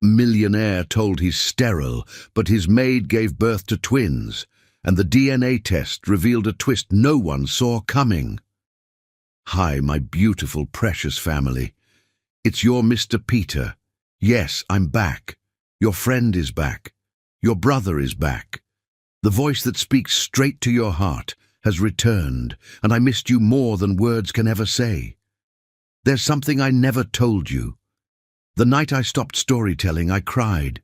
Millionaire told he's sterile, but his maid gave birth to twins, and the DNA test revealed a twist no one saw coming. Hi, my beautiful, precious family. It's your Mr. Peter. Yes, I'm back. Your friend is back. Your brother is back. The voice that speaks straight to your heart has returned, and I missed you more than words can ever say. There's something I never told you. The night I stopped storytelling, I cried.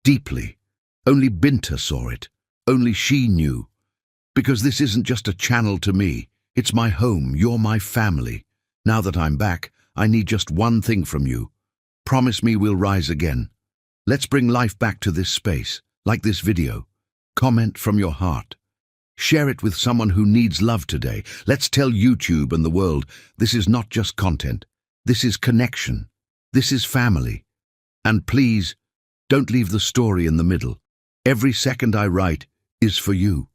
Deeply. Only Binta saw it. Only she knew. Because this isn't just a channel to me. It's my home. You're my family. Now that I'm back, I need just one thing from you. Promise me we'll rise again. Let's bring life back to this space, like this video. Comment from your heart. Share it with someone who needs love today. Let's tell YouTube and the world, this is not just content. This is connection. This is family. And please, don't leave the story in the middle. Every second I write is for you.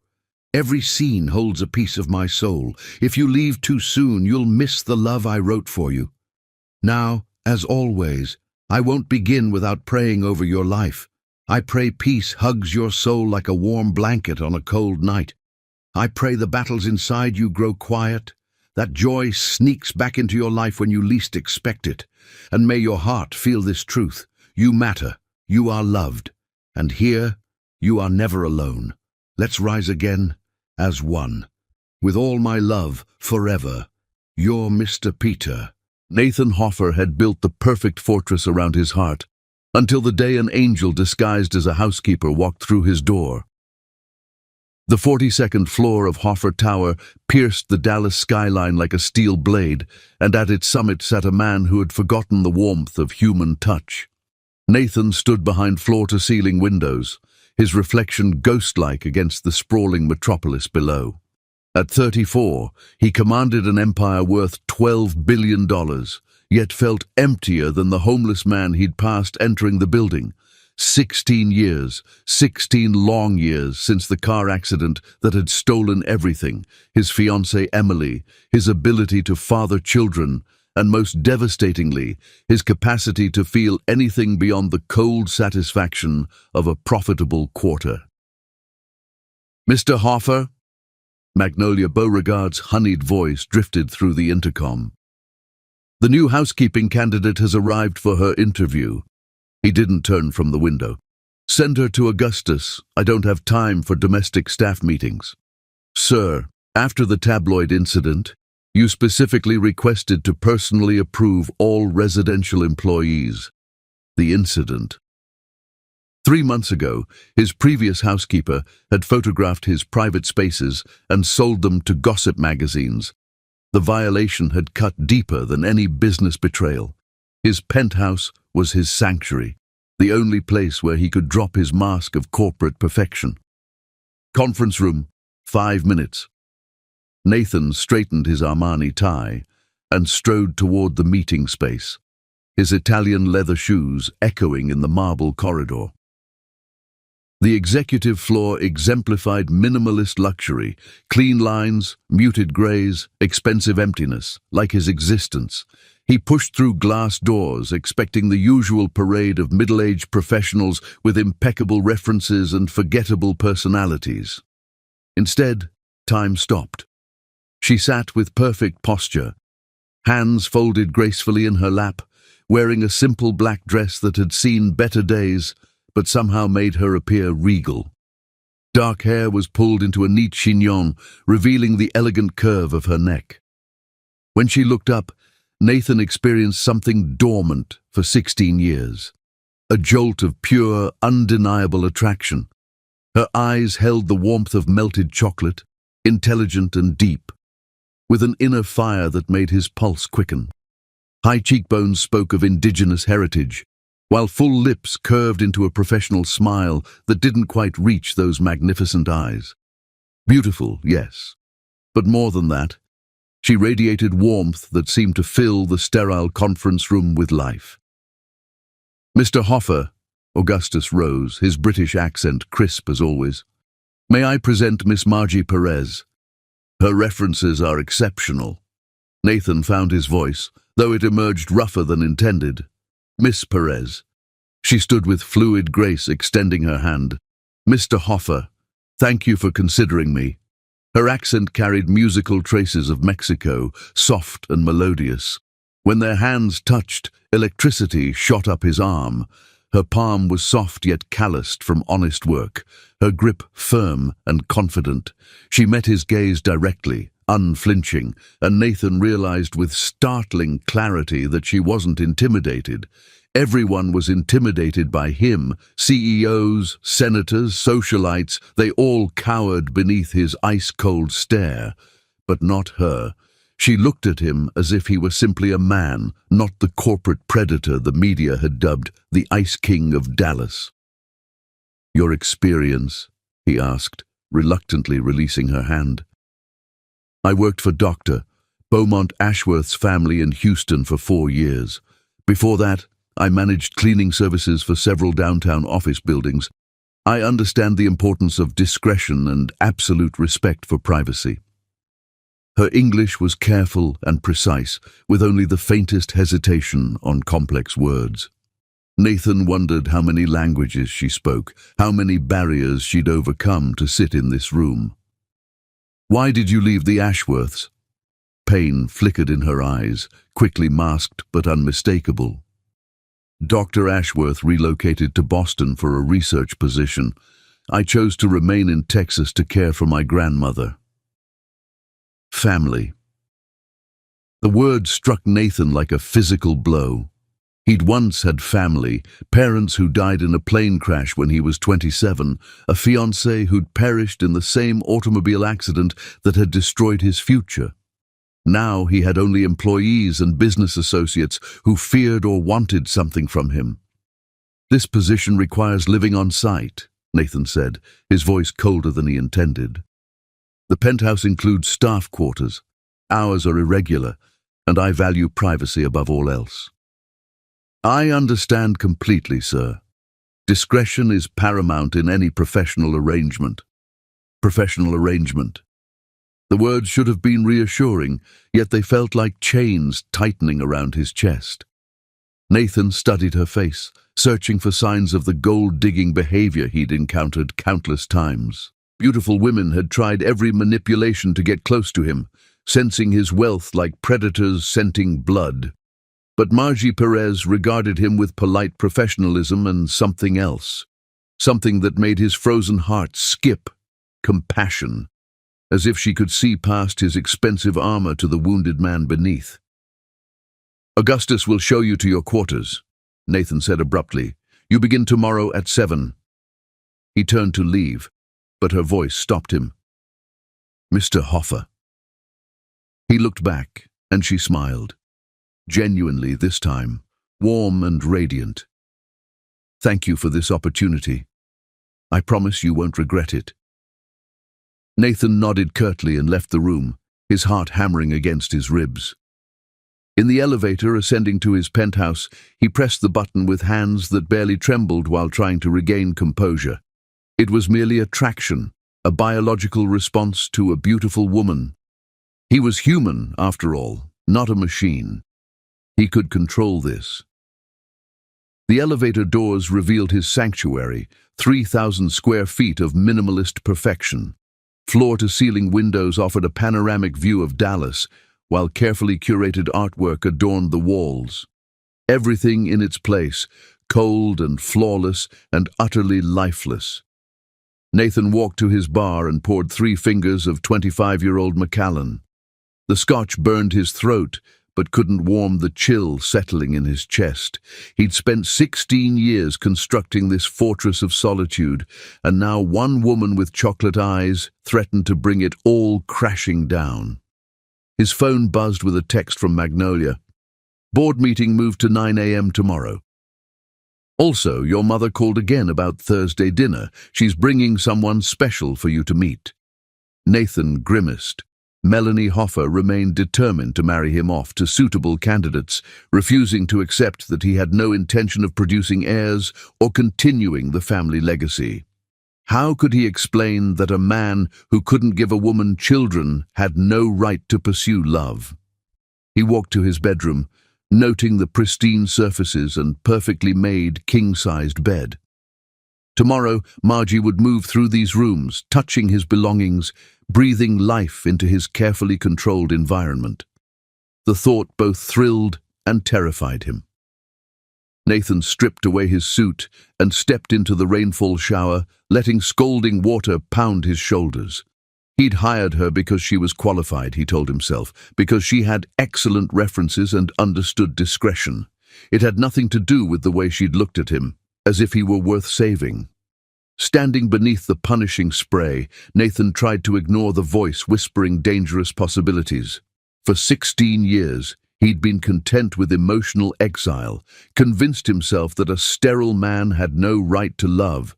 Every scene holds a piece of my soul. If you leave too soon, you'll miss the love I wrote for you. Now, as always, I won't begin without praying over your life. I pray peace hugs your soul like a warm blanket on a cold night. I pray the battles inside you grow quiet, that joy sneaks back into your life when you least expect it. And may your heart feel this truth. You matter. You are loved. And here, you are never alone. Let's rise again as one. With all my love, forever, your Mr. Peter. Nathan Hoffer had built the perfect fortress around his heart, until the day an angel disguised as a housekeeper walked through his door. The 42nd floor of Hoffer Tower pierced the Dallas skyline like a steel blade, and at its summit sat a man who had forgotten the warmth of human touch. Nathan stood behind floor-to-ceiling windows, his reflection ghost-like against the sprawling metropolis below. At 34, he commanded an empire worth $12 billion, yet felt emptier than the homeless man he'd passed entering the building. 16 years, 16 long years since the car accident that had stolen everything, his fiancée Emily, his ability to father children, and most devastatingly, his capacity to feel anything beyond the cold satisfaction of a profitable quarter. "Mr. Hoffer?" Magnolia Beauregard's honeyed voice drifted through the intercom. "The new housekeeping candidate has arrived for her interview." He didn't turn from the window. "Send her to Augustus. I don't have time for domestic staff meetings." "Sir, after the tabloid incident, you specifically requested to personally approve all residential employees." The incident. 3 months ago, his previous housekeeper had photographed his private spaces and sold them to gossip magazines. The violation had cut deeper than any business betrayal. His penthouse was his sanctuary, the only place where he could drop his mask of corporate perfection. "Conference room, 5 minutes." Nathan straightened his Armani tie and strode toward the meeting space, his Italian leather shoes echoing in the marble corridor. The executive floor exemplified minimalist luxury, clean lines, muted grays, expensive emptiness, like his existence. He pushed through glass doors, expecting the usual parade of middle-aged professionals with impeccable references and forgettable personalities. Instead, time stopped. She sat with perfect posture, hands folded gracefully in her lap, wearing a simple black dress that had seen better days, but somehow made her appear regal. Dark hair was pulled into a neat chignon, revealing the elegant curve of her neck. When she looked up, Nathan experienced something dormant for 16 years, a jolt of pure, undeniable attraction. Her eyes held the warmth of melted chocolate, intelligent and deep, with an inner fire that made his pulse quicken. High cheekbones spoke of indigenous heritage, while full lips curved into a professional smile that didn't quite reach those magnificent eyes. Beautiful, yes, but more than that, she radiated warmth that seemed to fill the sterile conference room with life. "Mr. Hoffer," Augustus rose, his British accent crisp as always. "May I present Miss Margie Perez? Her references are exceptional." Nathan found his voice, though it emerged rougher than intended. "Miss Perez, She stood with fluid grace, extending her hand. "Mr. Hoffer, thank you for considering me." Her accent carried musical traces of Mexico, soft and melodious. When their hands touched, electricity shot up his arm. Her palm was soft yet calloused from honest work, her grip firm and confident. She met his gaze directly, unflinching, and Nathan realized with startling clarity that she wasn't intimidated. Everyone was intimidated by him. CEOs, senators, socialites, they all cowered beneath his ice-cold stare. But not her. She looked at him as if he were simply a man, not the corporate predator the media had dubbed the Ice King of Dallas. "Your experience?" he asked, reluctantly releasing her hand. "I worked for Dr. Beaumont Ashworth's family in Houston for 4 years. Before that, I managed cleaning services for several downtown office buildings. I understand the importance of discretion and absolute respect for privacy." Her English was careful and precise, with only the faintest hesitation on complex words. Nathan wondered how many languages she spoke, how many barriers she'd overcome to sit in this room. "Why did you leave the Ashworths?" Pain flickered in her eyes, quickly masked but unmistakable. "Dr. Ashworth relocated to Boston for a research position. I chose to remain in Texas to care for my grandmother." Family. The word struck Nathan like a physical blow. He'd once had family, parents who died in a plane crash when he was 27, a fiancée who'd perished in the same automobile accident that had destroyed his future. Now he had only employees and business associates who feared or wanted something from him. "This position requires living on site," Nathan said, his voice colder than he intended. "The penthouse includes staff quarters. Hours are irregular, and I value privacy above all else." "I understand completely, sir. Discretion is paramount in any professional arrangement." Professional arrangement. The words should have been reassuring, yet they felt like chains tightening around his chest. Nathan studied her face, searching for signs of the gold-digging behavior he'd encountered countless times. Beautiful women had tried every manipulation to get close to him, sensing his wealth like predators scenting blood. But Margie Perez regarded him with polite professionalism and something else, something that made his frozen heart skip: compassion, as if she could see past his expensive armor to the wounded man beneath. "Augustus will show you to your quarters," Nathan said abruptly. "You begin tomorrow at 7. He turned to leave, but her voice stopped him. "Mr. Hoffer." He looked back, and she smiled. Genuinely this time, warm and radiant. "Thank you for this opportunity. I promise you won't regret it." Nathan nodded curtly and left the room, his heart hammering against his ribs. In the elevator ascending to his penthouse, he pressed the button with hands that barely trembled while trying to regain composure. It was merely attraction, a biological response to a beautiful woman. He was human, after all, not a machine. He could control this. The elevator doors revealed his sanctuary, 3,000 square feet of minimalist perfection. Floor-to-ceiling windows offered a panoramic view of Dallas, while carefully curated artwork adorned the walls. Everything in its place, cold and flawless and utterly lifeless. Nathan walked to his bar and poured 3 fingers of 25-year-old Macallan. The scotch burned his throat, but couldn't warm the chill settling in his chest. He'd spent 16 years constructing this fortress of solitude, and now one woman with chocolate eyes threatened to bring it all crashing down. His phone buzzed with a text from Magnolia. "Board meeting moved to 9 a.m. tomorrow. Also, your mother called again about Thursday dinner. She's bringing someone special for you to meet." Nathan grimaced. Melanie Hoffer remained determined to marry him off to suitable candidates, refusing to accept that he had no intention of producing heirs or continuing the family legacy. How could he explain that a man who couldn't give a woman children had no right to pursue love? He walked to his bedroom, noting the pristine surfaces and perfectly made king-sized bed. Tomorrow, Margie would move through these rooms, touching his belongings, breathing life into his carefully controlled environment. The thought both thrilled and terrified him. Nathan stripped away his suit and stepped into the rainfall shower, letting scalding water pound his shoulders. He'd hired her because she was qualified, he told himself, because she had excellent references and understood discretion. It had nothing to do with the way she'd looked at him, as if he were worth saving. Standing beneath the punishing spray, Nathan tried to ignore the voice whispering dangerous possibilities. For 16 years, he'd been content with emotional exile, convinced himself that a sterile man had no right to love.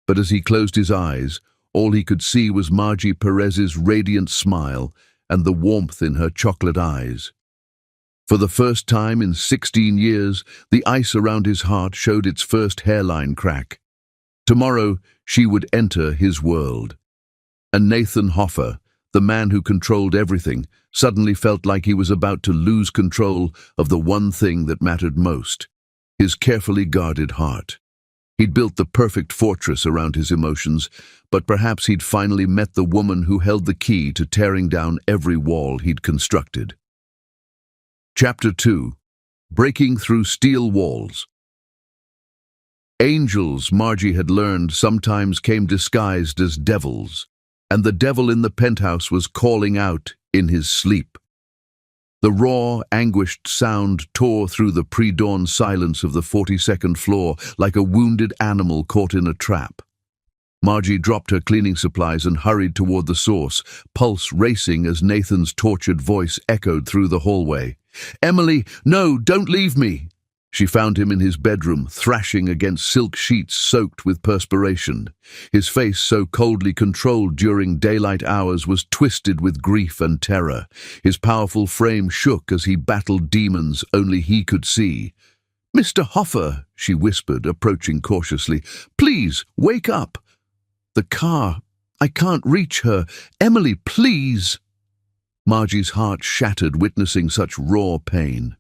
But as he closed his eyes, all he could see was Margie Perez's radiant smile and the warmth in her chocolate eyes. For the first time in 16 years, the ice around his heart showed its first hairline crack. Tomorrow, she would enter his world. And Nathan Hoffer, the man who controlled everything, suddenly felt like he was about to lose control of the one thing that mattered most, his carefully guarded heart. He'd built the perfect fortress around his emotions, but perhaps he'd finally met the woman who held the key to tearing down every wall he'd constructed. Chapter 2. Breaking Through Steel Walls. Angels, Margie had learned, sometimes came disguised as devils, and the devil in the penthouse was calling out in his sleep. The raw, anguished sound tore through the pre-dawn silence of the 42nd floor like a wounded animal caught in a trap. Margie dropped her cleaning supplies and hurried toward the source, pulse racing as Nathan's tortured voice echoed through the hallway. "Emily, no, don't leave me!" She found him in his bedroom, thrashing against silk sheets soaked with perspiration. His face, so coldly controlled during daylight hours, was twisted with grief and terror. His powerful frame shook as he battled demons only he could see. "Mr. Hoffer," she whispered, approaching cautiously, "please, wake up." "The car. I can't reach her. Emily, please." Margie's heart shattered witnessing such raw pain.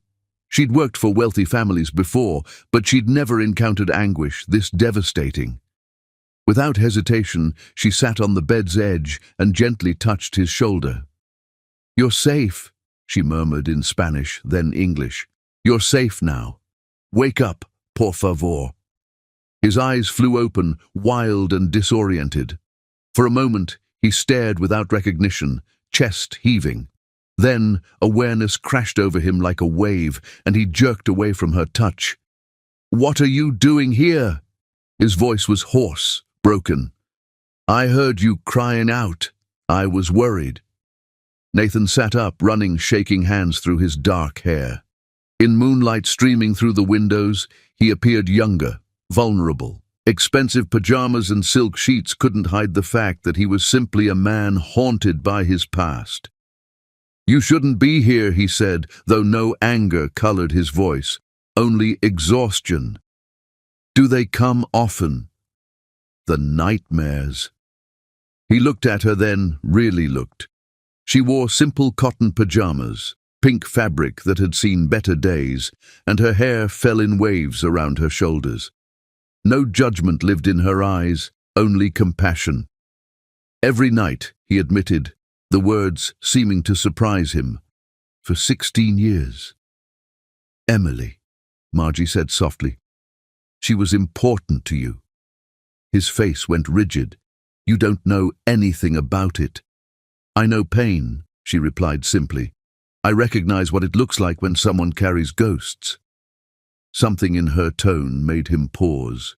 She'd worked for wealthy families before, but she'd never encountered anguish this devastating. Without hesitation, she sat on the bed's edge and gently touched his shoulder. "You're safe," she murmured in Spanish, then English. "You're safe now. Wake up, por favor." His eyes flew open, wild and disoriented. For a moment, he stared without recognition, chest heaving. Then, awareness crashed over him like a wave, and he jerked away from her touch. "What are you doing here?" His voice was hoarse, broken. "I heard you crying out. I was worried." Nathan sat up, running shaking hands through his dark hair. In moonlight streaming through the windows, he appeared younger, vulnerable. Expensive pajamas and silk sheets couldn't hide the fact that he was simply a man haunted by his past. "You shouldn't be here," he said, though no anger colored his voice, only exhaustion. "Do they come often?" The nightmares. He looked at her then, really looked. She wore simple cotton pajamas, pink fabric that had seen better days, and her hair fell in waves around her shoulders. No judgment lived in her eyes, only compassion. Every night, he admitted, the words seeming to surprise him. "For 16 years. Emily," Margie said softly. "She was important to you." His face went rigid. "You don't know anything about it." "I know pain," she replied simply. "I recognize what it looks like when someone carries ghosts." Something in her tone made him pause.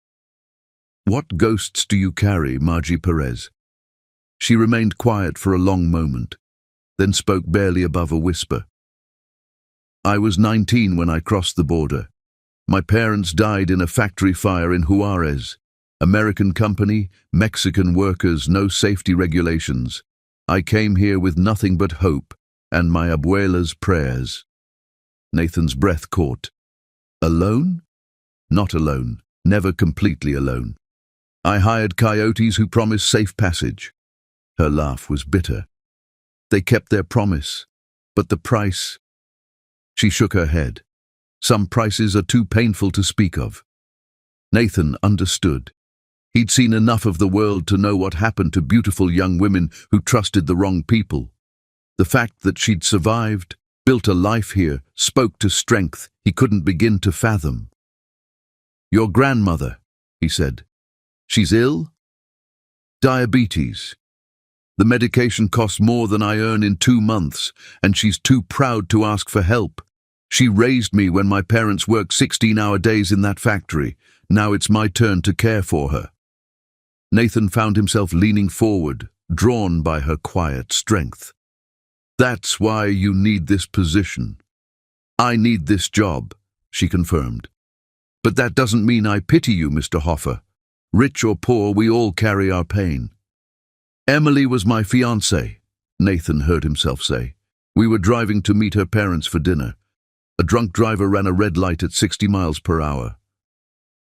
"What ghosts do you carry, Margie Perez?" She remained quiet for a long moment, then spoke barely above a whisper. "I was 19 when I crossed the border. My parents died in a factory fire in Juarez. American company, Mexican workers, no safety regulations. I came here with nothing but hope and my abuela's prayers." Nathan's breath caught. "Alone?" "Not alone, never completely alone. I hired coyotes who promised safe passage." Her laugh was bitter. "They kept their promise, but the price—" She shook her head. Some prices are too painful to speak of. Nathan understood. He'd seen enough of the world to know what happened to beautiful young women who trusted the wrong people. The fact that she'd survived, built a life here, spoke to strength he couldn't begin to fathom. "Your grandmother," he said. "She's ill?" "Diabetes. The medication costs more than I earn in 2 months, and she's too proud to ask for help. She raised me when my parents worked 16-hour days in that factory. Now it's my turn to care for her." Nathan found himself leaning forward, drawn by her quiet strength. "That's why you need this position." "I need this job," she confirmed. "But that doesn't mean I pity you, Mr. Hoffer. Rich or poor, we all carry our pain." "Emily was my fiancée," Nathan heard himself say. "We were driving to meet her parents for dinner. A drunk driver ran a red light at 60 miles per hour.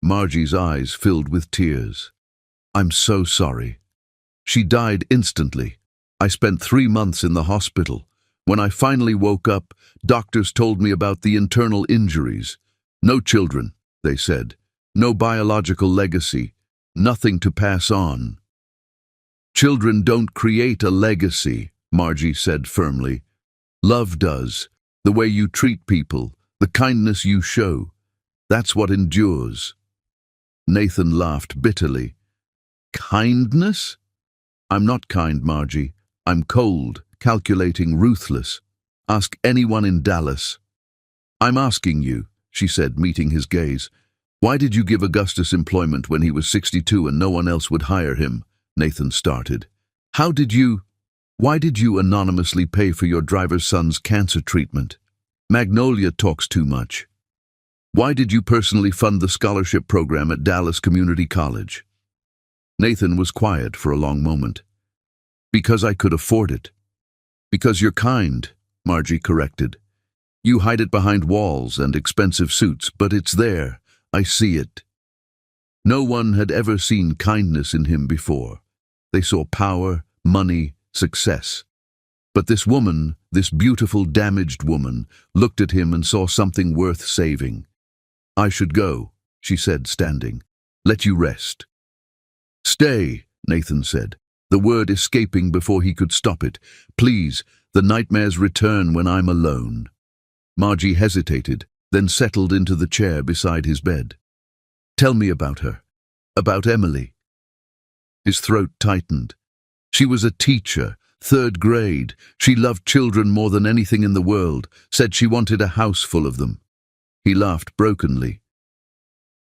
Margie's eyes filled with tears. "I'm so sorry. She died instantly. I spent 3 months in the hospital. When I finally woke up, doctors told me about the internal injuries. No children, they said. No biological legacy. Nothing to pass on." "Children don't create a legacy," Margie said firmly. "Love does. The way you treat people, the kindness you show. That's what endures." Nathan laughed bitterly. "Kindness? I'm not kind, Margie. I'm cold, calculating, ruthless. Ask anyone in Dallas." "I'm asking you," she said, meeting his gaze. "Why did you give Augustus employment when he was 62 and no one else would hire him?" Nathan started. Why did you anonymously pay for your driver's son's cancer treatment? Magnolia talks too much. Why did you personally fund the scholarship program at Dallas Community College?" Nathan was quiet for a long moment. "Because I could afford it." "Because you're kind," Margie corrected. "You hide it behind walls and expensive suits, but it's there. I see it." No one had ever seen kindness in him before. They saw power, money, success. But this woman, this beautiful, damaged woman, looked at him and saw something worth saving. "I should go," she said, standing. "Let you rest." "Stay," Nathan said, the word escaping before he could stop it. "Please, the nightmares return when I'm alone." Margie hesitated, then settled into the chair beside his bed. "Tell me about her. About Emily." His throat tightened. "She was a teacher, 3rd grade. She loved children more than anything in the world, said she wanted a house full of them." He laughed brokenly.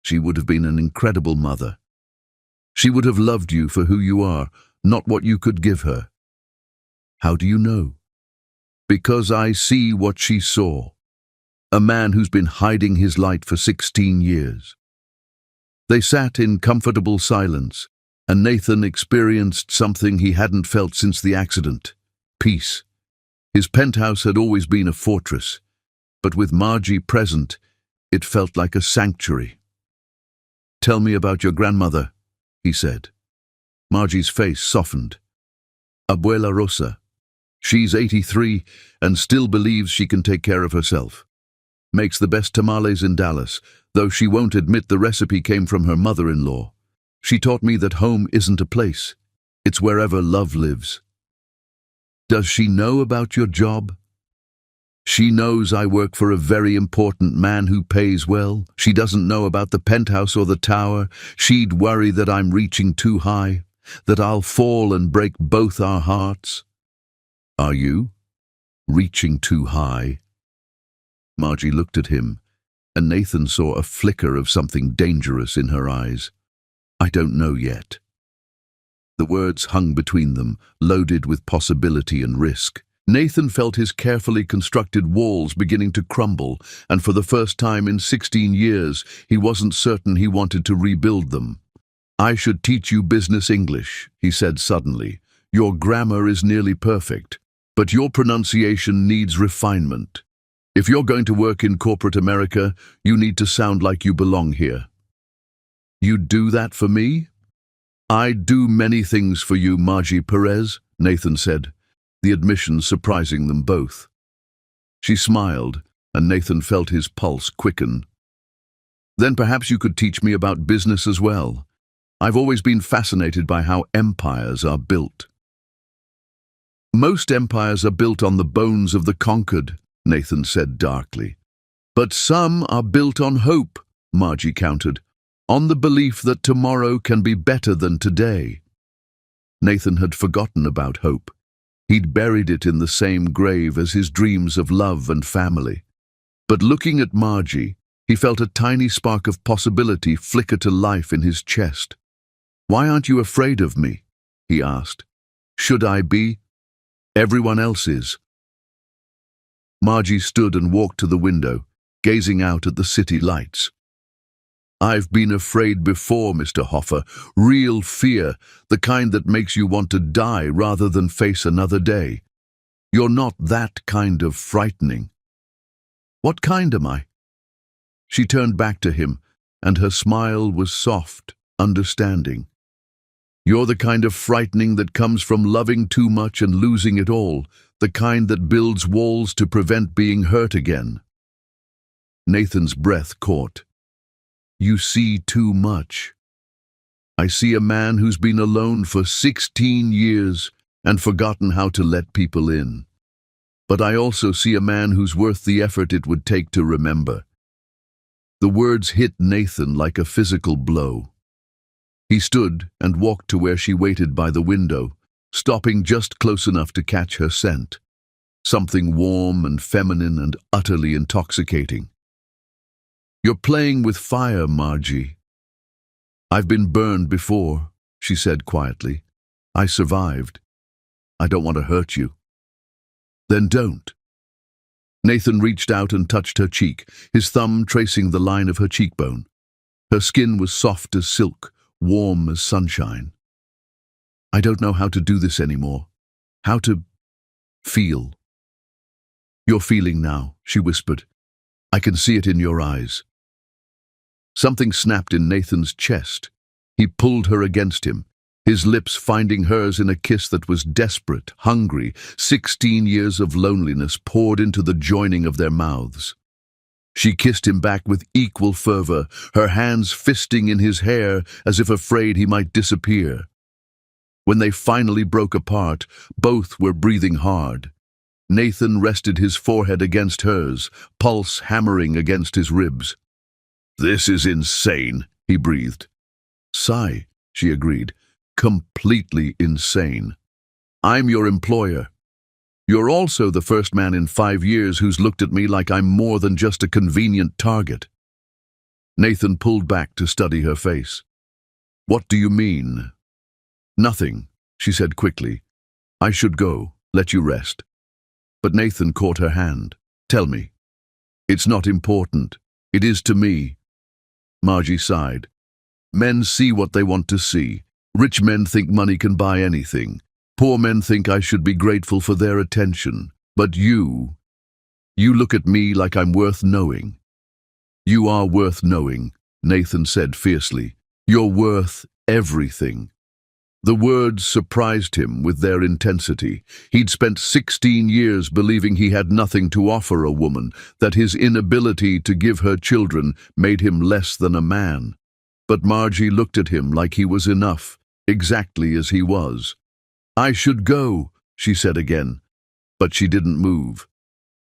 "She would have been an incredible mother. She would have loved you for who you are, not what you could give her." "How do you know?" "Because I see what she saw. A man who's been hiding his light for 16 years. They sat in comfortable silence, and Nathan experienced something he hadn't felt since the accident: peace. His penthouse had always been a fortress, but with Margie present, it felt like a sanctuary. "Tell me about your grandmother," he said. Margie's face softened. "Abuela Rosa. She's 83 and still believes she can take care of herself. Makes the best tamales in Dallas, though she won't admit the recipe came from her mother-in-law. She taught me that home isn't a place. It's wherever love lives." "Does she know about your job?" "She knows I work for a very important man who pays well. She doesn't know about the penthouse or the tower. She'd worry that I'm reaching too high, that I'll fall and break both our hearts." "Are you? Reaching too high?" Margie looked at him, and Nathan saw a flicker of something dangerous in her eyes. "I don't know yet." The words hung between them, loaded with possibility and risk. Nathan felt his carefully constructed walls beginning to crumble, and for the first time in 16 years, he wasn't certain he wanted to rebuild them. "I should teach you business English," he said suddenly. "Your grammar is nearly perfect, but your pronunciation needs refinement. If you're going to work in corporate America, you need to sound like you belong here." "You'd do that for me?" "I'd do many things for you, Margie Perez," Nathan said, the admission surprising them both. She smiled, and Nathan felt his pulse quicken. Then perhaps you could teach me about business as well. I've always been fascinated by how empires are built. Most empires are built on the bones of the conquered, Nathan said darkly. But some are built on hope, Margie countered, on the belief that tomorrow can be better than today. Nathan had forgotten about hope. He'd buried it in the same grave as his dreams of love and family. But looking at Margie, he felt a tiny spark of possibility flicker to life in his chest. "Why aren't you afraid of me?" he asked. "Should I be? Everyone else is." Margie stood and walked to the window, gazing out at the city lights. "I've been afraid before, Mr. Hoffer. Real fear, the kind that makes you want to die rather than face another day. You're not that kind of frightening." "What kind am I?" She turned back to him, and her smile was soft, understanding. "You're the kind of frightening that comes from loving too much and losing it all, the kind that builds walls to prevent being hurt again." Nathan's breath caught. "You see too much. I see a man who's been alone for 16 years and forgotten how to let people in. But I also see a man who's worth the effort it would take to remember." The words hit Nathan like a physical blow. He stood and walked to where she waited by the window, stopping just close enough to catch her scent. Something warm and feminine and utterly intoxicating. "You're playing with fire, Margie." "I've been burned before," she said quietly. "I survived. I don't want to hurt you." "Then don't." Nathan reached out and touched her cheek, his thumb tracing the line of her cheekbone. Her skin was soft as silk, warm as sunshine. "I don't know how to do this anymore. How to feel." "You're feeling now," she whispered. "I can see it in your eyes." Something snapped in Nathan's chest. He pulled her against him, his lips finding hers in a kiss that was desperate, hungry. 16 years of loneliness poured into the joining of their mouths. She kissed him back with equal fervor, her hands fisting in his hair as if afraid he might disappear. When they finally broke apart, both were breathing hard. Nathan rested his forehead against hers, pulse hammering against his ribs. "This is insane," he breathed. "Sigh," she agreed. "Completely insane. I'm your employer. You're also the first man in 5 years who's looked at me like I'm more than just a convenient target." Nathan pulled back to study her face. "What do you mean?" "Nothing," she said quickly. "I should go, let you rest." But Nathan caught her hand. "Tell me." "It's not important. It is to me." Margie sighed. "Men see what they want to see. Rich men think money can buy anything. Poor men think I should be grateful for their attention. But you look at me like I'm worth knowing." "You are worth knowing," Nathan said fiercely. "You're worth everything." The words surprised him with their intensity. He'd spent 16 years believing he had nothing to offer a woman, that his inability to give her children made him less than a man. But Margie looked at him like he was enough, exactly as he was. "I should go," she said again, but she didn't move.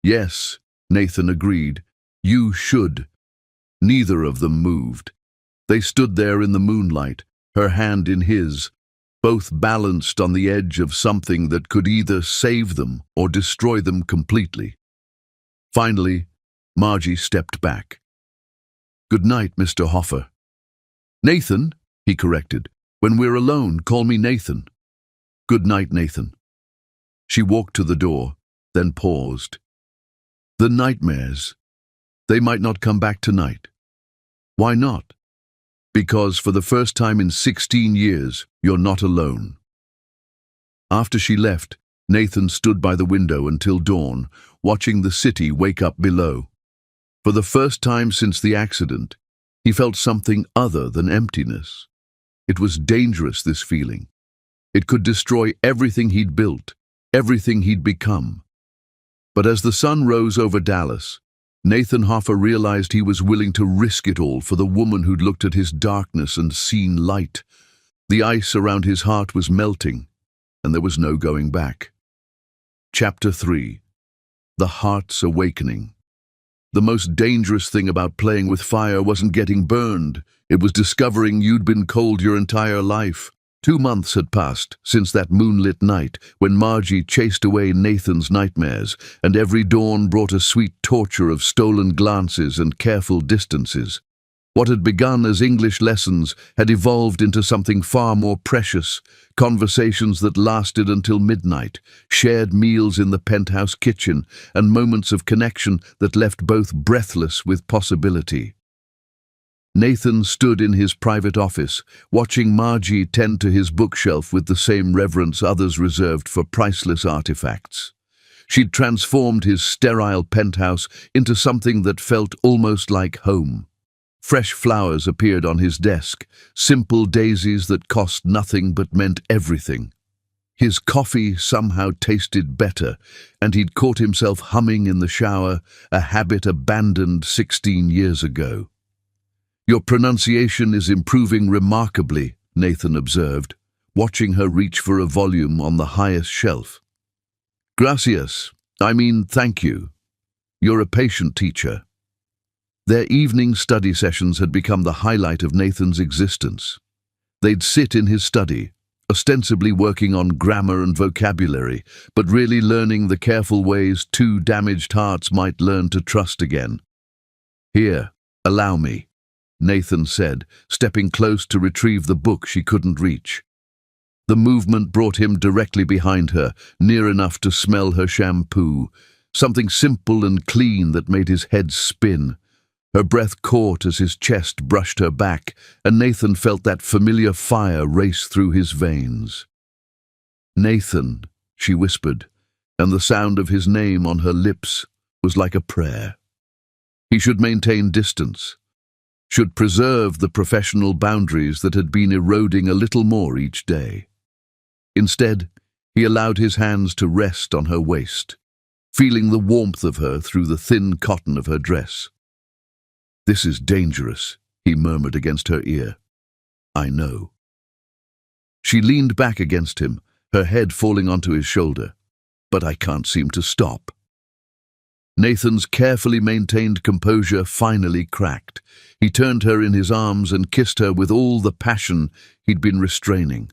"Yes," Nathan agreed, "you should." Neither of them moved. They stood there in the moonlight, her hand in his, both balanced on the edge of something that could either save them or destroy them completely. Finally, Margie stepped back. "Good night, Mr. Hoffer." "Nathan," he corrected. "When we're alone, call me Nathan." "Good night, Nathan." She walked to the door, then paused. "The nightmares. They might not come back tonight." "Why not?" "Because for the first time in 16 years, you're not alone." After she left, Nathan stood by the window until dawn, watching the city wake up below. For the first time since the accident, he felt something other than emptiness. It was dangerous, this feeling. It could destroy everything he'd built, everything he'd become. But as the sun rose over Dallas, Nathan Hoffer realized he was willing to risk it all for the woman who'd looked at his darkness and seen light. The ice around his heart was melting, and there was no going back. Chapter 3. The Heart's Awakening. The most dangerous thing about playing with fire wasn't getting burned. It was discovering you'd been cold your entire life. 2 months had passed since that moonlit night when Margie chased away Nathan's nightmares, and every dawn brought a sweet torture of stolen glances and careful distances. What had begun as English lessons had evolved into something far more precious, conversations that lasted until midnight, shared meals in the penthouse kitchen, and moments of connection that left both breathless with possibility. Nathan stood in his private office, watching Margie tend to his bookshelf with the same reverence others reserved for priceless artifacts. She'd transformed his sterile penthouse into something that felt almost like home. Fresh flowers appeared on his desk, simple daisies that cost nothing but meant everything. His coffee somehow tasted better, and he'd caught himself humming in the shower, a habit abandoned 16 years ago. "Your pronunciation is improving remarkably," Nathan observed, watching her reach for a volume on the highest shelf. "Gracias. Thank you. You're a patient teacher." Their evening study sessions had become the highlight of Nathan's existence. They'd sit in his study, ostensibly working on grammar and vocabulary, but really learning the careful ways 2 damaged hearts might learn to trust again. "Here, allow me," Nathan said, stepping close to retrieve the book she couldn't reach. The movement brought him directly behind her, near enough to smell her shampoo, something simple and clean that made his head spin. Her breath caught as his chest brushed her back, and Nathan felt that familiar fire race through his veins. "Nathan," she whispered, and the sound of his name on her lips was like a prayer. He should maintain distance, should preserve the professional boundaries that had been eroding a little more each day. Instead, he allowed his hands to rest on her waist, feeling the warmth of her through the thin cotton of her dress. "This is dangerous," he murmured against her ear. "I know." She leaned back against him, her head falling onto his shoulder. "But I can't seem to stop." Nathan's carefully maintained composure finally cracked. He turned her in his arms and kissed her with all the passion he'd been restraining.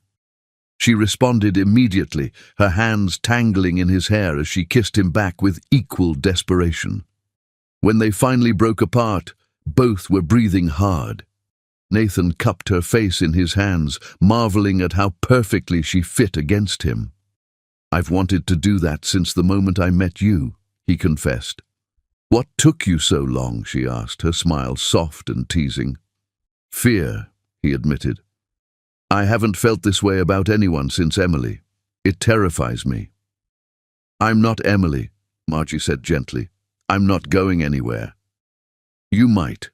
She responded immediately, her hands tangling in his hair as she kissed him back with equal desperation. When they finally broke apart, both were breathing hard. Nathan cupped her face in his hands, marveling at how perfectly she fit against him. "I've wanted to do that since the moment I met you," he confessed. "What took you so long?" she asked, her smile soft and teasing. "Fear," he admitted. "I haven't felt this way about anyone since Emily. It terrifies me." "I'm not Emily," Margie said gently. "I'm not going anywhere. You might.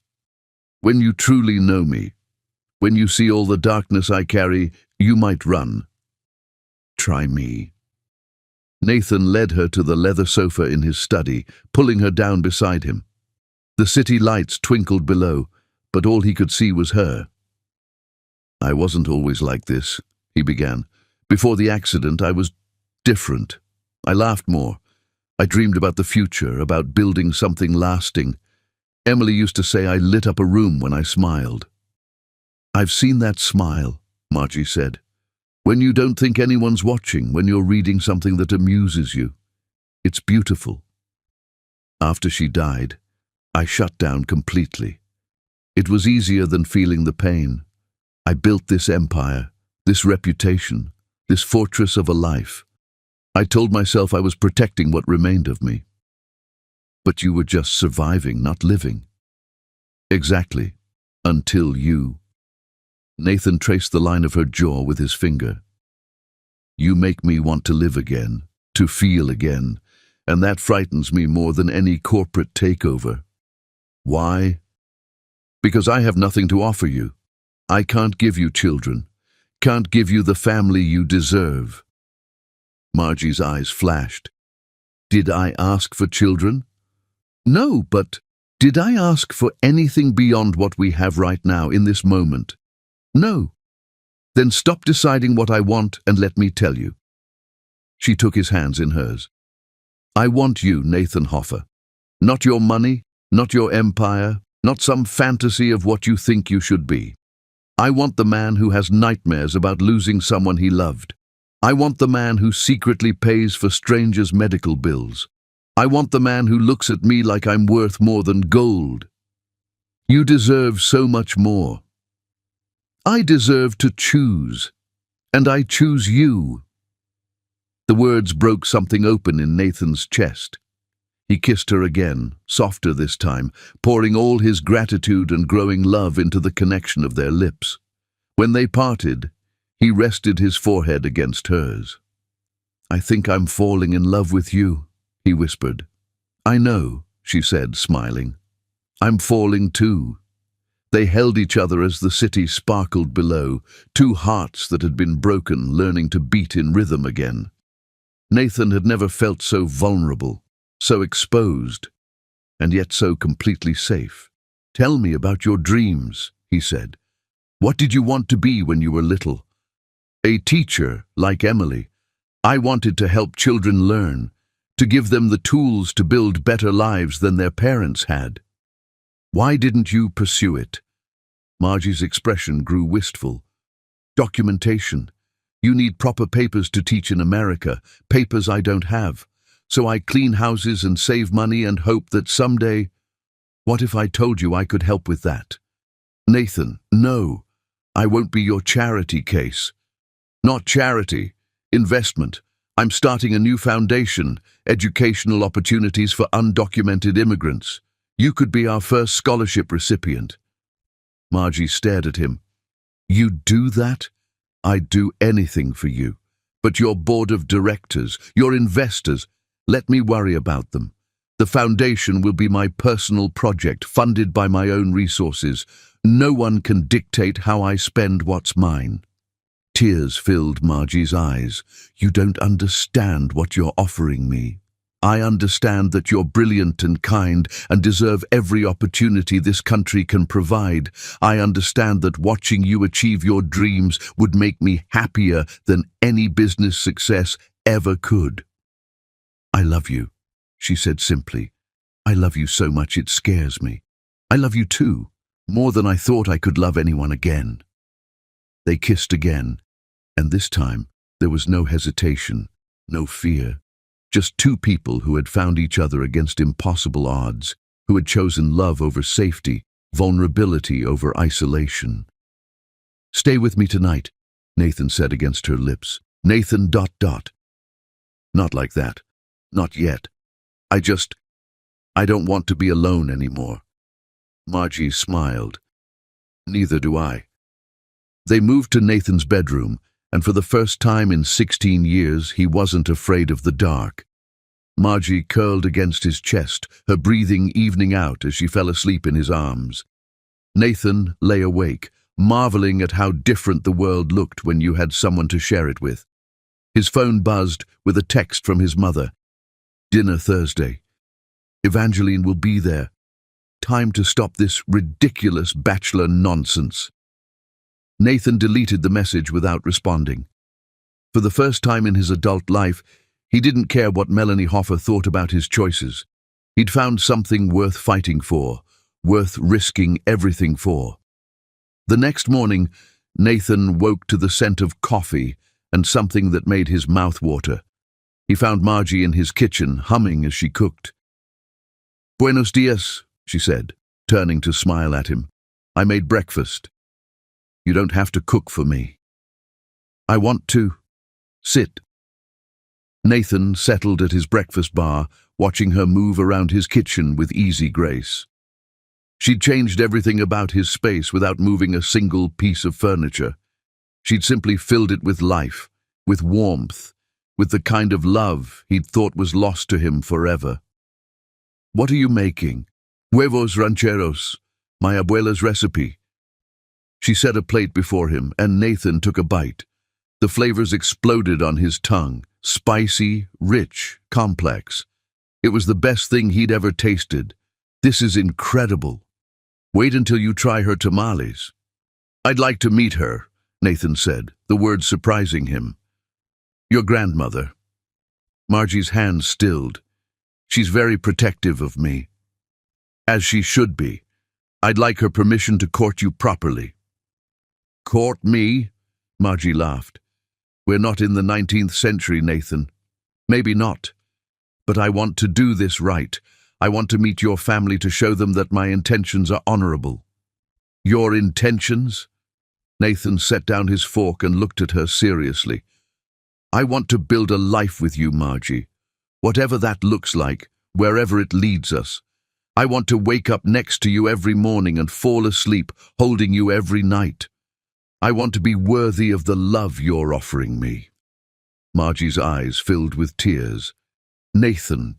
When you truly know me, when you see all the darkness I carry, you might run. Try me." Nathan led her to the leather sofa in his study, pulling her down beside him. The city lights twinkled below, but all he could see was her. "I wasn't always like this," he began. "Before the accident, I was different. I laughed more. I dreamed about the future, about building something lasting. Emily used to say I lit up a room when I smiled." "I've seen that smile," Margie said. "When you don't think anyone's watching, when you're reading something that amuses you. It's beautiful." After she died, I shut down completely. It was easier than feeling the pain. I built this empire, this reputation, this fortress of a life. I told myself I was protecting what remained of me. But you were just surviving, not living. Exactly. Until you. Nathan traced the line of her jaw with his finger. You make me want to live again, to feel again, and that frightens me more than any corporate takeover. Why? Because I have nothing to offer you. I can't give you children, can't give you the family you deserve. Margie's eyes flashed. Did I ask for children? No, but Did I ask for anything beyond what we have right now in this moment? No. Then stop deciding what I want and let me tell you. She took his hands in hers. I want you, Nathan Hoffer. Not your money, not your empire, not some fantasy of what you think you should be. I want the man who has nightmares about losing someone he loved. I want the man who secretly pays for strangers' medical bills. I want the man who looks at me like I'm worth more than gold. You deserve so much more. I deserve to choose, and I choose you. The words broke something open in Nathan's chest. He kissed her again, softer this time, pouring all his gratitude and growing love into the connection of their lips. When they parted, he rested his forehead against hers. I think I'm falling in love with you, he whispered. I know, she said, smiling. I'm falling too. They held each other as the city sparkled below, two hearts that had been broken learning to beat in rhythm again. Nathan had never felt so vulnerable, so exposed, and yet so completely safe. Tell me about your dreams, he said. What did you want to be when you were little? A teacher, like Emily. I wanted to help children learn, to give them the tools to build better lives than their parents had. Why didn't you pursue it? Margie's expression grew wistful. Documentation. You need proper papers to teach in America, papers I don't have. So I clean houses and save money and hope that someday... What if I told you I could help with that? Nathan, no. I won't be your charity case. Not charity. Investment. I'm starting a new foundation, educational opportunities for undocumented immigrants. You could be our first scholarship recipient. Margie stared at him. You do that? I'd do anything for you. But your board of directors, your investors, let me worry about them. The foundation will be my personal project, funded by my own resources. No one can dictate how I spend what's mine. Tears filled Margie's eyes. You don't understand what you're offering me. I understand that you're brilliant and kind and deserve every opportunity this country can provide. I understand that watching you achieve your dreams would make me happier than any business success ever could. I love you, she said simply. I love you so much it scares me. I love you too, more than I thought I could love anyone again. They kissed again, and this time there was no hesitation, no fear. Just two people who had found each other against impossible odds, who had chosen love over safety, vulnerability over isolation. Stay with me tonight, Nathan said against her lips. Nathan ... Not like that. Not yet. I don't want to be alone anymore. Margie smiled. Neither do I. They moved to Nathan's bedroom, and for the first time in 16 years, he wasn't afraid of the dark. Margie curled against his chest, her breathing evening out as she fell asleep in his arms. Nathan lay awake, marveling at how different the world looked when you had someone to share it with. His phone buzzed with a text from his mother. Dinner Thursday. Evangeline will be there. Time to stop this ridiculous bachelor nonsense. Nathan deleted the message without responding. For the first time in his adult life, he didn't care what Melanie Hoffer thought about his choices. He'd found something worth fighting for, worth risking everything for. The next morning, Nathan woke to the scent of coffee and something that made his mouth water. He found Margie in his kitchen, humming as she cooked. Buenos dias, she said, turning to smile at him. I made breakfast. You don't have to cook for me. I want to. Sit. Nathan settled at his breakfast bar, watching her move around his kitchen with easy grace. She'd changed everything about his space without moving a single piece of furniture. She'd simply filled it with life, with warmth, with the kind of love he'd thought was lost to him forever. What are you making? Huevos rancheros, my abuela's recipe. She set a plate before him, and Nathan took a bite. The flavors exploded on his tongue, spicy, rich, complex. It was the best thing he'd ever tasted. This is incredible. Wait until you try her tamales. I'd like to meet her, Nathan said, the words surprising him. Your grandmother. Margie's hand stilled. She's very protective of me. As she should be. I'd like her permission to court you properly. Court me? Margie laughed. We're not in the 19th century, Nathan. Maybe not. But I want to do this right. I want to meet your family to show them that my intentions are honorable. Your intentions? Nathan set down his fork and looked at her seriously. I want to build a life with you, Margie. Whatever that looks like, wherever it leads us. I want to wake up next to you every morning and fall asleep holding you every night. I want to be worthy of the love you're offering me. Margie's eyes filled with tears. Nathan, ...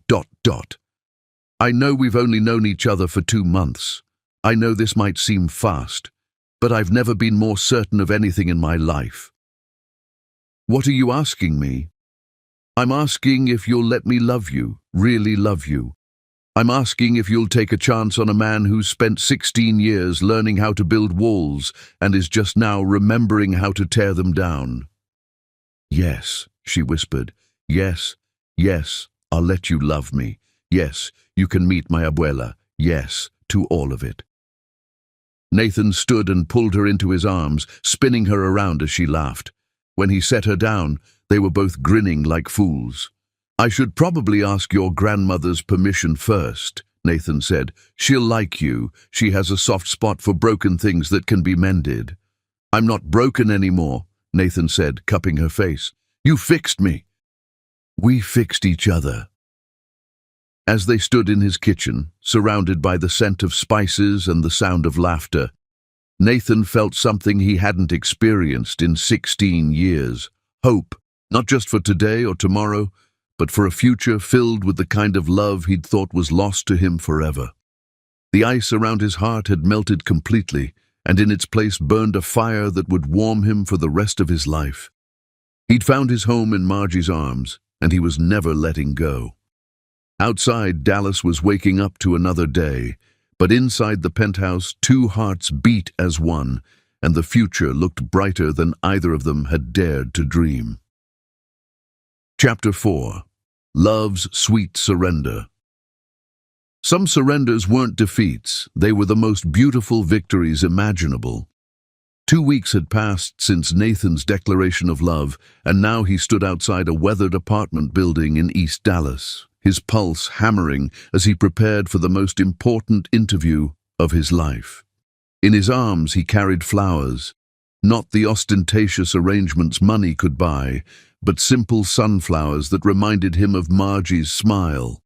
I know we've only known each other for 2 months. I know this might seem fast, but I've never been more certain of anything in my life. What are you asking me? I'm asking if you'll let me love you, really love you. I'm asking if you'll take a chance on a man who's spent 16 years learning how to build walls and is just now remembering how to tear them down. Yes, she whispered. Yes, yes, I'll let you love me. Yes, you can meet my abuela. Yes, to all of it. Nathan stood and pulled her into his arms, spinning her around as she laughed. When he set her down, they were both grinning like fools. I should probably ask your grandmother's permission first, Nathan said. She'll like you. She has a soft spot for broken things that can be mended. I'm not broken anymore, Nathan said, cupping her face. You fixed me. We fixed each other. As they stood in his kitchen, surrounded by the scent of spices and the sound of laughter, Nathan felt something he hadn't experienced in 16 years. Hope, not just for today or tomorrow, but for a future filled with the kind of love he'd thought was lost to him forever. The ice around his heart had melted completely, and in its place burned a fire that would warm him for the rest of his life. He'd found his home in Margie's arms, and he was never letting go. Outside, Dallas was waking up to another day, but inside the penthouse, 2 hearts beat as one, and the future looked brighter than either of them had dared to dream. Chapter 4. Love's Sweet Surrender. Some surrenders weren't defeats, they were the most beautiful victories imaginable. 2 weeks had passed since Nathan's declaration of love, and now he stood outside a weathered apartment building in East Dallas, his pulse hammering as he prepared for the most important interview of his life. In his arms he carried flowers, not the ostentatious arrangements money could buy, but simple sunflowers that reminded him of Margie's smile.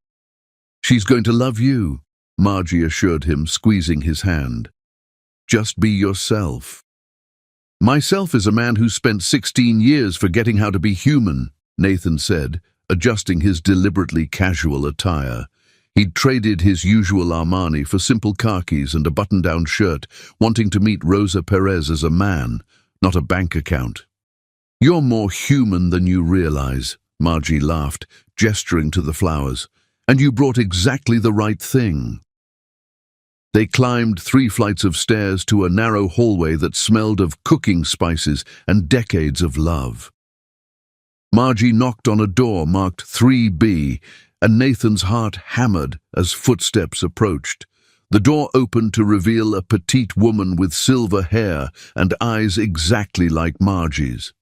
She's going to love you, Margie assured him, squeezing his hand. Just be yourself. Myself is a man who spent 16 years forgetting how to be human, Nathan said, adjusting his deliberately casual attire. He'd traded his usual Armani for simple khakis and a button-down shirt, wanting to meet Rosa Perez as a man, not a bank account. You're more human than you realize, Margie laughed, gesturing to the flowers. And you brought exactly the right thing. They climbed 3 flights of stairs to a narrow hallway that smelled of cooking spices and decades of love. Margie knocked on a door marked 3B, and Nathan's heart hammered as footsteps approached. The door opened to reveal a petite woman with silver hair and eyes exactly like Margie's.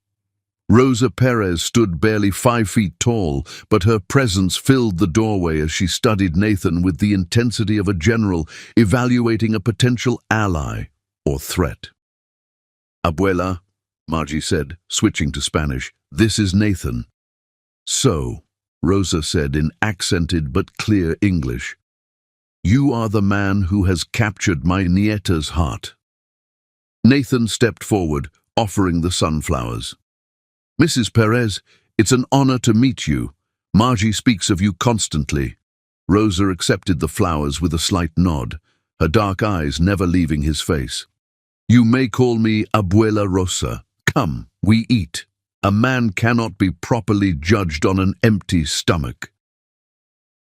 Rosa Perez stood barely 5 feet tall, but her presence filled the doorway as she studied Nathan with the intensity of a general evaluating a potential ally or threat. Abuela, Margie said, switching to Spanish, this is Nathan. So, Rosa said in accented but clear English, you are the man who has captured my nieta's heart. Nathan stepped forward, offering the sunflowers. Mrs. Perez, it's an honor to meet you. Margie speaks of you constantly. Rosa accepted the flowers with a slight nod, her dark eyes never leaving his face. You may call me Abuela Rosa. Come, we eat. A man cannot be properly judged on an empty stomach.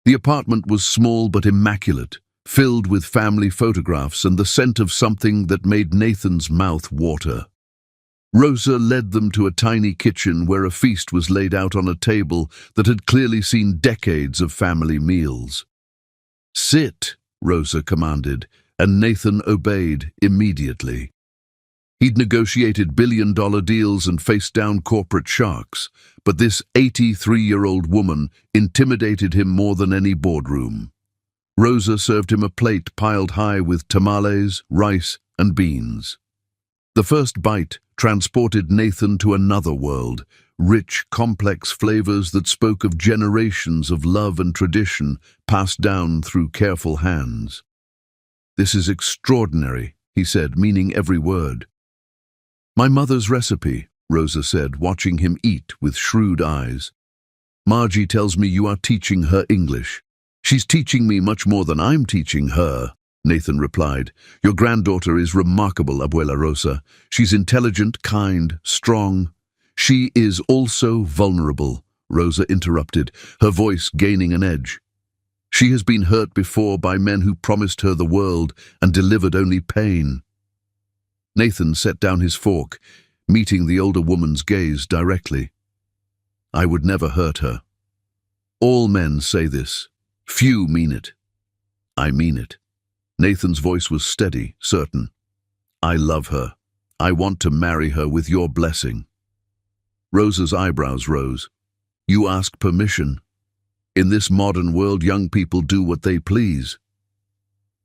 The apartment was small but immaculate, filled with family photographs and the scent of something that made Nathan's mouth water. Rosa led them to a tiny kitchen where a feast was laid out on a table that had clearly seen decades of family meals. "Sit," Rosa commanded, and Nathan obeyed immediately. He'd negotiated billion-dollar deals and faced down corporate sharks, but this 83-year-old woman intimidated him more than any boardroom. Rosa served him a plate piled high with tamales, rice, and beans. The first bite transported Nathan to another world, rich, complex flavors that spoke of generations of love and tradition passed down through careful hands. "This is extraordinary," he said, meaning every word. "My mother's recipe," Rosa said, watching him eat with shrewd eyes. "Margie tells me you are teaching her English." "She's teaching me much more than I'm teaching her," Nathan replied. "Your granddaughter is remarkable, Abuela Rosa. She's intelligent, kind, strong." "She is also vulnerable," Rosa interrupted, her voice gaining an edge. "She has been hurt before by men who promised her the world and delivered only pain." Nathan set down his fork, meeting the older woman's gaze directly. "I would never hurt her. All men say this. Few mean it. I mean it." Nathan's voice was steady, certain. "I love her. I want to marry her with your blessing." Rosa's eyebrows rose. "You ask permission? In this modern world, young people do what they please."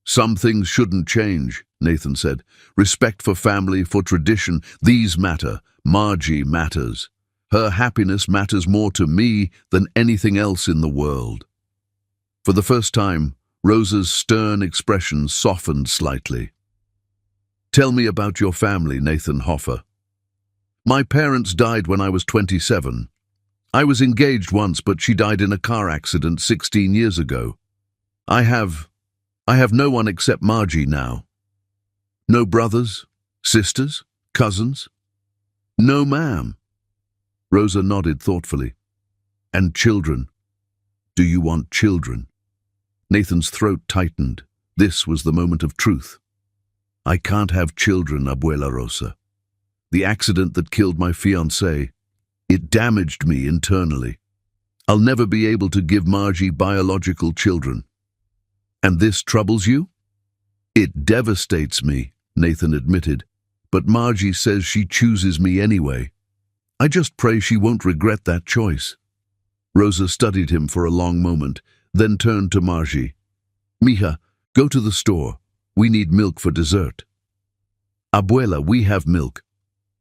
"Some things shouldn't change," Nathan said. "Respect for family, for tradition, these matter. Margie matters. Her happiness matters more to me than anything else in the world." For the first time, Rosa's stern expression softened slightly. "Tell me about your family, Nathan Hoffer." "My parents died when I was 27. I was engaged once, but she died in a car accident 16 years ago. I have no one except Margie now." "No brothers, sisters, cousins?" "No, ma'am." Rosa nodded thoughtfully. "And children? Do you want children?" Nathan's throat tightened. This was the moment of truth. "I can't have children, Abuela Rosa. The accident that killed my fiancée, it damaged me internally. I'll never be able to give Margie biological children." "And this troubles you?" "It devastates me," Nathan admitted, "but Margie says she chooses me anyway. I just pray she won't regret that choice." Rosa studied him for a long moment, then turned to Margie. "Mija, go to the store. We need milk for dessert." "Abuela, we have milk."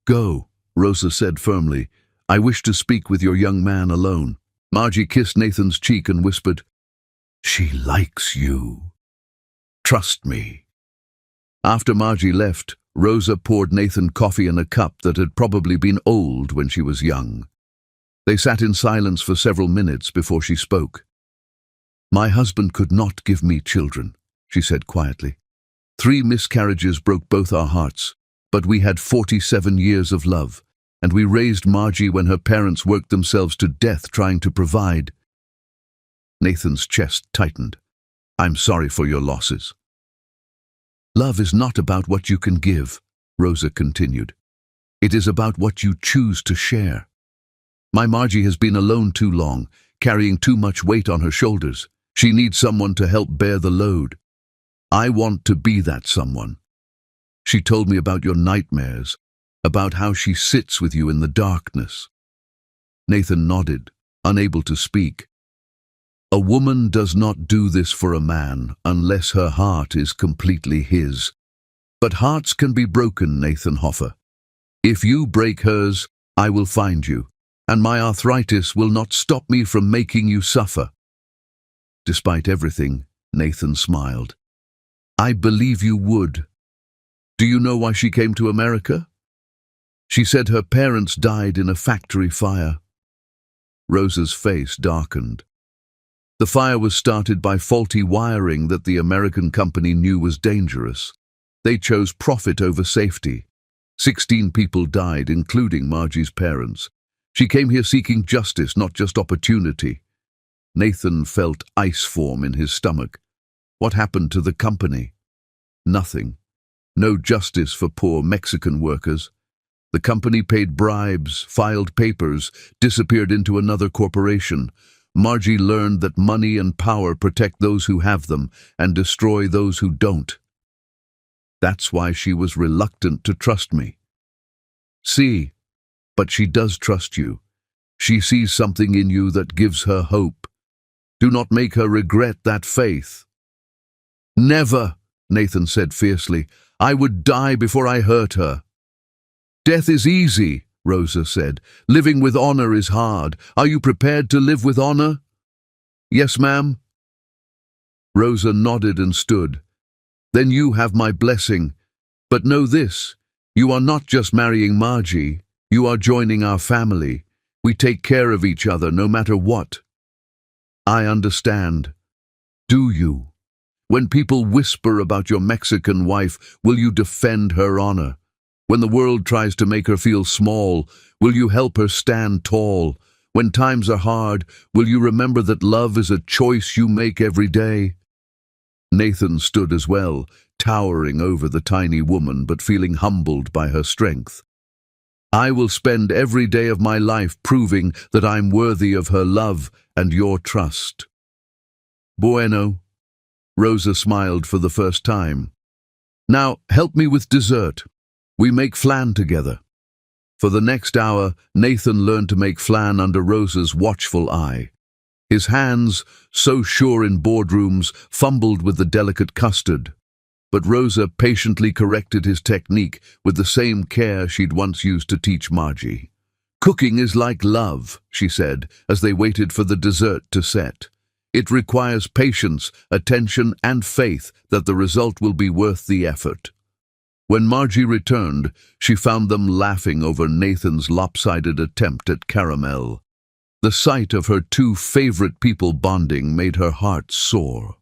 "Go," Rosa said firmly. "I wish to speak with your young man alone." Margie kissed Nathan's cheek and whispered, "She likes you. Trust me." After Margie left, Rosa poured Nathan coffee in a cup that had probably been old when she was young. They sat in silence for several minutes before she spoke. "My husband could not give me children," she said quietly. 3 miscarriages broke both our hearts, but we had 47 years of love, and we raised Margie when her parents worked themselves to death trying to provide." Nathan's chest tightened. "I'm sorry for your losses." "Love is not about what you can give," Rosa continued. "It is about what you choose to share. My Margie has been alone too long, carrying too much weight on her shoulders. She needs someone to help bear the load. I want to be that someone. She told me about your nightmares, about how she sits with you in the darkness." Nathan nodded, unable to speak. "A woman does not do this for a man unless her heart is completely his. But hearts can be broken, Nathan Hoffer. If you break hers, I will find you, and my arthritis will not stop me from making you suffer." Despite everything, Nathan smiled. "I believe you would. Do you know why she came to America?" "She said her parents died in a factory fire." Rosa's face darkened. "The fire was started by faulty wiring that the American company knew was dangerous. They chose profit over safety. 16 people died, including Margie's parents. She came here seeking justice, not just opportunity." Nathan felt ice form in his stomach. What happened to the company? Nothing. No justice for poor Mexican workers. The company paid bribes, filed papers, disappeared into another corporation. Margie learned that money and power protect those who have them and destroy those who don't. That's why she was reluctant to trust me. See, but she does trust you. She sees something in you that gives her hope. Do not make her regret that faith. Never, Nathan said fiercely. I would die before I hurt her. Death is easy, Rosa said. Living with honor is hard. Are you prepared to live with honor? Yes, ma'am. Rosa nodded and stood. Then you have my blessing. But know this, you are not just marrying Margie. You are joining our family. We take care of each other no matter what. I understand. Do you? When people whisper about your Mexican wife, will you defend her honor? When the world tries to make her feel small, will you help her stand tall? When times are hard, will you remember that love is a choice you make every day? Nathan stood as well, towering over the tiny woman but feeling humbled by her strength. I will spend every day of my life proving that I'm worthy of her love and your trust. Bueno. Rosa smiled for the first time. Now, help me with dessert. We make flan together. For the next hour, Nathan learned to make flan under Rosa's watchful eye. His hands, so sure in boardrooms, fumbled with the delicate custard. But Rosa patiently corrected his technique with the same care she'd once used to teach Margie. Cooking is like love, she said, as they waited for the dessert to set. It requires patience, attention, and faith that the result will be worth the effort. When Margie returned, she found them laughing over Nathan's lopsided attempt at caramel. The sight of her two favorite people bonding made her heart soar.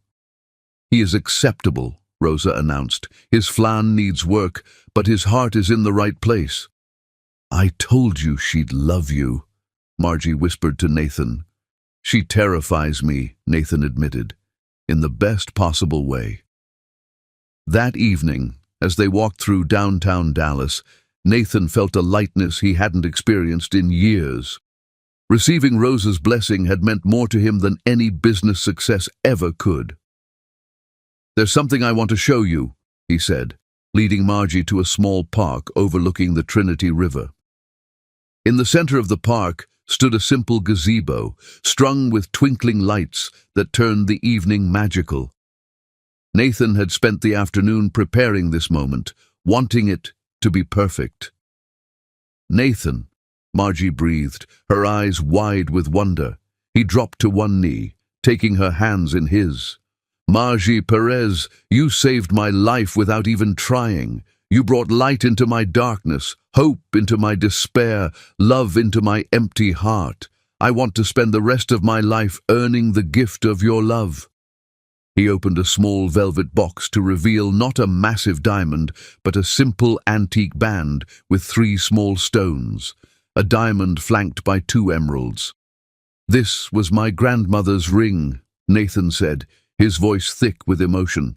He is acceptable, Rosa announced. His flan needs work, but his heart is in the right place. I told you she'd love you, Margie whispered to Nathan. She terrifies me, Nathan admitted, in the best possible way. That evening, as they walked through downtown Dallas, Nathan felt a lightness he hadn't experienced in years. Receiving Rosa's blessing had meant more to him than any business success ever could. There's something I want to show you, he said, leading Margie to a small park overlooking the Trinity River. In the center of the park stood a simple gazebo, strung with twinkling lights that turned the evening magical. Nathan had spent the afternoon preparing this moment, wanting it to be perfect. Nathan, Margie breathed, her eyes wide with wonder. He dropped to one knee, taking her hands in his. Margie Perez, you saved my life without even trying. You brought light into my darkness, hope into my despair, love into my empty heart. I want to spend the rest of my life earning the gift of your love. He opened a small velvet box to reveal not a massive diamond, but a simple antique band with 3 small stones, a diamond flanked by 2 emeralds. This was my grandmother's ring, Nathan said, his voice thick with emotion.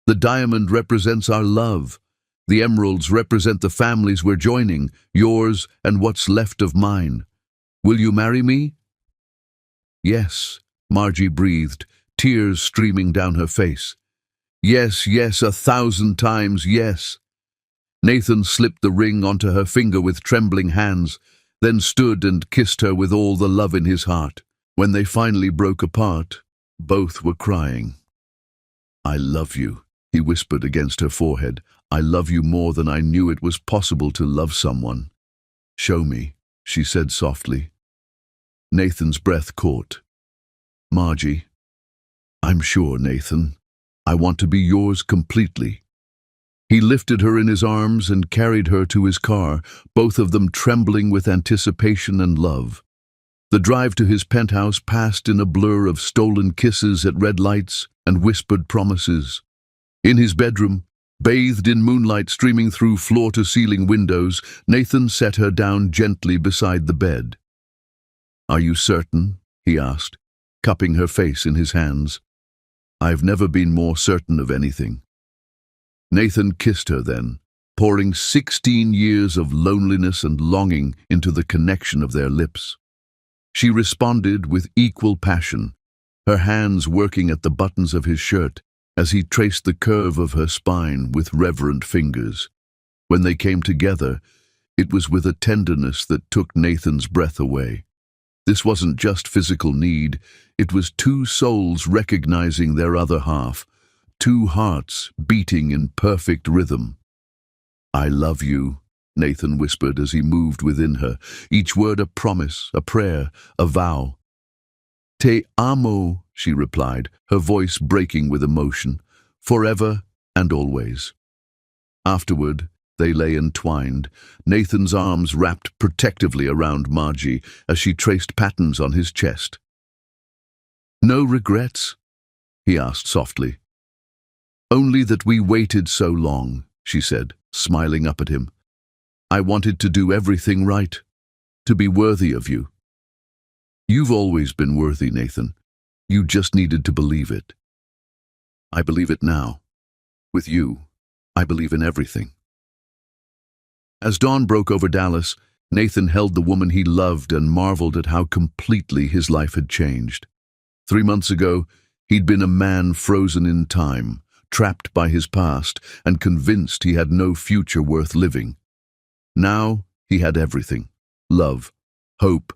The diamond represents our love. The emeralds represent the families we're joining, yours and what's left of mine. Will you marry me? Yes, Margie breathed, tears streaming down her face. Yes, yes, 1,000 times yes. Nathan slipped the ring onto her finger with trembling hands, then stood and kissed her with all the love in his heart. When they finally broke apart, both were crying. I love you, he whispered against her forehead. I love you more than I knew it was possible to love someone. Show me, she said softly. Nathan's breath caught. Margie, I'm sure, Nathan. I want to be yours completely. He lifted her in his arms and carried her to his car, both of them trembling with anticipation and love. The drive to his penthouse passed in a blur of stolen kisses at red lights and whispered promises. In his bedroom, bathed in moonlight streaming through floor-to-ceiling windows, Nathan set her down gently beside the bed. Are you certain? He asked, cupping her face in his hands. I've never been more certain of anything." Nathan kissed her then, pouring 16 years of loneliness and longing into the connection of their lips. She responded with equal passion, her hands working at the buttons of his shirt as he traced the curve of her spine with reverent fingers. When they came together, it was with a tenderness that took Nathan's breath away. This wasn't just physical need, it was two souls recognizing their other half, two hearts beating in perfect rhythm. "I love you," Nathan whispered as he moved within her, each word a promise, a prayer, a vow. "Te amo," she replied, her voice breaking with emotion, "forever and always." Afterward, they lay entwined, Nathan's arms wrapped protectively around Margie as she traced patterns on his chest. "No regrets?" he asked softly. "Only that we waited so long," she said, smiling up at him. "I wanted to do everything right, to be worthy of you." "You've always been worthy, Nathan. You just needed to believe it." "I believe it now. With you, I believe in everything." As dawn broke over Dallas, Nathan held the woman he loved and marveled at how completely his life had changed. 3 months ago, he'd been a man frozen in time, trapped by his past, and convinced he had no future worth living. Now, he had everything: love, hope,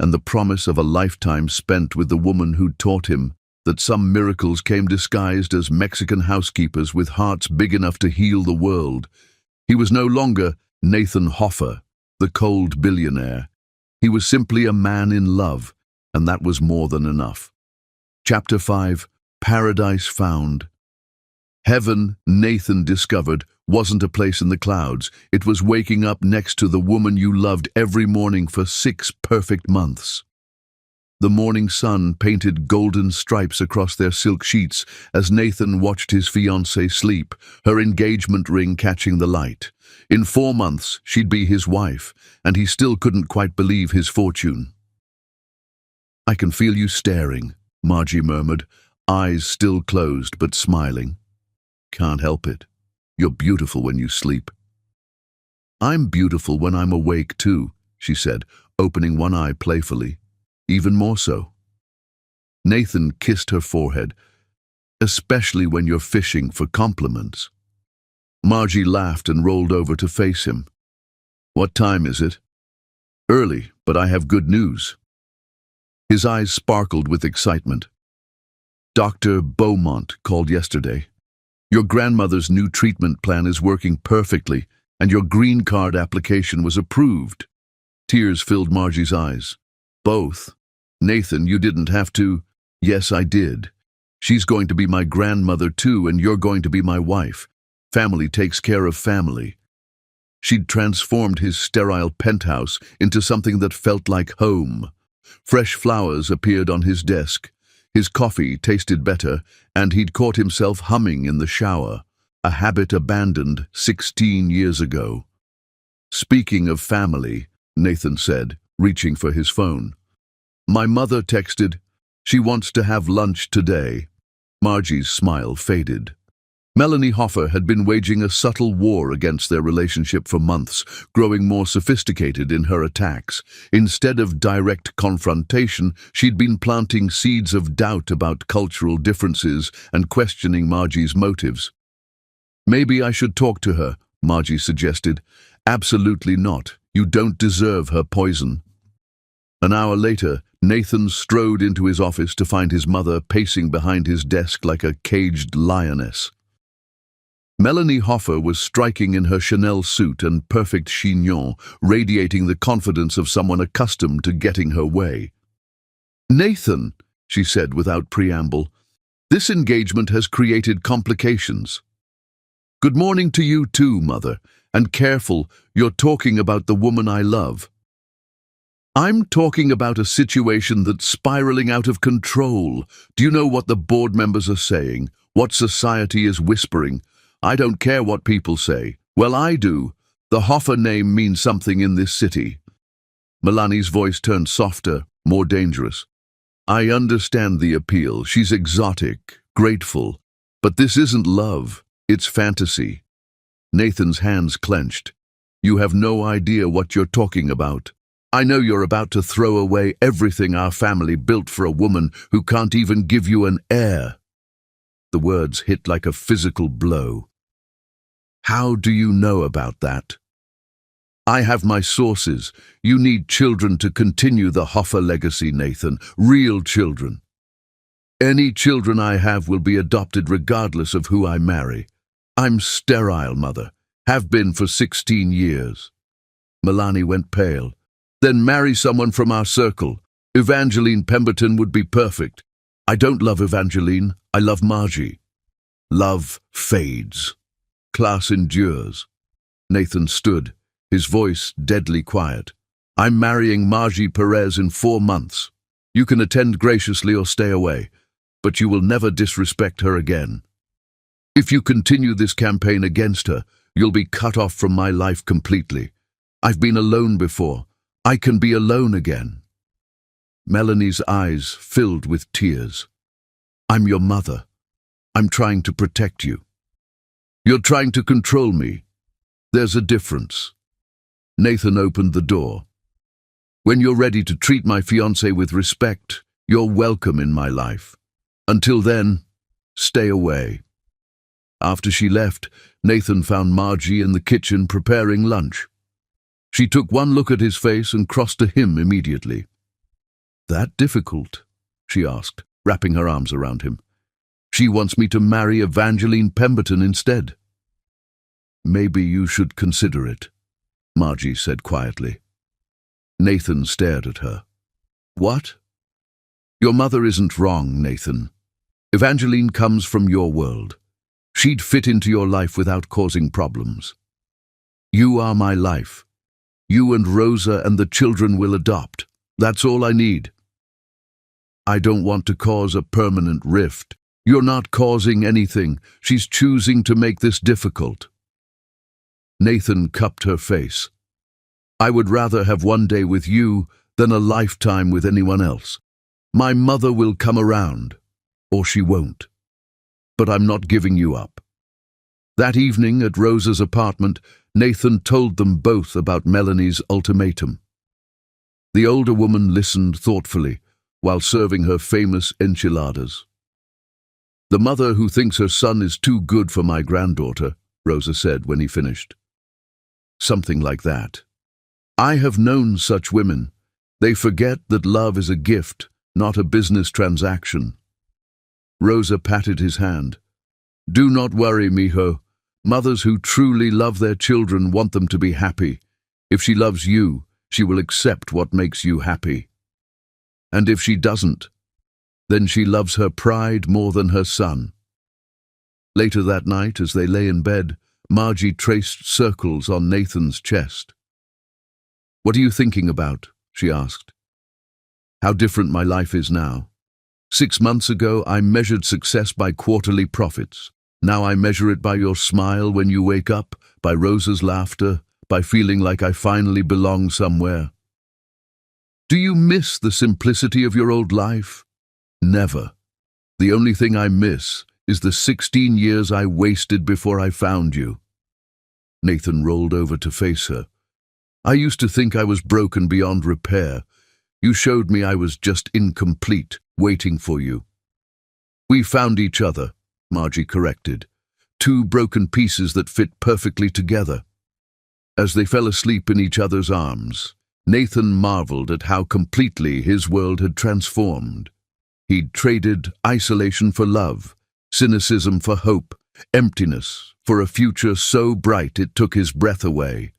and the promise of a lifetime spent with the woman who'd taught him that some miracles came disguised as Mexican housekeepers with hearts big enough to heal the world. He was no longer Nathan Hoffer, the cold billionaire. He was simply a man in love, and that was more than enough. Chapter 5, Paradise Found. Heaven, Nathan discovered, wasn't a place in the clouds. It was waking up next to the woman you loved every morning for 6 perfect months. The morning sun painted golden stripes across their silk sheets as Nathan watched his fiancée sleep, her engagement ring catching the light. In 4 months, she'd be his wife, and he still couldn't quite believe his fortune. "I can feel you staring," Margie murmured, eyes still closed but smiling. "Can't help it. You're beautiful when you sleep." "I'm beautiful when I'm awake too," she said, opening one eye playfully. "Even more so." Nathan kissed her forehead, "Especially when you're fishing for compliments." Margie laughed and rolled over to face him. "What time is it?" "Early, but I have good news." His eyes sparkled with excitement. "Dr. Beaumont called yesterday. Your grandmother's new treatment plan is working perfectly, and your green card application was approved." Tears filled Margie's eyes. "Both? Nathan, you didn't have to." "Yes, I did. She's going to be my grandmother too, and you're going to be my wife. Family takes care of family." She'd transformed his sterile penthouse into something that felt like home. Fresh flowers appeared on his desk. His coffee tasted better, and he'd caught himself humming in the shower, a habit abandoned 16 years ago. "Speaking of family," Nathan said, reaching for his phone. "My mother texted. She wants to have lunch today." Margie's smile faded. Melanie Hoffer had been waging a subtle war against their relationship for months, growing more sophisticated in her attacks. Instead of direct confrontation, she'd been planting seeds of doubt about cultural differences and questioning Margie's motives. "Maybe I should talk to her," Margie suggested. "Absolutely not. You don't deserve her poison." An hour later, Nathan strode into his office to find his mother pacing behind his desk like a caged lioness. Melanie Hoffer was striking in her Chanel suit and perfect chignon, radiating the confidence of someone accustomed to getting her way. "Nathan," she said without preamble, "this engagement has created complications." "Good morning to you too, Mother, and careful, you're talking about the woman I love." "I'm talking about a situation that's spiraling out of control. Do you know what the board members are saying? What society is whispering? I don't care what people say. Well, I do. The Hoffer name means something in this city." Melanie's voice turned softer, more dangerous. "I understand the appeal. She's exotic, grateful. But this isn't love, it's fantasy. Nathan's hands clenched. You have no idea what you're talking about. I know you're about to throw away everything our family built for a woman who can't even give you an heir. The words hit like a physical blow. How do you know about that? I have my sources. You need children to continue the Hoffa legacy, Nathan. Real children. Any children I have will be adopted regardless of who I marry. I'm sterile, Mother. Have been for 16 years. Milani went pale. Then marry someone from our circle. Evangeline Pemberton would be perfect. I don't love Evangeline. I love Margie. Love fades. Class endures. Nathan stood, his voice deadly quiet. I'm marrying Margie Perez in 4 months. You can attend graciously or stay away, but you will never disrespect her again. If you continue this campaign against her, you'll be cut off from my life completely. I've been alone before. I can be alone again. Melanie's eyes filled with tears. I'm your mother. I'm trying to protect you. You're trying to control me. There's a difference. Nathan opened the door. When you're ready to treat my fiancé with respect, you're welcome in my life. Until then, stay away. After she left, Nathan found Margie in the kitchen preparing lunch. She took one look at his face and crossed to him immediately. That difficult? She asked, wrapping her arms around him. She wants me to marry Evangeline Pemberton instead. Maybe you should consider it, Margie said quietly. Nathan stared at her. What? Your mother isn't wrong, Nathan. Evangeline comes from your world. She'd fit into your life without causing problems. You are my life. You and Rosa and the children will adopt. That's all I need. I don't want to cause a permanent rift. You're not causing anything. She's choosing to make this difficult. Nathan cupped her face. I would rather have one day with you than a lifetime with anyone else. My mother will come around, or she won't. But I'm not giving you up. That evening at Rosa's apartment, Nathan told them both about Melanie's ultimatum. The older woman listened thoughtfully while serving her famous enchiladas. The mother who thinks her son is too good for my granddaughter, Rosa said when he finished. Something like that. I have known such women. They forget that love is a gift, not a business transaction. Rosa patted his hand. Do not worry, mijo. Mothers who truly love their children want them to be happy. If she loves you, she will accept what makes you happy. And if she doesn't, then she loves her pride more than her son. Later that night, as they lay in bed, Margie traced circles on Nathan's chest. What are you thinking about? She asked. How different my life is now. 6 months ago, I measured success by quarterly profits. Now I measure it by your smile when you wake up, by Rosa's laughter, by feeling like I finally belong somewhere. Do you miss the simplicity of your old life? Never. The only thing I miss is the 16 years I wasted before I found you. Nathan rolled over to face her. I used to think I was broken beyond repair. You showed me I was just incomplete, waiting for you. We found each other, Margie corrected. 2 broken pieces that fit perfectly together. As they fell asleep in each other's arms, Nathan marveled at how completely his world had transformed. He'd traded isolation for love, cynicism for hope, emptiness for a future so bright it took his breath away.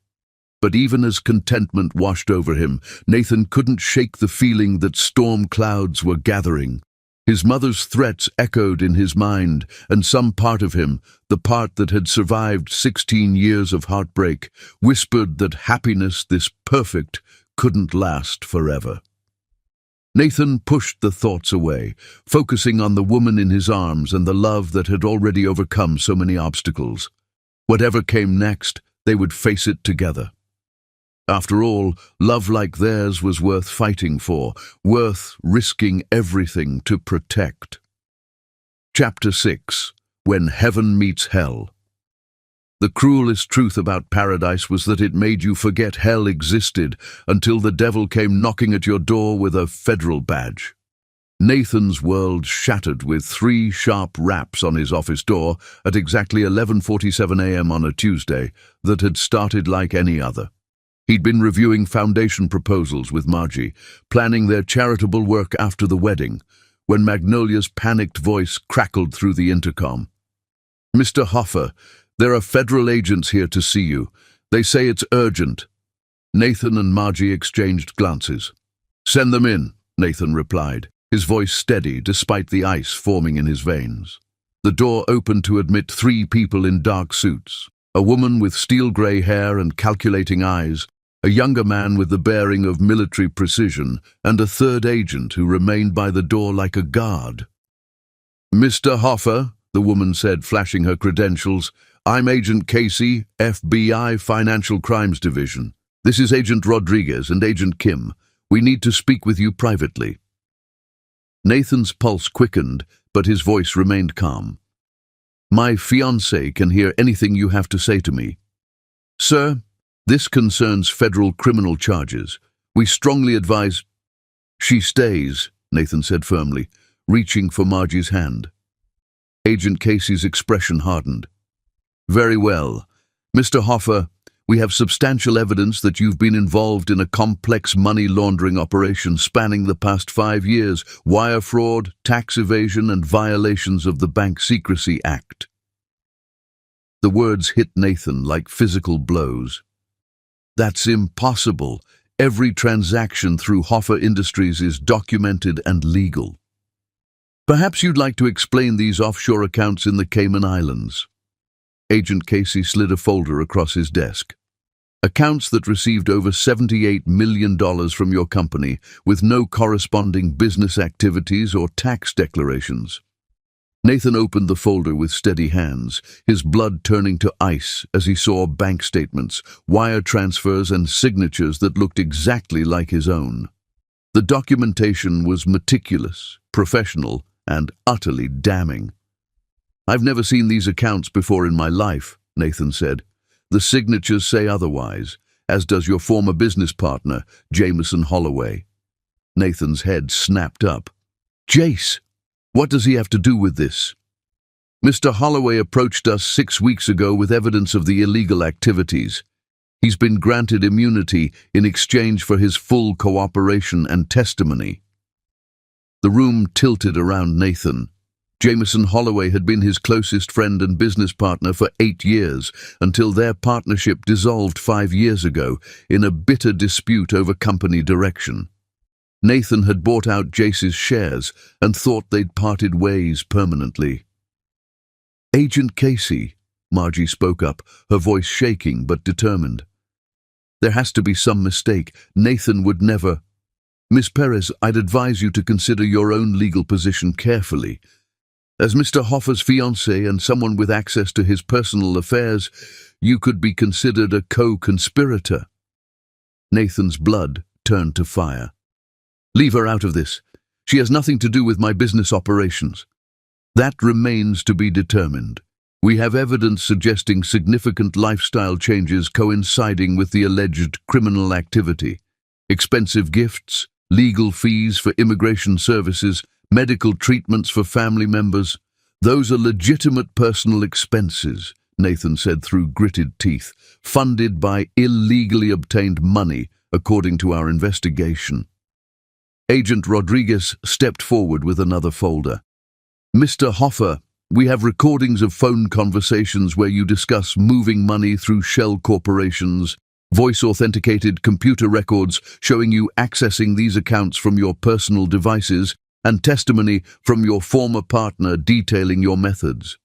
But even as contentment washed over him, Nathan couldn't shake the feeling that storm clouds were gathering. His mother's threats echoed in his mind, and some part of him, the part that had survived 16 years of heartbreak, whispered that happiness this perfect couldn't last forever. Nathan pushed the thoughts away, focusing on the woman in his arms and the love that had already overcome so many obstacles. Whatever came next, they would face it together. After all, love like theirs was worth fighting for, worth risking everything to protect. Chapter 6. When Heaven Meets Hell. The cruelest truth about paradise was that it made you forget hell existed until the devil came knocking at your door with a federal badge. Nathan's world shattered with 3 sharp raps on his office door at exactly 11:47 a.m. on a Tuesday that had started like any other. He'd been reviewing foundation proposals with Margie, planning their charitable work after the wedding, when Magnolia's panicked voice crackled through the intercom. "Mr. Hoffer, there are federal agents here to see you. They say it's urgent." Nathan and Margie exchanged glances. "Send them in," Nathan replied, his voice steady despite the ice forming in his veins. The door opened to admit 3 people in dark suits, a woman with steel-grey hair and calculating eyes, a younger man with the bearing of military precision, and a third agent who remained by the door like a guard. "Mr. Hoffer," the woman said, flashing her credentials, "I'm Agent Casey, FBI Financial Crimes Division. This is Agent Rodriguez and Agent Kim. We need to speak with you privately." Nathan's pulse quickened, but his voice remained calm. "My fiancée can hear anything you have to say to me." "Sir, this concerns federal criminal charges. We strongly advise—" "She stays," Nathan said firmly, reaching for Margie's hand. Agent Casey's expression hardened. "Very well. Mr. Hoffer, we have substantial evidence that you've been involved in a complex money laundering operation spanning the past 5 years, wire fraud, tax evasion, and violations of the Bank Secrecy Act." The words hit Nathan like physical blows. "That's impossible. Every transaction through Hoffer Industries is documented and legal." "Perhaps you'd like to explain these offshore accounts in the Cayman Islands." Agent Casey slid a folder across his desk. "Accounts that received over $78 million from your company with no corresponding business activities or tax declarations." Nathan opened the folder with steady hands, his blood turning to ice as he saw bank statements, wire transfers, and signatures that looked exactly like his own. The documentation was meticulous, professional, and utterly damning. "I've never seen these accounts before in my life," Nathan said. "The signatures say otherwise, as does your former business partner, Jameson Holloway." Nathan's head snapped up. "Jace! What does he have to do with this?" "Mr. Holloway approached us 6 weeks ago with evidence of the illegal activities. He's been granted immunity in exchange for his full cooperation and testimony." The room tilted around Nathan. Jameson Holloway had been his closest friend and business partner for 8 years, until their partnership dissolved 5 years ago in a bitter dispute over company direction. Nathan had bought out Jace's shares and thought they'd parted ways permanently. "Agent Casey," Margie spoke up, her voice shaking but determined. "There has to be some mistake. Nathan would never—" "Miss Perez, I'd advise you to consider your own legal position carefully. As Mr. Hoffer's fiancée and someone with access to his personal affairs, you could be considered a co-conspirator." Nathan's blood turned to fire. "Leave her out of this. She has nothing to do with my business operations." "That remains to be determined. We have evidence suggesting significant lifestyle changes coinciding with the alleged criminal activity. Expensive gifts, legal fees for immigration services, medical treatments for family members. Those are legitimate personal expenses," Nathan said through gritted teeth, "funded by illegally obtained money, according to our investigation." Agent Rodriguez stepped forward with another folder. "Mr. Hoffer, we have recordings of phone conversations where you discuss moving money through shell corporations, voice-authenticated computer records showing you accessing these accounts from your personal devices, and testimony from your former partner detailing your methods."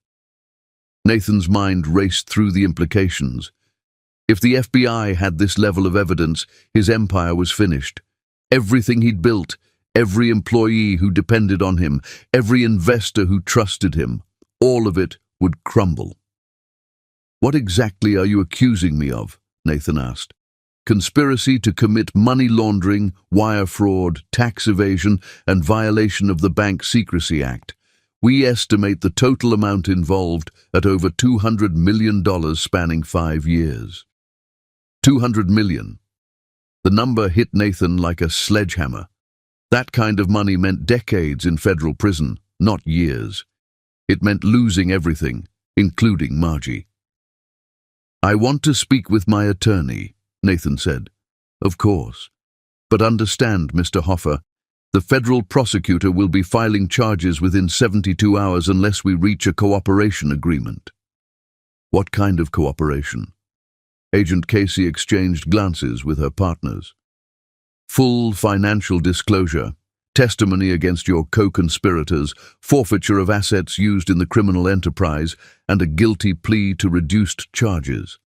Nathan's mind raced through the implications. If the FBI had this level of evidence, his empire was finished. Everything he'd built, every employee who depended on him, every investor who trusted him, all of it would crumble. "What exactly are you accusing me of?" Nathan asked. "Conspiracy to commit money laundering, wire fraud, tax evasion, and violation of the Bank Secrecy Act. We estimate the total amount involved at over $200 million spanning 5 years. 200 million. The number hit Nathan like a sledgehammer. That kind of money meant decades in federal prison, not years. It meant losing everything, including Margie. "I want to speak with my attorney," Nathan said. "Of course. But understand, Mr. Hoffer, the federal prosecutor will be filing charges within 72 hours unless we reach a cooperation agreement." "What kind of cooperation?" Agent Casey exchanged glances with her partners. "Full financial disclosure, testimony against your co-conspirators, forfeiture of assets used in the criminal enterprise, and a guilty plea to reduced charges.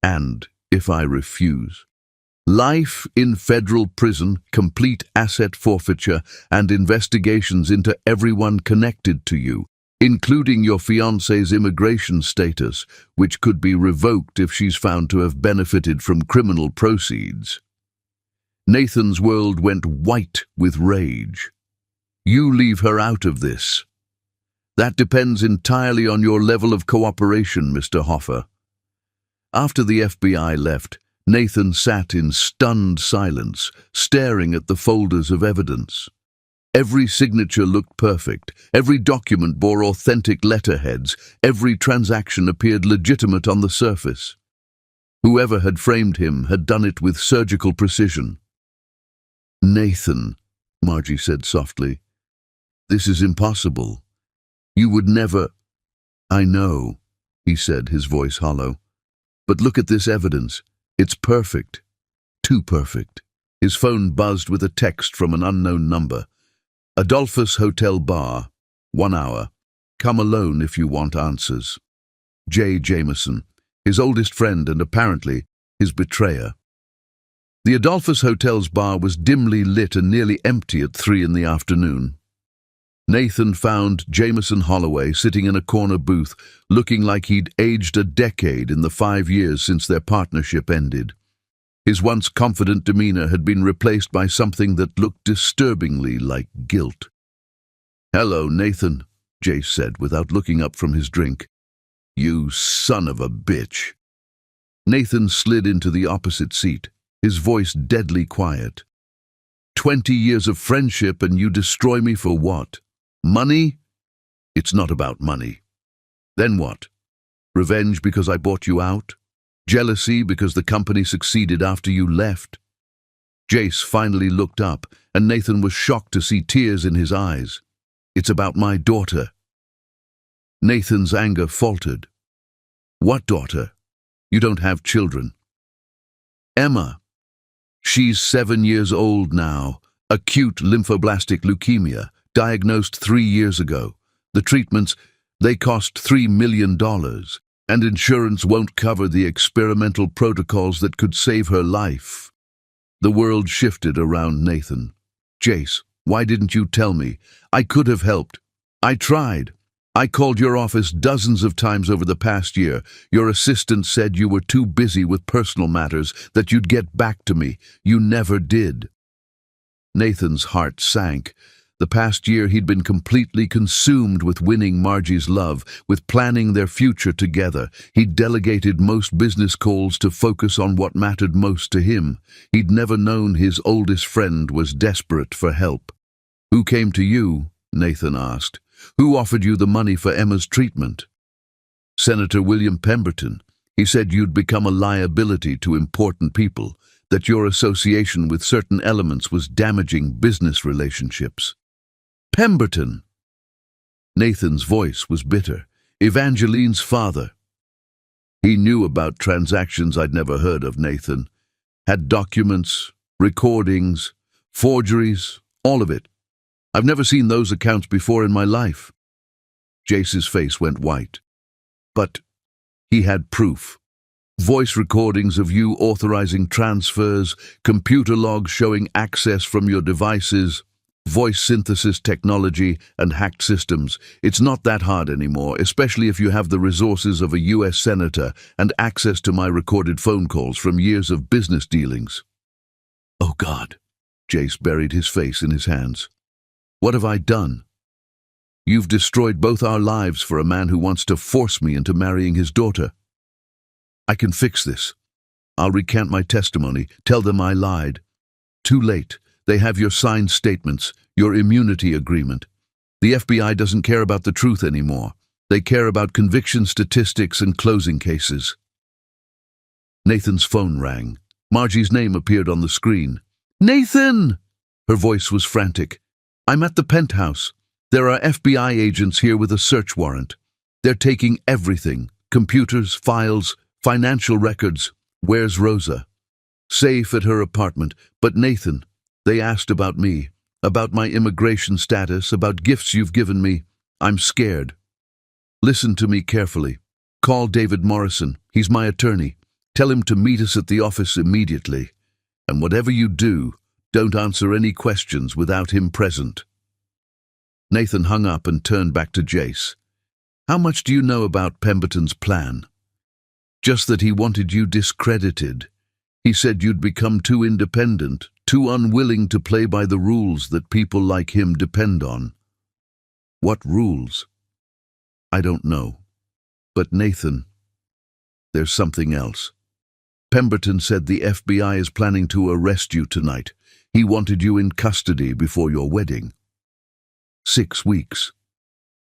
And, if I refuse, life in federal prison, complete asset forfeiture, and investigations into everyone connected to you, including your fiancé's immigration status, which could be revoked if she's found to have benefited from criminal proceeds." Nathan's world went white with rage. "You leave her out of this. That depends entirely on your level of cooperation, Mr. Hoffer." After the FBI left, Nathan sat in stunned silence, staring at the folders of evidence. Every signature looked perfect, every document bore authentic letterheads, every transaction appeared legitimate on the surface. Whoever had framed him had done it with surgical precision. "Nathan," Margie said softly, "this is impossible. You would never—" "I know," he said, his voice hollow. "But look at this evidence. It's perfect. Too perfect." His phone buzzed with a text from an unknown number. "Adolphus Hotel Bar, 1 hour. Come alone if you want answers. J. Jameson, his oldest friend and apparently his betrayer." The Adolphus Hotel's bar was dimly lit and nearly empty at 3 in the afternoon. Nathan found Jameson Holloway sitting in a corner booth, looking like he'd aged a decade in the 5 years since their partnership ended. His once confident demeanor had been replaced by something that looked disturbingly like guilt. "Hello, Nathan," Jace said without looking up from his drink. "You son of a bitch." Nathan slid into the opposite seat, his voice deadly quiet. 20 years of friendship and you destroy me for what? Money? It's not about money. Then what? Revenge because I bought you out? Jealousy because the company succeeded after you left? Jace finally looked up, and Nathan was shocked to see tears in his eyes. "It's about my daughter." Nathan's anger faltered. "What daughter? You don't have children." "Emma. She's 7 years old now, acute lymphoblastic leukemia, diagnosed 3 years ago. The treatments, they cost $3 million, and insurance won't cover the experimental protocols that could save her life." The world shifted around Nathan. "Jace, why didn't you tell me? I could have helped. I tried. I called your office dozens of times over the past year. Your assistant said you were too busy with personal matters, that you'd get back to me. You never did." Nathan's heart sank. The past year he'd been completely consumed with winning Margie's love, with planning their future together. He'd delegated most business calls to focus on what mattered most to him. He'd never known his oldest friend was desperate for help. "Who came to you?" Nathan asked. "Who offered you the money for Emma's treatment?" "Senator William Pemberton. He said you'd become a liability to important people, that your association with certain elements was damaging business relationships." "Pemberton!" Nathan's voice was bitter. "Evangeline's father." He knew about transactions I'd never heard of, Nathan. Had documents, recordings, forgeries, all of it. I've never seen those accounts before in my life. Jace's face went white. "But he had proof. Voice recordings of you authorizing transfers, computer logs showing access from your devices, voice synthesis technology, and hacked systems. It's not that hard anymore, especially if you have the resources of a U.S. senator and access to my recorded phone calls from years of business dealings." "Oh God," Jace buried his face in his hands. "What have I done?" You've destroyed both our lives for a man who wants to force me into marrying his daughter. I can fix this. I'll recant my testimony, tell them I lied. Too late. They have your signed statements, your immunity agreement. The FBI doesn't care about the truth anymore. They care about conviction statistics and closing cases. Nathan's phone rang. Margie's name appeared on the screen. Nathan! Her voice was frantic. I'm at the penthouse. There are FBI agents here with a search warrant. They're taking everything. Computers, files, financial records. Where's Rosa? Safe at her apartment. But Nathan, they asked about me, about my immigration status, about gifts you've given me. I'm scared. Listen to me carefully. Call David Morrison. He's my attorney. Tell him to meet us at the office immediately. And whatever you do, don't answer any questions without him present. Nathan hung up and turned back to Jace. How much do you know about Pemberton's plan? Just that he wanted you discredited. He said you'd become too independent, too unwilling to play by the rules that people like him depend on. What rules? I don't know. But Nathan, there's something else. Pemberton said the FBI is planning to arrest you tonight. He wanted you in custody before your wedding. 6 weeks.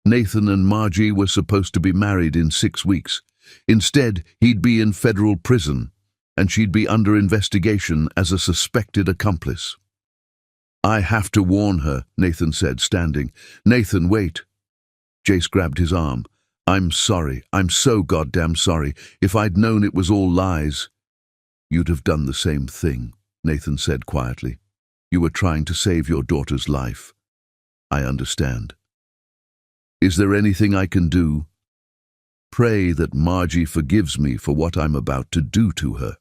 Nathan and Margie were supposed to be married in 6 weeks. Instead, he'd be in federal prison, and she'd be under investigation as a suspected accomplice. I have to warn her, Nathan said, standing. Nathan, wait. Jace grabbed his arm. I'm sorry. I'm so goddamn sorry. If I'd known it was all lies. You'd have done the same thing, Nathan said quietly. You were trying to save your daughter's life. I understand. Is there anything I can do? Pray that Margie forgives me for what I'm about to do to her.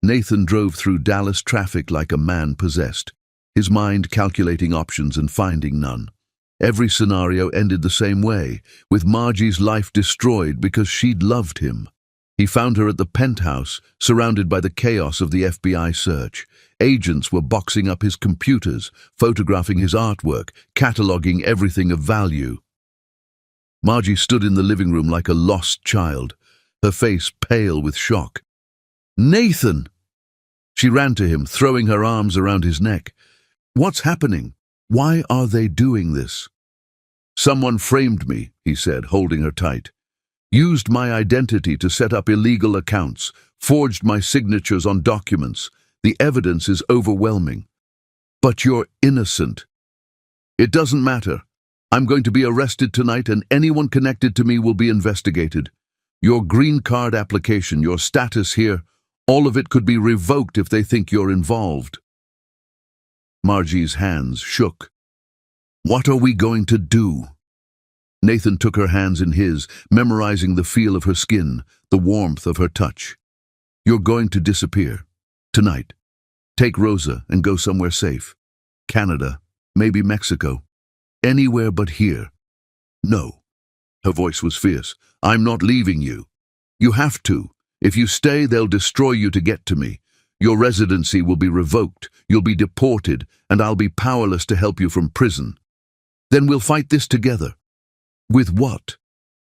Nathan drove through Dallas traffic like a man possessed, his mind calculating options and finding none. Every scenario ended the same way, with Margie's life destroyed because she'd loved him. He found her at the penthouse, surrounded by the chaos of the FBI search. Agents were boxing up his computers, photographing his artwork, cataloging everything of value. Margie stood in the living room like a lost child, her face pale with shock. Nathan! She ran to him, throwing her arms around his neck. What's happening? Why are they doing this? Someone framed me, he said, holding her tight. Used my identity to set up illegal accounts, forged my signatures on documents. The evidence is overwhelming. But you're innocent. It doesn't matter. I'm going to be arrested tonight and anyone connected to me will be investigated. Your green card application, your status here, all of it could be revoked if they think you're involved. Margie's hands shook. What are we going to do? Nathan took her hands in his, memorizing the feel of her skin, the warmth of her touch. You're going to disappear. Tonight. Take Rosa and go somewhere safe. Canada, maybe Mexico. Anywhere but here. No. Her voice was fierce. I'm not leaving you. You have to. If you stay, they'll destroy you to get to me. Your residency will be revoked. You'll be deported, and I'll be powerless to help you from prison. Then we'll fight this together. With what?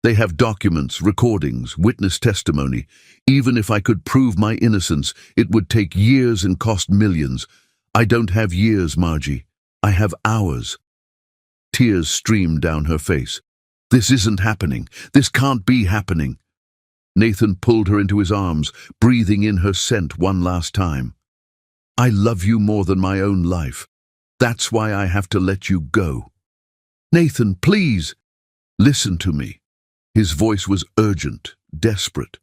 They have documents, recordings, witness testimony. Even if I could prove my innocence, it would take years and cost millions. I don't have years, Margie. I have hours. Tears streamed down her face. This isn't happening. This can't be happening. Nathan pulled her into his arms, breathing in her scent one last time. I love you more than my own life. That's why I have to let you go. Nathan, please. Listen to me. His voice was urgent, desperate.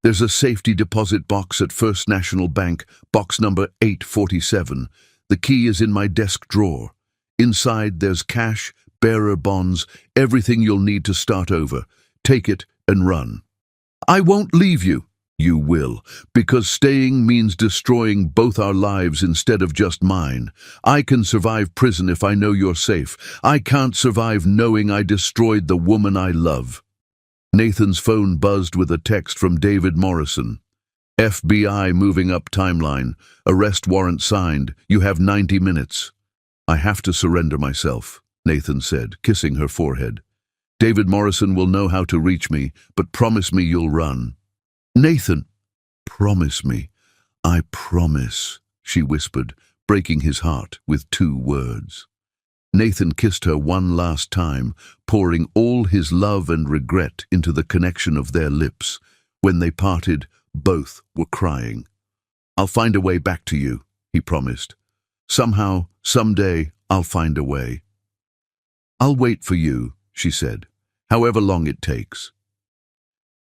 There's a safety deposit box at First National Bank, box number 847. The key is in my desk drawer. Inside there's cash, bearer bonds, everything you'll need to start over. Take it and run. I won't leave you. You will, because staying means destroying both our lives instead of just mine. I can survive prison if I know you're safe. I can't survive knowing I destroyed the woman I love. Nathan's phone buzzed with a text from David Morrison. FBI moving up timeline. Arrest warrant signed. You have 90 minutes. I have to surrender myself. Nathan said, kissing her forehead. David Morrison will know how to reach me, but promise me you'll run. Nathan, promise me. I promise, she whispered, breaking his heart with 2 words. Nathan kissed her one last time, pouring all his love and regret into the connection of their lips. When they parted, both were crying. I'll find a way back to you, he promised. Somehow, someday, I'll find a way. I'll wait for you, she said, however long it takes.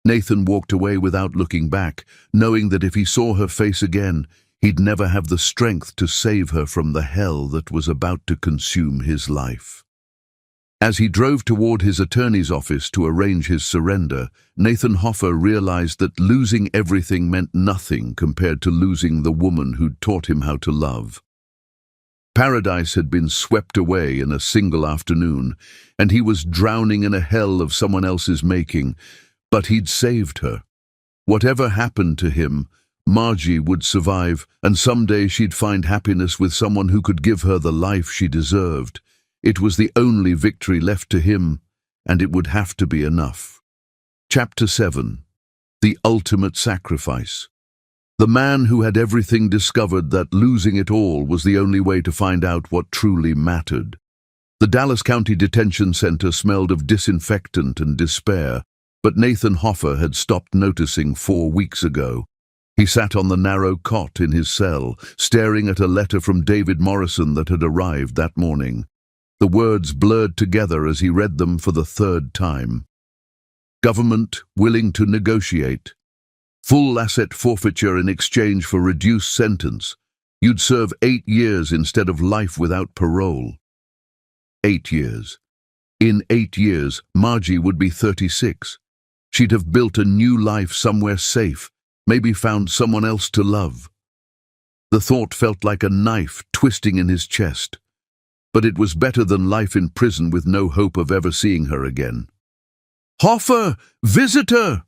Nathan walked away without looking back, knowing that if he saw her face again, he'd never have the strength to save her from the hell that was about to consume his life. As he drove toward his attorney's office to arrange his surrender, Nathan Hoffer realized that losing everything meant nothing compared to losing the woman who'd taught him how to love. Paradise had been swept away in a single afternoon, and he was drowning in a hell of someone else's making, but he'd saved her. Whatever happened to him, Margie would survive, and someday she'd find happiness with someone who could give her the life she deserved. It was the only victory left to him, and it would have to be enough. Chapter 7. The Ultimate Sacrifice. The man who had everything discovered that losing it all was the only way to find out what truly mattered. The Dallas County Detention Center smelled of disinfectant and despair, but Nathan Hoffer had stopped noticing 4 weeks ago. He sat on the narrow cot in his cell, staring at a letter from David Morrison that had arrived that morning. The words blurred together as he read them for the 3rd time. Government willing to negotiate. Full asset forfeiture in exchange for reduced sentence. You'd serve 8 years instead of life without parole. 8 years. In 8 years, Margie would be 36. She'd have built a new life somewhere safe, maybe found someone else to love. The thought felt like a knife twisting in his chest. But it was better than life in prison with no hope of ever seeing her again. Hoffer! Visitor!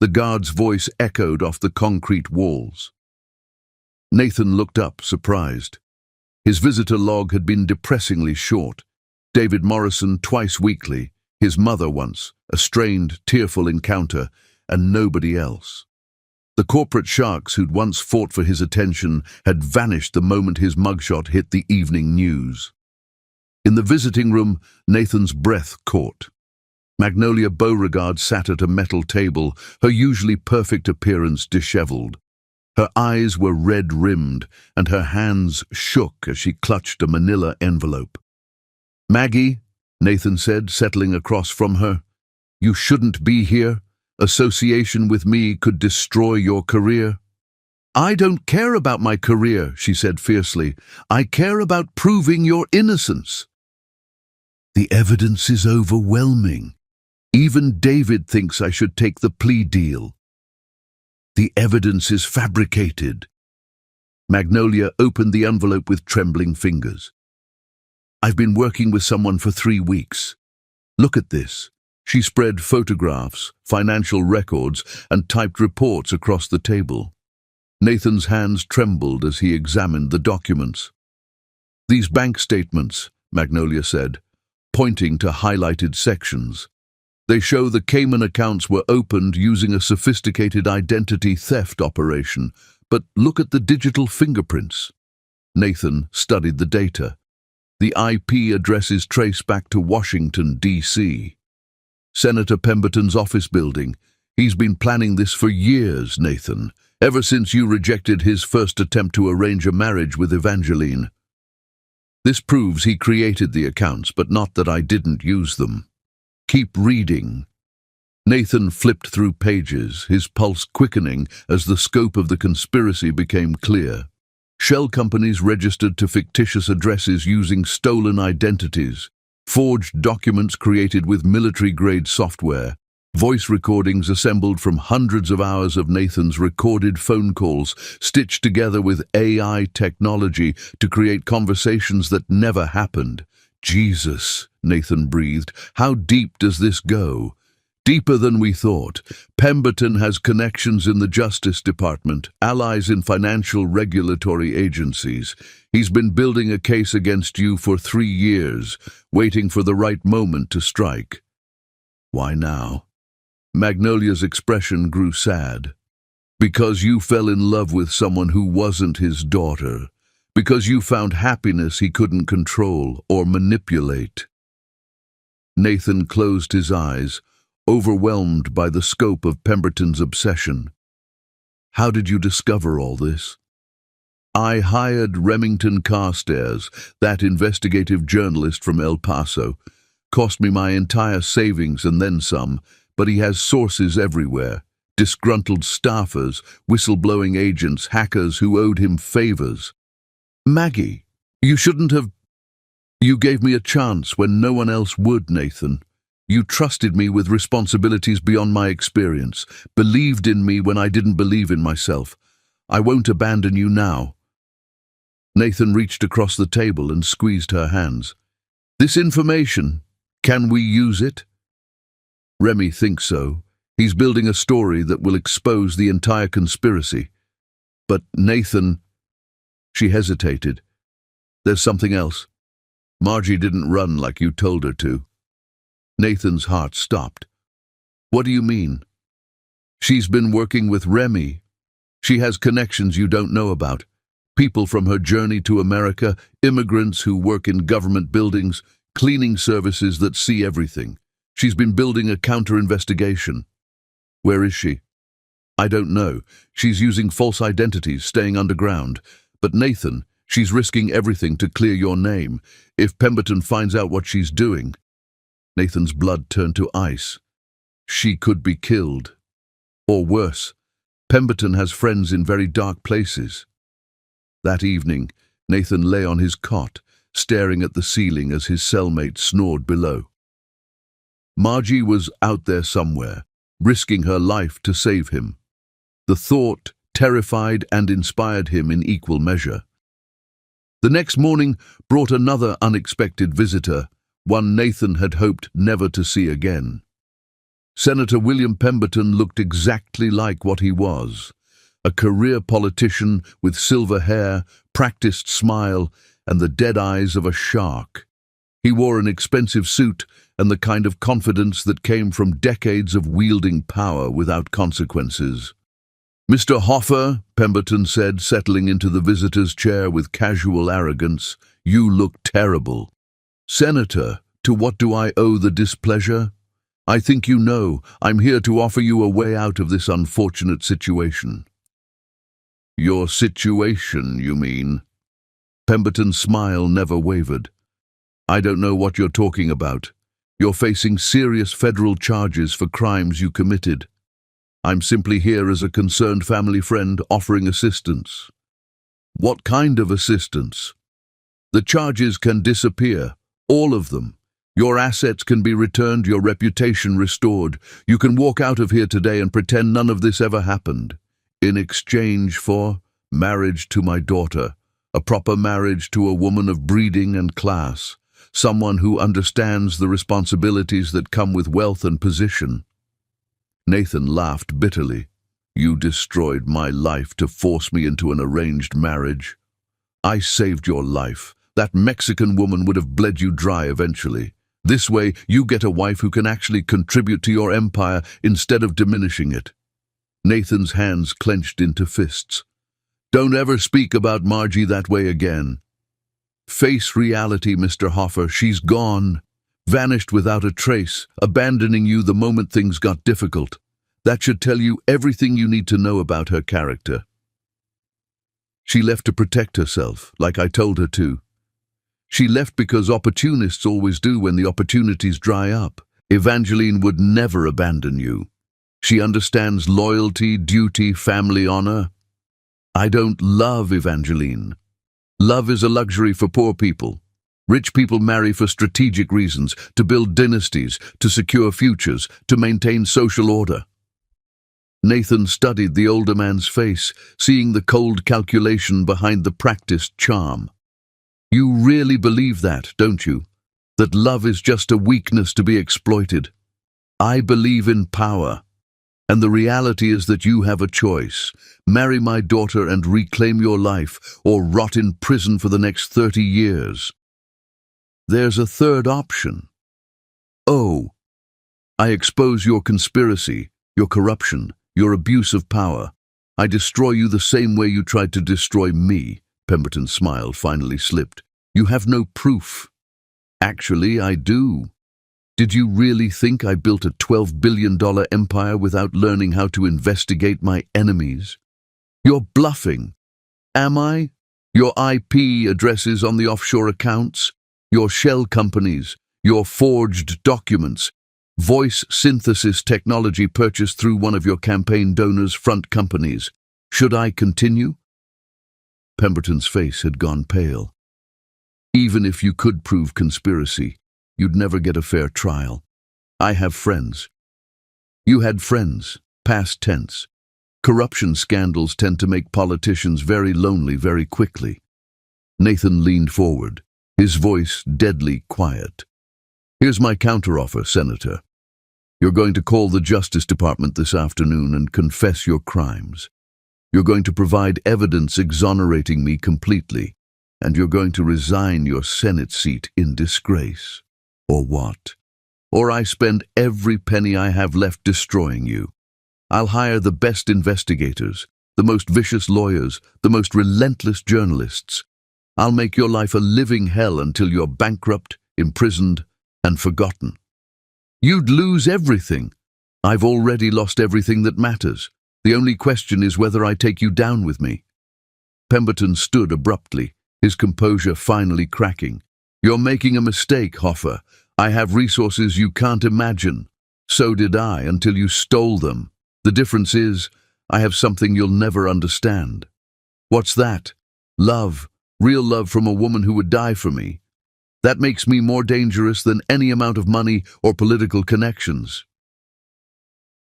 The guard's voice echoed off the concrete walls. Nathan looked up, surprised. His visitor log had been depressingly short. David Morrison twice weekly, his mother once, a strained, tearful encounter, and nobody else. The corporate sharks who'd once fought for his attention had vanished the moment his mugshot hit the evening news. In the visiting room, Nathan's breath caught. Magnolia Beauregard sat at a metal table, her usually perfect appearance disheveled. Her eyes were red-rimmed, and her hands shook as she clutched a manila envelope. "Maggie," Nathan said, settling across from her, "you shouldn't be here. Association with me could destroy your career." "I don't care about my career," she said fiercely. "I care about proving your innocence." "The evidence is overwhelming. Even David thinks I should take the plea deal." "The evidence is fabricated." Magnolia opened the envelope with trembling fingers. "I've been working with someone for 3 weeks. Look at this." She spread photographs, financial records, and typed reports across the table. Nathan's hands trembled as he examined the documents. "These bank statements," Magnolia said, pointing to highlighted sections. "They show the Cayman accounts were opened using a sophisticated identity theft operation. But look at the digital fingerprints." Nathan studied the data. The IP addresses trace back to Washington, D.C. Senator Pemberton's office building. He's been planning this for years, Nathan, ever since you rejected his first attempt to arrange a marriage with Evangeline. This proves he created the accounts, but not that I didn't use them. Keep reading." Nathan flipped through pages, his pulse quickening as the scope of the conspiracy became clear. Shell companies registered to fictitious addresses using stolen identities, forged documents created with military-grade software, voice recordings assembled from hundreds of hours of Nathan's recorded phone calls, stitched together with AI technology to create conversations that never happened. "Jesus," Nathan breathed, "how deep does this go?" Deeper than we thought. Pemberton has connections in the Justice Department, allies in financial regulatory agencies. He's been building a case against you for 3 years, waiting for the right moment to strike. Why now? Magnolia's expression grew sad. Because you fell in love with someone who wasn't his daughter. Because you found happiness he couldn't control or manipulate. Nathan closed his eyes, overwhelmed by the scope of Pemberton's obsession. How did you discover all this? I hired Remington Carstairs, that investigative journalist from El Paso. Cost me my entire savings and then some, but he has sources everywhere. Disgruntled staffers, whistleblowing agents, hackers who owed him favors. Maggie, you shouldn't have... You gave me a chance when no one else would, Nathan. You trusted me with responsibilities beyond my experience, believed in me when I didn't believe in myself. I won't abandon you now. Nathan reached across the table and squeezed her hands. This information, can we use it? Remy thinks so. He's building a story that will expose the entire conspiracy. But Nathan... She hesitated. There's something else. Margie didn't run like you told her to. Nathan's heart stopped. What do you mean? She's been working with Remy. She has connections you don't know about. People from her journey to America, immigrants who work in government buildings, cleaning services that see everything. She's been building a counter-investigation. Where is she? I don't know. She's using false identities, staying underground. But Nathan, she's risking everything to clear your name. If Pemberton finds out what she's doing... Nathan's blood turned to ice. She could be killed. Or worse, Pemberton has friends in very dark places. That evening, Nathan lay on his cot, staring at the ceiling as his cellmate snored below. Margie was out there somewhere, risking her life to save him. The thought terrified and inspired him in equal measure. The next morning brought another unexpected visitor, one Nathan had hoped never to see again. Senator William Pemberton looked exactly like what he was, a career politician with silver hair, practiced smile, and the dead eyes of a shark. He wore an expensive suit and the kind of confidence that came from decades of wielding power without consequences. Mr. Hoffer, Pemberton said, settling into the visitor's chair with casual arrogance, you look terrible. Senator, to what do I owe the displeasure? I think you know I'm here to offer you a way out of this unfortunate situation. Your situation, you mean? Pemberton's smile never wavered. I don't know what you're talking about. You're facing serious federal charges for crimes you committed. I'm simply here as a concerned family friend offering assistance. What kind of assistance? The charges can disappear, all of them. Your assets can be returned, your reputation restored. You can walk out of here today and pretend none of this ever happened. In exchange for marriage to my daughter, a proper marriage to a woman of breeding and class, someone who understands the responsibilities that come with wealth and position. Nathan laughed bitterly. You destroyed my life to force me into an arranged marriage. I saved your life. That Mexican woman would have bled you dry eventually. This way, you get a wife who can actually contribute to your empire instead of diminishing it. Nathan's hands clenched into fists. Don't ever speak about Margie that way again. Face reality, Mr. Hoffer. She's gone. Vanished without a trace, abandoning you the moment things got difficult. That should tell you everything you need to know about her character. She left to protect herself, like I told her to. She left because opportunists always do when the opportunities dry up. Evangeline would never abandon you. She understands loyalty, duty, family honor. I don't love Evangeline. Love is a luxury for poor people. Rich people marry for strategic reasons, to build dynasties, to secure futures, to maintain social order. Nathan studied the older man's face, seeing the cold calculation behind the practiced charm. You really believe that, don't you? That love is just a weakness to be exploited? I believe in power. And the reality is that you have a choice. Marry my daughter and reclaim your life, or rot in prison for the next 30 years. There's a third option. Oh, I expose your conspiracy, your corruption, your abuse of power. I destroy you the same way you tried to destroy me. Pemberton's smile finally slipped. You have no proof. Actually, I do. Did you really think I built a $12 billion empire without learning how to investigate my enemies? You're bluffing. Am I? Your IP addresses on the offshore accounts, your shell companies, your forged documents, voice synthesis technology purchased through one of your campaign donors' front companies. Should I continue? Pemberton's face had gone pale. Even if you could prove conspiracy, you'd never get a fair trial. I have friends. You had friends, past tense. Corruption scandals tend to make politicians very lonely very quickly. Nathan leaned forward, his voice deadly quiet. Here's my counteroffer, Senator. You're going to call the Justice Department this afternoon and confess your crimes. You're going to provide evidence exonerating me completely, and you're going to resign your Senate seat in disgrace. Or what? Or I spend every penny I have left destroying you. I'll hire the best investigators, the most vicious lawyers, the most relentless journalists. I'll make your life a living hell until you're bankrupt, imprisoned, and forgotten. You'd lose everything. I've already lost everything that matters. The only question is whether I take you down with me. Pemberton stood abruptly, his composure finally cracking. You're making a mistake, Hoffer. I have resources you can't imagine. So did I until you stole them. The difference is, I have something you'll never understand. What's that? Love. Real love from a woman who would die for me. That makes me more dangerous than any amount of money or political connections.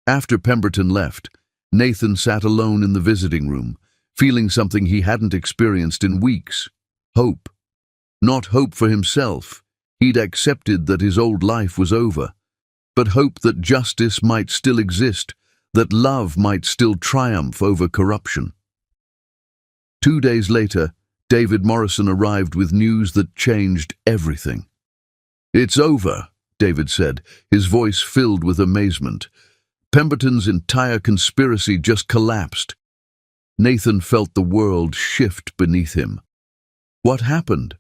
After Pemberton left, Nathan sat alone in the visiting room, feeling something he hadn't experienced in weeks. Hope. Not hope for himself. He'd accepted that his old life was over. But hope that justice might still exist, that love might still triumph over corruption. 2 days later, David Morrison arrived with news that changed everything. It's over, David said, his voice filled with amazement. Pemberton's entire conspiracy just collapsed. Nathan felt the world shift beneath him. What happened?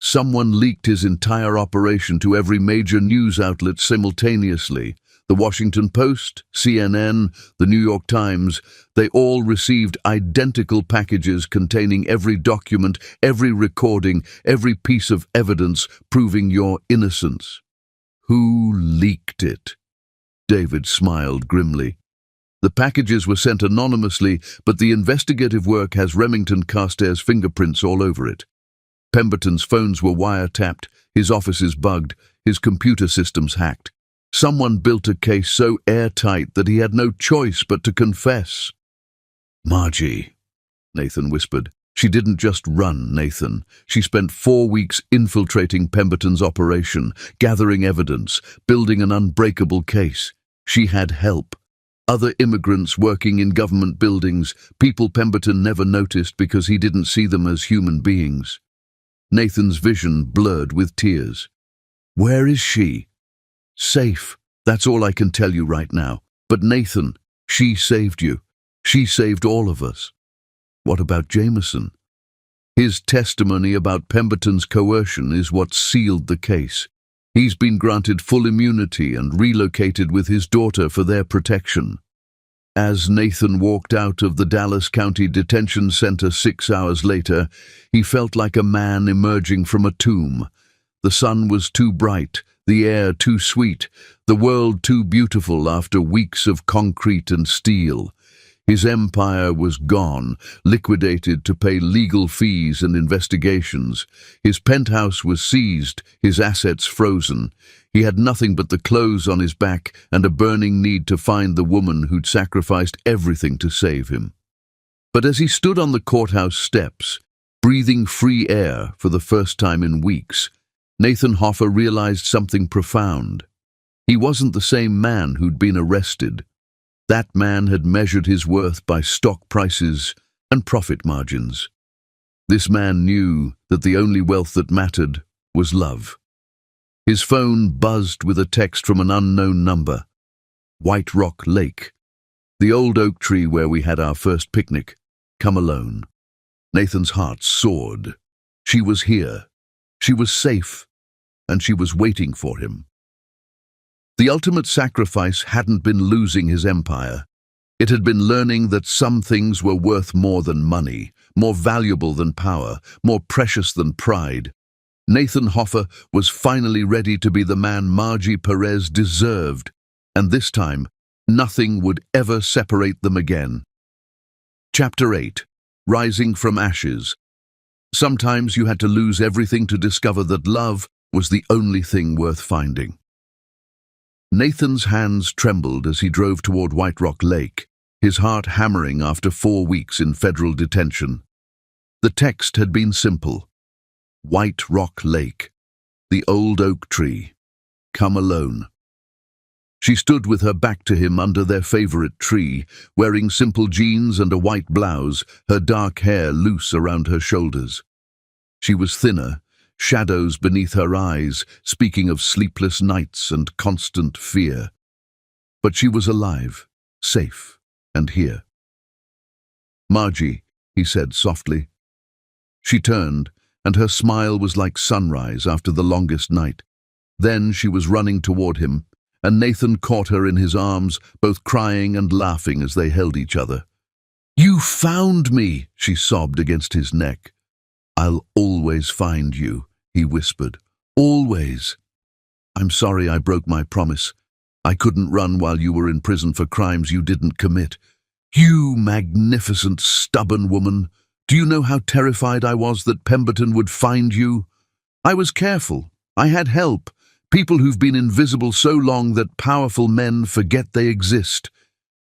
Someone leaked his entire operation to every major news outlet simultaneously. The Washington Post, CNN, the New York Times, they all received identical packages containing every document, every recording, every piece of evidence proving your innocence. Who leaked it? David smiled grimly. The packages were sent anonymously, but the investigative work has Remington Carstairs' fingerprints all over it. Pemberton's phones were wiretapped, his offices bugged, his computer systems hacked. Someone built a case so airtight that he had no choice but to confess. Margie, Nathan whispered. She didn't just run, Nathan. She spent 4 weeks infiltrating Pemberton's operation, gathering evidence, building an unbreakable case. She had help. Other immigrants working in government buildings, people Pemberton never noticed because he didn't see them as human beings. Nathan's vision blurred with tears. Where is she? Safe. That's all I can tell you right now. But Nathan, she saved you. She saved all of us. What about Jameson? His testimony about Pemberton's coercion is what sealed the case. He's been granted full immunity and relocated with his daughter for their protection. As Nathan walked out of the Dallas County Detention Center 6 hours later, he felt like a man emerging from a tomb. The sun was too bright, the air too sweet, the world too beautiful after weeks of concrete and steel. His empire was gone, liquidated to pay legal fees and investigations. His penthouse was seized, his assets frozen. He had nothing but the clothes on his back and a burning need to find the woman who'd sacrificed everything to save him. But as he stood on the courthouse steps, breathing free air for the first time in weeks, Nathan Hoffer realized something profound. He wasn't the same man who'd been arrested. That man had measured his worth by stock prices and profit margins. This man knew that the only wealth that mattered was love. His phone buzzed with a text from an unknown number. White Rock Lake. The old oak tree where we had our first picnic. Come alone. Nathan's heart soared. She was here. She was safe. And she was waiting for him. The ultimate sacrifice hadn't been losing his empire. It had been learning that some things were worth more than money, more valuable than power, more precious than pride. Nathan Hoffer was finally ready to be the man Margie Perez deserved, and this time, nothing would ever separate them again. Chapter 8. Rising from Ashes. Sometimes you had to lose everything to discover that love was the only thing worth finding. Nathan's hands trembled as he drove toward White Rock Lake, his heart hammering after 4 weeks in federal detention. The text had been simple. White Rock Lake, the old oak tree, come alone. She stood with her back to him under their favorite tree, wearing simple jeans and a white blouse, her dark hair loose around her shoulders. She was thinner, shadows beneath her eyes, speaking of sleepless nights and constant fear. But she was alive, safe, and here. "Margie," he said softly. She turned, and her smile was like sunrise after the longest night. Then she was running toward him, and Nathan caught her in his arms, both crying and laughing as they held each other. "You found me," she sobbed against his neck. "I'll always find you," he whispered. "Always. I'm sorry I broke my promise. I couldn't run while you were in prison for crimes you didn't commit. You magnificent, stubborn woman. Do you know how terrified I was that Pemberton would find you? I was careful. I had help. People who've been invisible so long that powerful men forget they exist."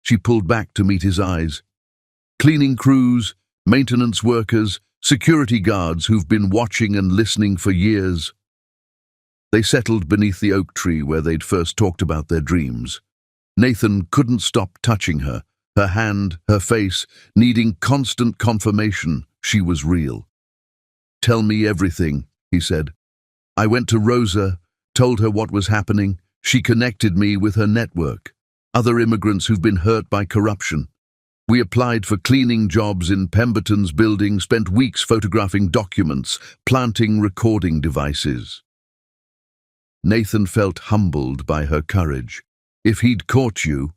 She pulled back to meet his eyes. "Cleaning crews, maintenance workers, security guards who've been watching and listening for years." They settled beneath the oak tree where they'd first talked about their dreams. Nathan couldn't stop touching her, her hand, her face, needing constant confirmation she was real. "Tell me everything," he said. "I went to Rosa, told her what was happening. She connected me with her network, other immigrants who've been hurt by corruption. We applied for cleaning jobs in Pemberton's building, spent weeks photographing documents, planting recording devices." Nathan felt humbled by her courage. If he'd caught you,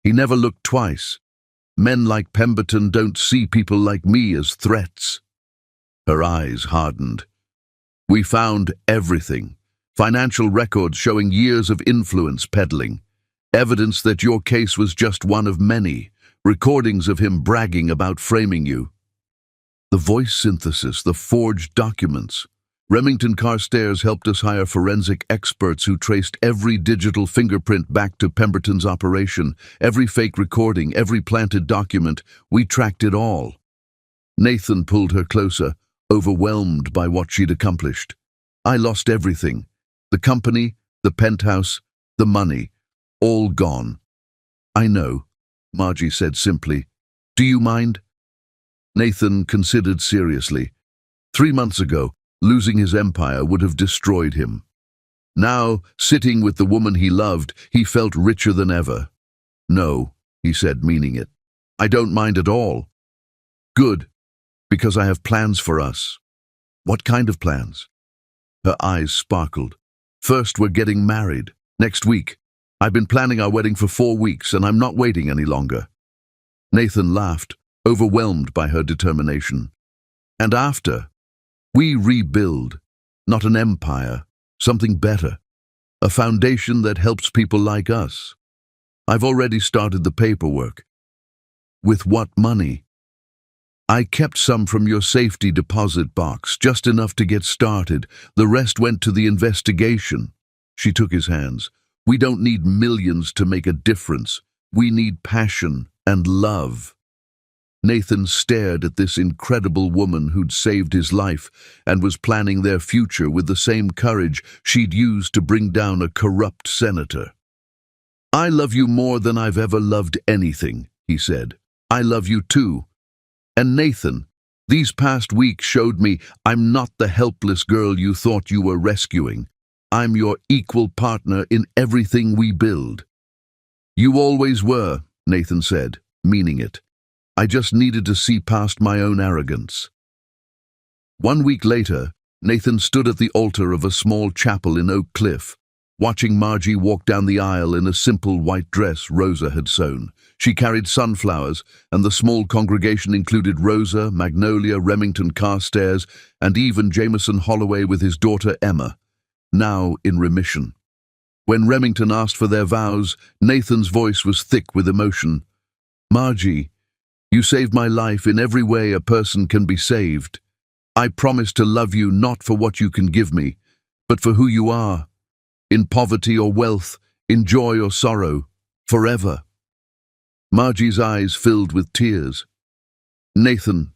he never looked twice. Men like Pemberton don't see people like me as threats. Her eyes hardened. "We found everything. Financial records showing years of influence peddling. Evidence that your case was just one of many. Recordings of him bragging about framing you. The voice synthesis, the forged documents. Remington Carstairs helped us hire forensic experts who traced every digital fingerprint back to Pemberton's operation, every fake recording, every planted document. We tracked it all." Nathan pulled her closer, overwhelmed by what she'd accomplished. "I lost everything. The company, the penthouse, the money, all gone." "I know," Margie said simply. "Do you mind?" Nathan considered seriously. 3 months ago, losing his empire would have destroyed him. Now, sitting with the woman he loved, he felt richer than ever. "No," he said, meaning it. "I don't mind at all." "Good, because I have plans for us." "What kind of plans?" Her eyes sparkled. "First, we're getting married. Next week. I've been planning our wedding for 4 weeks, and I'm not waiting any longer." Nathan laughed, overwhelmed by her determination. "And after, we rebuild, not an empire, something better, a foundation that helps people like us. I've already started the paperwork." "With what money?" "I kept some from your safety deposit box, just enough to get started. The rest went to the investigation." She took his hands. "We don't need millions to make a difference. We need passion and love." Nathan stared at this incredible woman who'd saved his life and was planning their future with the same courage she'd used to bring down a corrupt senator. I love you more than I've ever loved anything, he said. I love you too. And Nathan, these past weeks showed me I'm not the helpless girl you thought you were rescuing. I'm your equal partner in everything we build. You always were, Nathan said, meaning it. I just needed to see past my own arrogance. 1 week later, Nathan stood at the altar of a small chapel in Oak Cliff, watching Margie walk down the aisle in a simple white dress Rosa had sewn. She carried sunflowers, and the small congregation included Rosa, Magnolia, Remington Carstairs, and even Jameson Holloway with his daughter Emma, now in remission. When Remington asked for their vows, Nathan's voice was thick with emotion. Margie, you saved my life in every way a person can be saved. I promise to love you not for what you can give me, but for who you are. In poverty or wealth, in joy or sorrow, forever. Margie's eyes filled with tears. Nathan,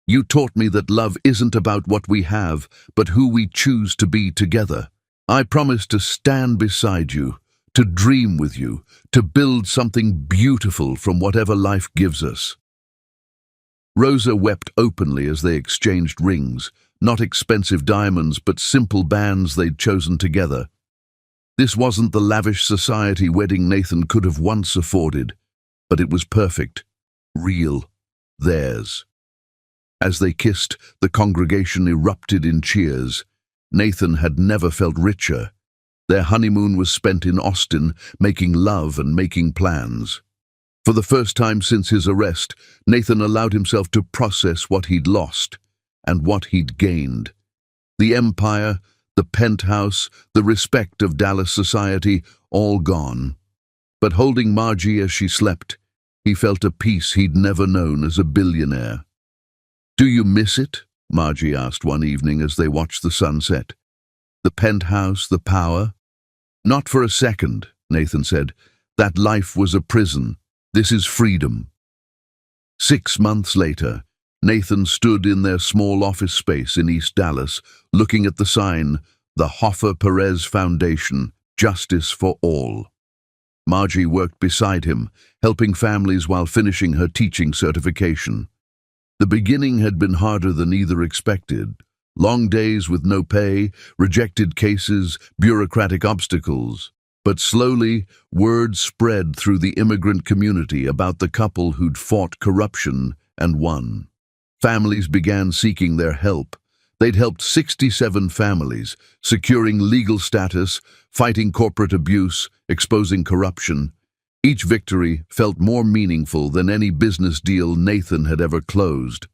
you taught me that love isn't about what we have, but who we choose to be together. I promise to stand beside you, to dream with you, to build something beautiful from whatever life gives us. Rosa wept openly as they exchanged rings, not expensive diamonds, but simple bands they'd chosen together. This wasn't the lavish society wedding Nathan could have once afforded, but it was perfect, real, theirs. As they kissed, the congregation erupted in cheers. Nathan had never felt richer. Their honeymoon was spent in Austin, making love and making plans. For the first time since his arrest, Nathan allowed himself to process what he'd lost and what he'd gained. The empire, the penthouse, the respect of Dallas society, all gone. But holding Margie as she slept, he felt a peace he'd never known as a billionaire. Do you miss it? Margie asked one evening as they watched the sunset. The penthouse, the power? Not for a second, Nathan said. That life was a prison. This is freedom. 6 months later, Nathan stood in their small office space in East Dallas, looking at the sign, the Hoffa Perez Foundation, Justice for All. Margie worked beside him, helping families while finishing her teaching certification. The beginning had been harder than either expected. Long days with no pay, rejected cases, bureaucratic obstacles. But slowly, word spread through the immigrant community about the couple who'd fought corruption and won. Families began seeking their help. They'd helped 67 families, securing legal status, fighting corporate abuse, exposing corruption. Each victory felt more meaningful than any business deal Nathan had ever closed.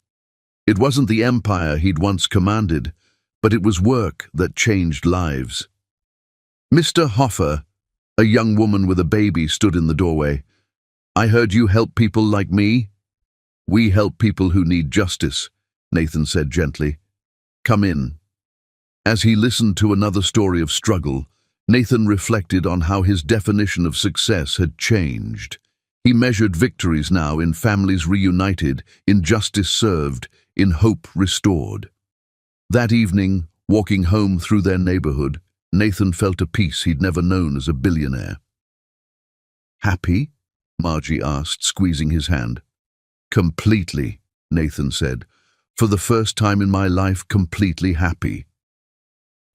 It wasn't the empire he'd once commanded, but it was work that changed lives. Mr. Hoffa, a young woman with a baby, stood in the doorway. I heard you help people like me. We help people who need justice, Nathan said gently. Come in. As he listened to another story of struggle, Nathan reflected on how his definition of success had changed. He measured victories now in families reunited, in justice served, in hope restored. That evening, walking home through their neighborhood, Nathan felt a peace he'd never known as a billionaire. Happy? Margie asked, squeezing his hand. Completely, Nathan said. For the first time in my life, completely happy.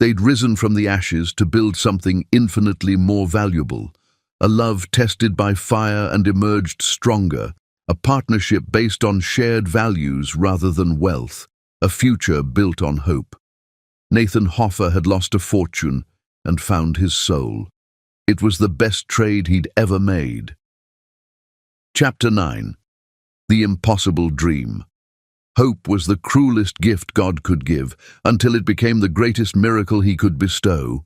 They'd risen from the ashes to build something infinitely more valuable, a love tested by fire and emerged stronger, a partnership based on shared values rather than wealth, a future built on hope. Nathan Hoffa had lost a fortune and found his soul. It was the best trade he'd ever made. Chapter 9. The Impossible Dream. Hope was the cruelest gift God could give, until it became the greatest miracle he could bestow.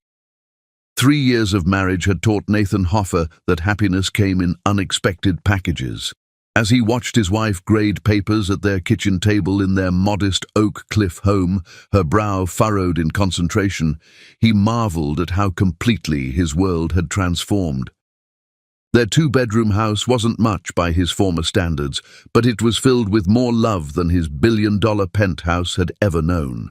3 years of marriage had taught Nathan Hoffa that happiness came in unexpected packages. As he watched his wife grade papers at their kitchen table in their modest Oak Cliff home, her brow furrowed in concentration, he marveled at how completely his world had transformed. Their 2-bedroom house wasn't much by his former standards, but it was filled with more love than his billion-dollar penthouse had ever known.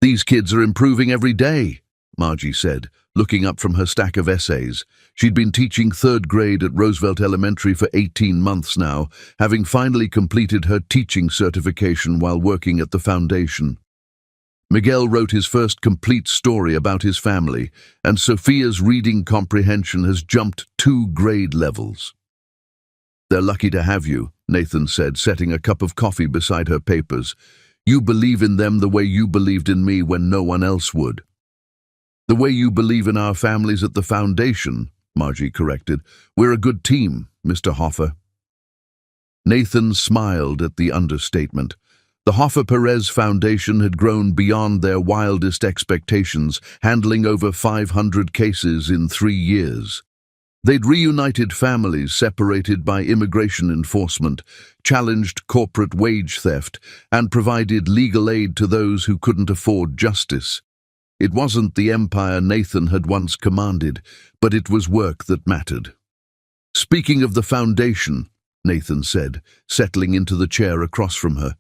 These kids are improving every day, Margie said, looking up from her stack of essays. She'd been teaching third grade at Roosevelt Elementary for 18 months now, having finally completed her teaching certification while working at the foundation. Miguel wrote his first complete story about his family, and Sophia's reading comprehension has jumped 2 grade levels. "They're lucky to have you," Nathan said, setting a cup of coffee beside her papers. "You believe in them the way you believed in me when no one else would." "The way you believe in our families at the foundation," Margie corrected. "We're a good team, Mr. Hoffer." Nathan smiled at the understatement. The Hoffer-Perez Foundation had grown beyond their wildest expectations, handling over 500 cases in 3 years. They'd reunited families separated by immigration enforcement, challenged corporate wage theft, and provided legal aid to those who couldn't afford justice. It wasn't the empire Nathan had once commanded, but it was work that mattered. "Speaking of the foundation," Nathan said, settling into the chair across from her,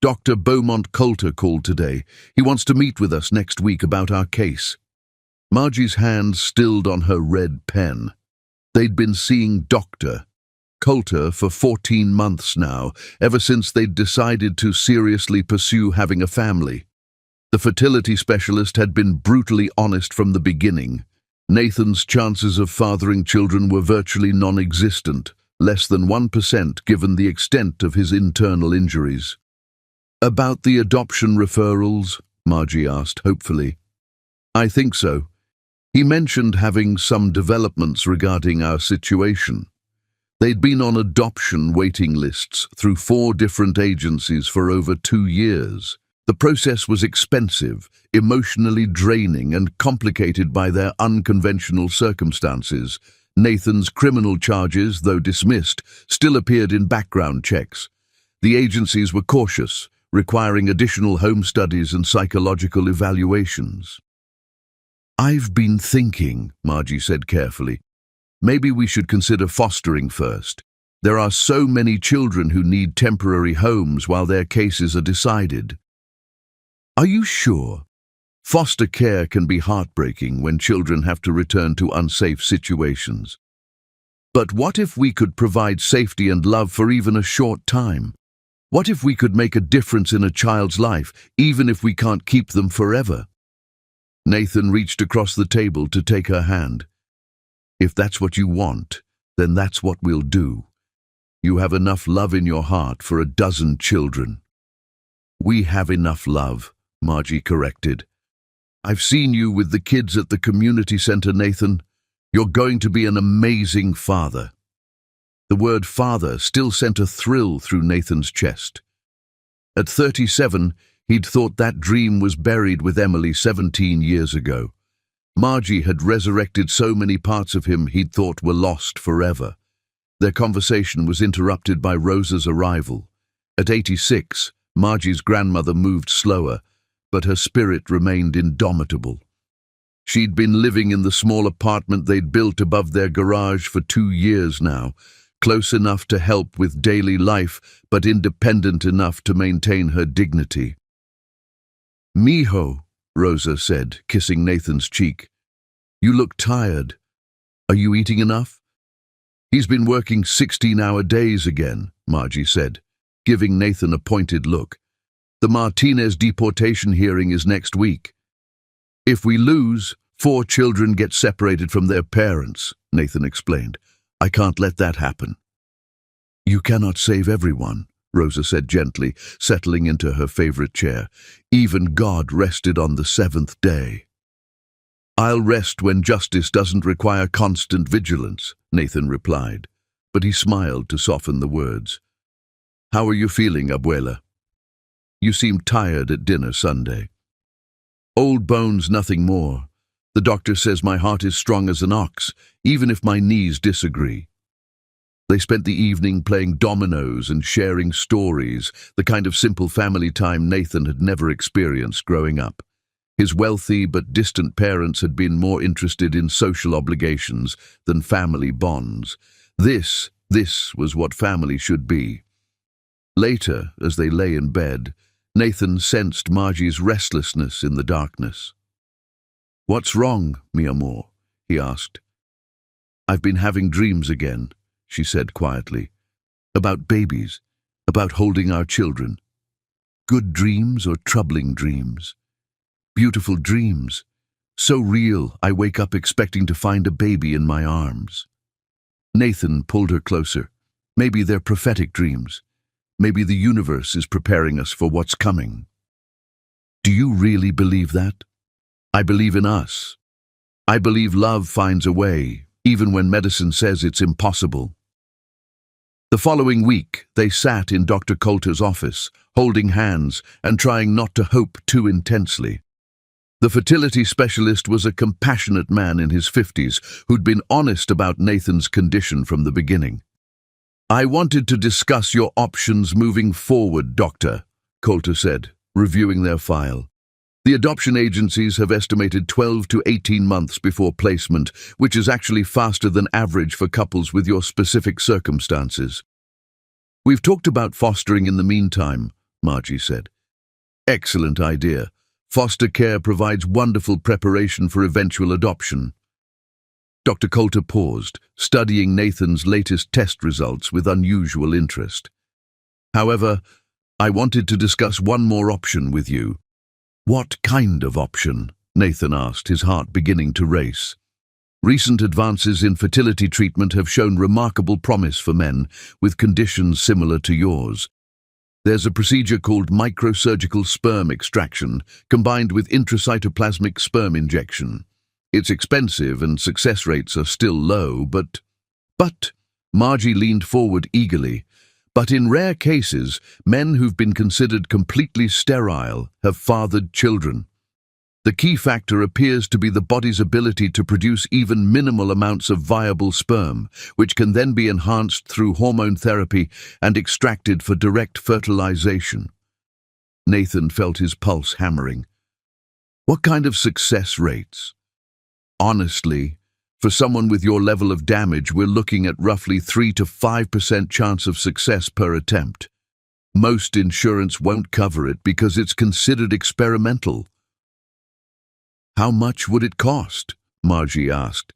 "Dr. Beaumont Coulter called today. He wants to meet with us next week about our case." Margie's hand stilled on her red pen. They'd been seeing Dr. Coulter for 14 months now, ever since they'd decided to seriously pursue having a family. The fertility specialist had been brutally honest from the beginning. Nathan's chances of fathering children were virtually non-existent, less than 1% given the extent of his internal injuries. "About the adoption referrals?" Margie asked hopefully. "I think so. He mentioned having some developments regarding our situation. They'd been on adoption waiting lists through 4 different agencies for over 2 years. The process was expensive, emotionally draining, and complicated by their unconventional circumstances. Nathan's criminal charges, though dismissed, still appeared in background checks. The agencies were cautious, requiring additional home studies and psychological evaluations. "I've been thinking," Margie said carefully, "maybe we should consider fostering first. There are so many children who need temporary homes while their cases are decided." "Are you sure? Foster care can be heartbreaking when children have to return to unsafe situations. But what if we could provide safety and love for even a short time? What if we could make a difference in a child's life, even if we can't keep them forever?" Nathan reached across the table to take her hand. "If that's what you want, then that's what we'll do. You have enough love in your heart for a dozen children." "We have enough love," Margie corrected. "I've seen you with the kids at the community center, Nathan. You're going to be an amazing father." The word father still sent a thrill through Nathan's chest. At 37, he'd thought that dream was buried with Emily 17 years ago. Margie had resurrected so many parts of him he'd thought were lost forever. Their conversation was interrupted by Rosa's arrival. At 86, Margie's grandmother moved slower, but her spirit remained indomitable. She'd been living in the small apartment they'd built above their garage for 2 years now, close enough to help with daily life, but independent enough to maintain her dignity. "Mijo," Rosa said, kissing Nathan's cheek. "You look tired. Are you eating enough?" "He's been working 16-hour days again," Margie said, giving Nathan a pointed look. "The Martinez deportation hearing is next week. If we lose, 4 children get separated from their parents," Nathan explained. "I can't let that happen." "You cannot save everyone," Rosa said gently, settling into her favorite chair. "Even God rested on the 7th day." "I'll rest when justice doesn't require constant vigilance," Nathan replied, but he smiled to soften the words. "How are you feeling, Abuela? You seemed tired at dinner Sunday." "Old bones, nothing more. The doctor says my heart is strong as an ox, even if my knees disagree." They spent the evening playing dominoes and sharing stories, the kind of simple family time Nathan had never experienced growing up. His wealthy but distant parents had been more interested in social obligations than family bonds. This was what family should be. Later, as they lay in bed, Nathan sensed Margie's restlessness in the darkness. "What's wrong, mi amor?" he asked. "I've been having dreams again," she said quietly. "About babies, about holding our children. Good dreams or troubling dreams? Beautiful dreams, so real I wake up expecting to find a baby in my arms." Nathan pulled her closer. "Maybe they're prophetic dreams. Maybe the universe is preparing us for what's coming." "Do you really believe that?" "I believe in us. I believe love finds a way, even when medicine says it's impossible." The following week, they sat in Dr. Coulter's office, holding hands and trying not to hope too intensely. The fertility specialist was a compassionate man in his 50s who'd been honest about Nathan's condition from the beginning. "I wanted to discuss your options moving forward, Doctor," Coulter said, reviewing their file. "The adoption agencies have estimated 12 to 18 months before placement, which is actually faster than average for couples with your specific circumstances." "We've talked about fostering in the meantime," Margie said. "Excellent idea. Foster care provides wonderful preparation for eventual adoption." Dr. Coulter paused, studying Nathan's latest test results with unusual interest. "However, I wanted to discuss one more option with you." "What kind of option?" Nathan asked, his heart beginning to race. "Recent advances in fertility treatment have shown remarkable promise for men with conditions similar to yours. There's a procedure called microsurgical sperm extraction combined with intracytoplasmic sperm injection. It's expensive and success rates are still low, but, Margie leaned forward eagerly, "but in rare cases, men who've been considered completely sterile have fathered children. The key factor appears to be the body's ability to produce even minimal amounts of viable sperm, which can then be enhanced through hormone therapy and extracted for direct fertilization." Nathan felt his pulse hammering. "What kind of success rates?" "Honestly, for someone with your level of damage, we're looking at roughly 3 to 5% chance of success per attempt. Most insurance won't cover it because it's considered experimental." "How much would it cost?" Margie asked.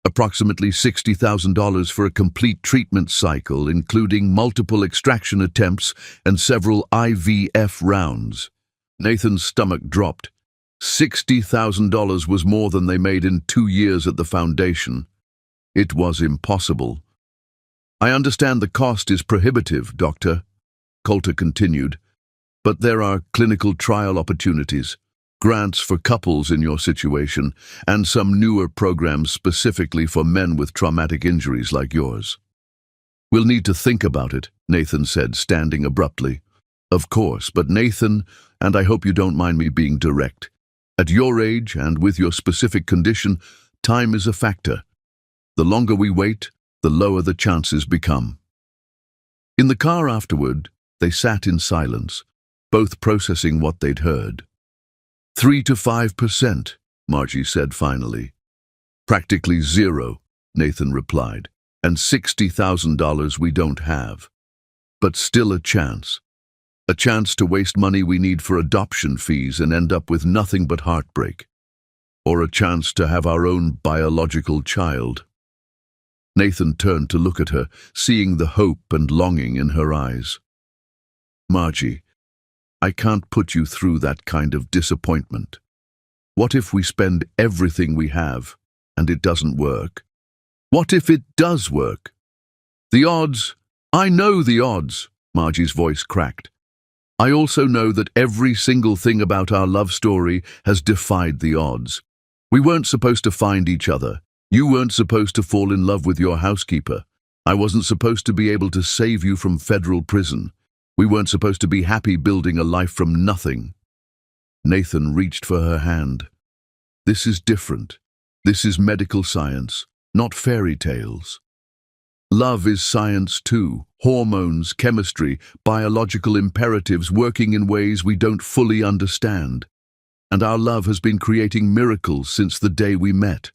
"Approximately $60,000 for a complete treatment cycle, including multiple extraction attempts and several IVF rounds." Nathan's stomach dropped. $60,000 was more than they made in 2 years at the foundation. It was impossible. "I understand the cost is prohibitive, Doctor," Coulter continued, "but there are clinical trial opportunities, grants for couples in your situation, and some newer programs specifically for men with traumatic injuries like yours." "We'll need to think about it," Nathan said, standing abruptly. "Of course, but Nathan, and I hope you don't mind me being direct, at your age and with your specific condition, time is a factor. The longer we wait, the lower the chances become." In the car afterward, they sat in silence, both processing what they'd heard. 3 to 5%, Margie said finally. "Practically zero," Nathan replied, "and $60,000 we don't have. But still a chance. A chance to waste money we need for adoption fees and end up with nothing but heartbreak. Or a chance to have our own biological child." Nathan turned to look at her, seeing the hope and longing in her eyes. "Margie, I can't put you through that kind of disappointment. What if we spend everything we have and it doesn't work? What if it does work? The odds, I know the odds," Margie's voice cracked. "I also know that every single thing about our love story has defied the odds. We weren't supposed to find each other. You weren't supposed to fall in love with your housekeeper. I wasn't supposed to be able to save you from federal prison. We weren't supposed to be happy building a life from nothing." Nathan reached for her hand. "This is different. This is medical science, not fairy tales. Love is science too. Hormones, chemistry, biological imperatives working in ways we don't fully understand. And our love has been creating miracles since the day we met."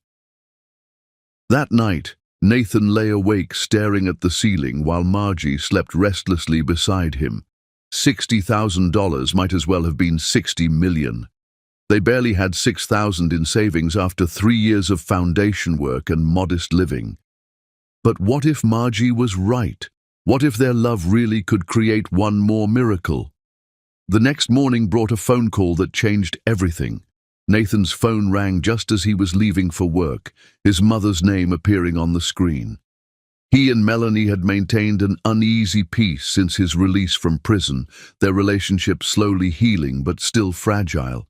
That night, Nathan lay awake staring at the ceiling while Margie slept restlessly beside him. $60,000 might as well have been 60 million. They barely had 6,000 in savings after 3 years of foundation work and modest living. But what if Margie was right? What if their love really could create one more miracle? The next morning brought a phone call that changed everything. Nathan's phone rang just as he was leaving for work, his mother's name appearing on the screen. He and Melanie had maintained an uneasy peace since his release from prison, their relationship slowly healing but still fragile.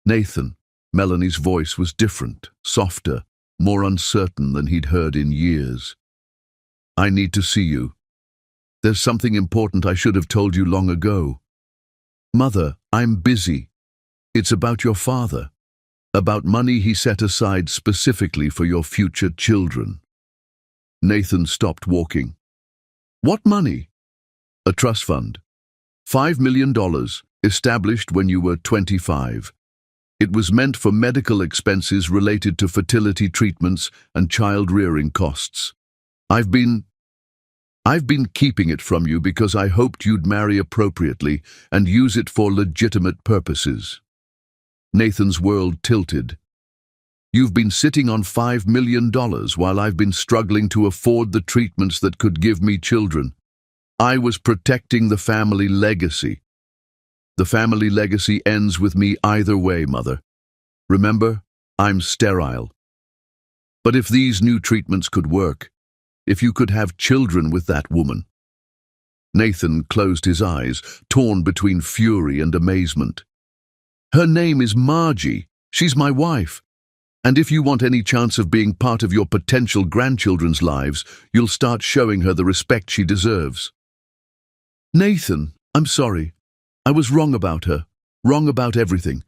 Nathan, Melanie's voice was different, softer, more uncertain than he'd heard in years. "I need to see you. There's something important I should have told you long ago." "Mother, I'm busy. It's about your father. About money he set aside specifically for your future children." Nathan stopped walking. "What money?" "A trust fund. $5 million, established when you were 25. It was meant for medical expenses related to fertility treatments and child-rearing costs. I've been keeping it from you because I hoped you'd marry appropriately and use it for legitimate purposes." Nathan's world tilted. "You've been sitting on $5 million while I've been struggling to afford the treatments that could give me children. I was protecting the family legacy." "The family legacy ends with me either way, Mother. Remember, I'm sterile. But if these new treatments could work, if you could have children with that woman." Nathan closed his eyes, torn between fury and amazement. "Her name is Margie. She's my wife. And if you want any chance of being part of your potential grandchildren's lives, you'll start showing her the respect she deserves." "Nathan, I'm sorry. I was wrong about her. Wrong about everything.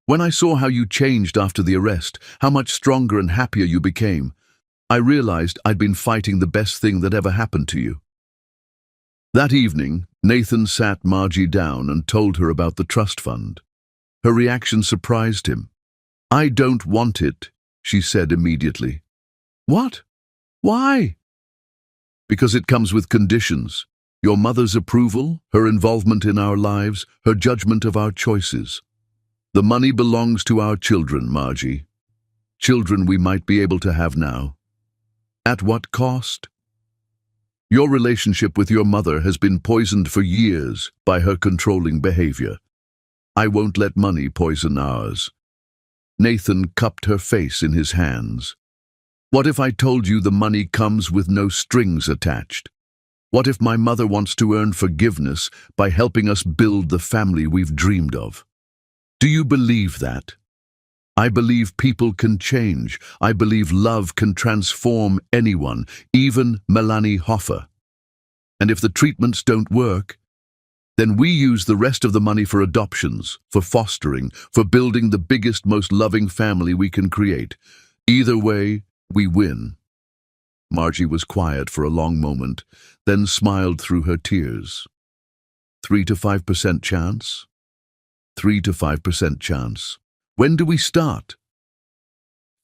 When I saw how you changed after the arrest, how much stronger and happier you became, I realized I'd been fighting the best thing that ever happened to you." That evening, Nathan sat Margie down and told her about the trust fund. Her reaction surprised him. "I don't want it," she said immediately. "What? Why?" "Because it comes with conditions. Your mother's approval, her involvement in our lives, her judgment of our choices. The money belongs to our children, Margie. Children we might be able to have now. At what cost? Your relationship with your mother has been poisoned for years by her controlling behavior. I won't let money poison ours." Nathan cupped her face in his hands. "What if I told you the money comes with no strings attached? What if my mother wants to earn forgiveness by helping us build the family we've dreamed of? Do you believe that? I believe people can change. I believe love can transform anyone, even Melanie Hoffer. And if the treatments don't work, then we use the rest of the money for adoptions, for fostering, for building the biggest, most loving family we can create. Either way, we win." Margie was quiet for a long moment, then smiled through her tears. 3 to 5% chance? 3 to 5% chance. When do we start?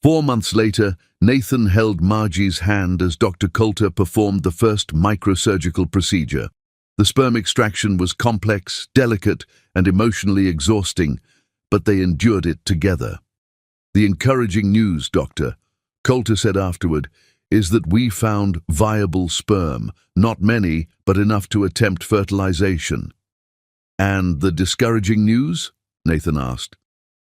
4 months later, Nathan held Margie's hand as Dr. Coulter performed the first microsurgical procedure. The sperm extraction was complex, delicate, and emotionally exhausting, but they endured it together. "The encouraging news, Doctor," Coulter said afterward, "is that we found viable sperm, not many, but enough to attempt fertilization." "And the discouraging news?" Nathan asked.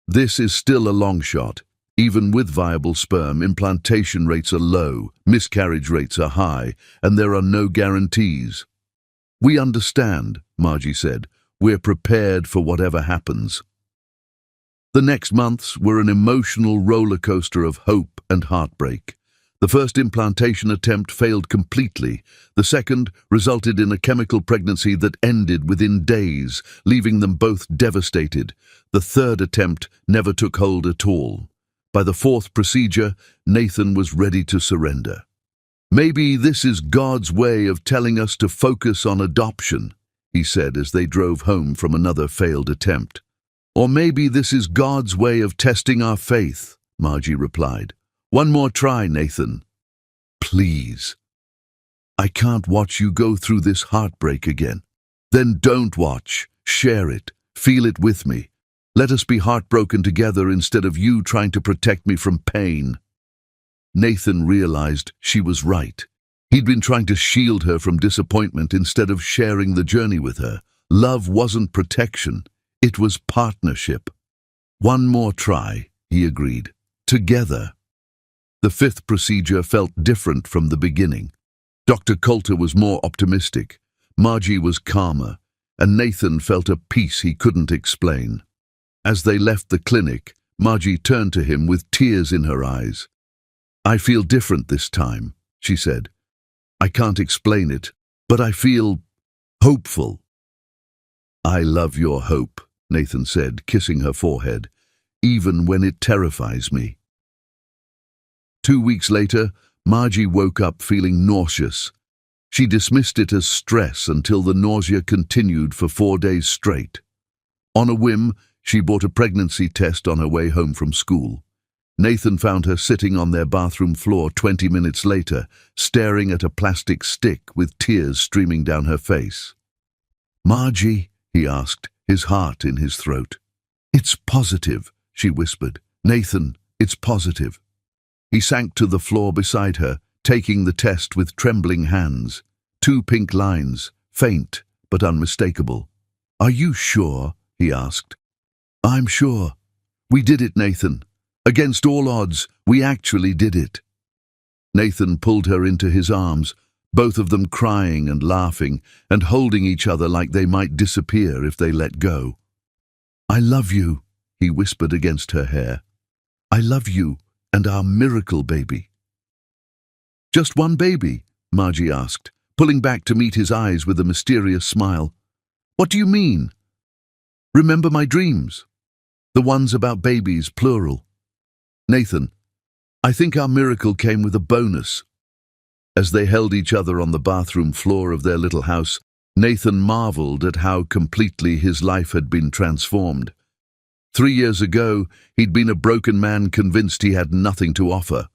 "This is still a long shot. Even with viable sperm, implantation rates are low, miscarriage rates are high, and there are no guarantees." "We understand," Margie said. "We're prepared for whatever happens." The next months were an emotional roller coaster of hope and heartbreak. The first implantation attempt failed completely. The second resulted in a chemical pregnancy that ended within days, leaving them both devastated. The third attempt never took hold at all. By the fourth procedure, Nathan was ready to surrender. "Maybe this is God's way of telling us to focus on adoption," he said as they drove home from another failed attempt. "Or maybe this is God's way of testing our faith," Margie replied. "One more try, Nathan. Please. I can't watch you go through this heartbreak again." "Then don't watch. Share it. Feel it with me. Let us be heartbroken together instead of you trying to protect me from pain." Nathan realized she was right. He'd been trying to shield her from disappointment instead of sharing the journey with her. Love wasn't protection, it was partnership. "One more try," he agreed. "Together." The fifth procedure felt different from the beginning. Dr. Coulter was more optimistic, Margie was calmer, and Nathan felt a peace he couldn't explain. As they left the clinic, Margie turned to him with tears in her eyes. "I feel different this time," she said. "I can't explain it, but I feel hopeful." "I love your hope," Nathan said, kissing her forehead, "even when it terrifies me." 2 weeks later, Margie woke up feeling nauseous. She dismissed it as stress until the nausea continued for 4 days straight. On a whim, she bought a pregnancy test on her way home from school. Nathan found her sitting on their bathroom floor 20 minutes later, staring at a plastic stick with tears streaming down her face. "Margie?" he asked, his heart in his throat. "It's positive," she whispered. "Nathan, it's positive." He sank to the floor beside her, taking the test with trembling hands. 2 pink lines, faint but unmistakable. "Are you sure?" he asked. "I'm sure. We did it, Nathan. Against all odds, we actually did it." Nathan pulled her into his arms, both of them crying and laughing and holding each other like they might disappear if they let go. "I love you," he whispered against her hair. "I love you and our miracle baby." "Just one baby?" Margie asked, pulling back to meet his eyes with a mysterious smile. "What do you mean?" "Remember my dreams? The ones about babies, plural." "Nathan, I think our miracle came with a bonus." As they held each other on the bathroom floor of their little house, Nathan marveled at how completely his life had been transformed. 3 years ago, he'd been a broken man convinced he had nothing to offer.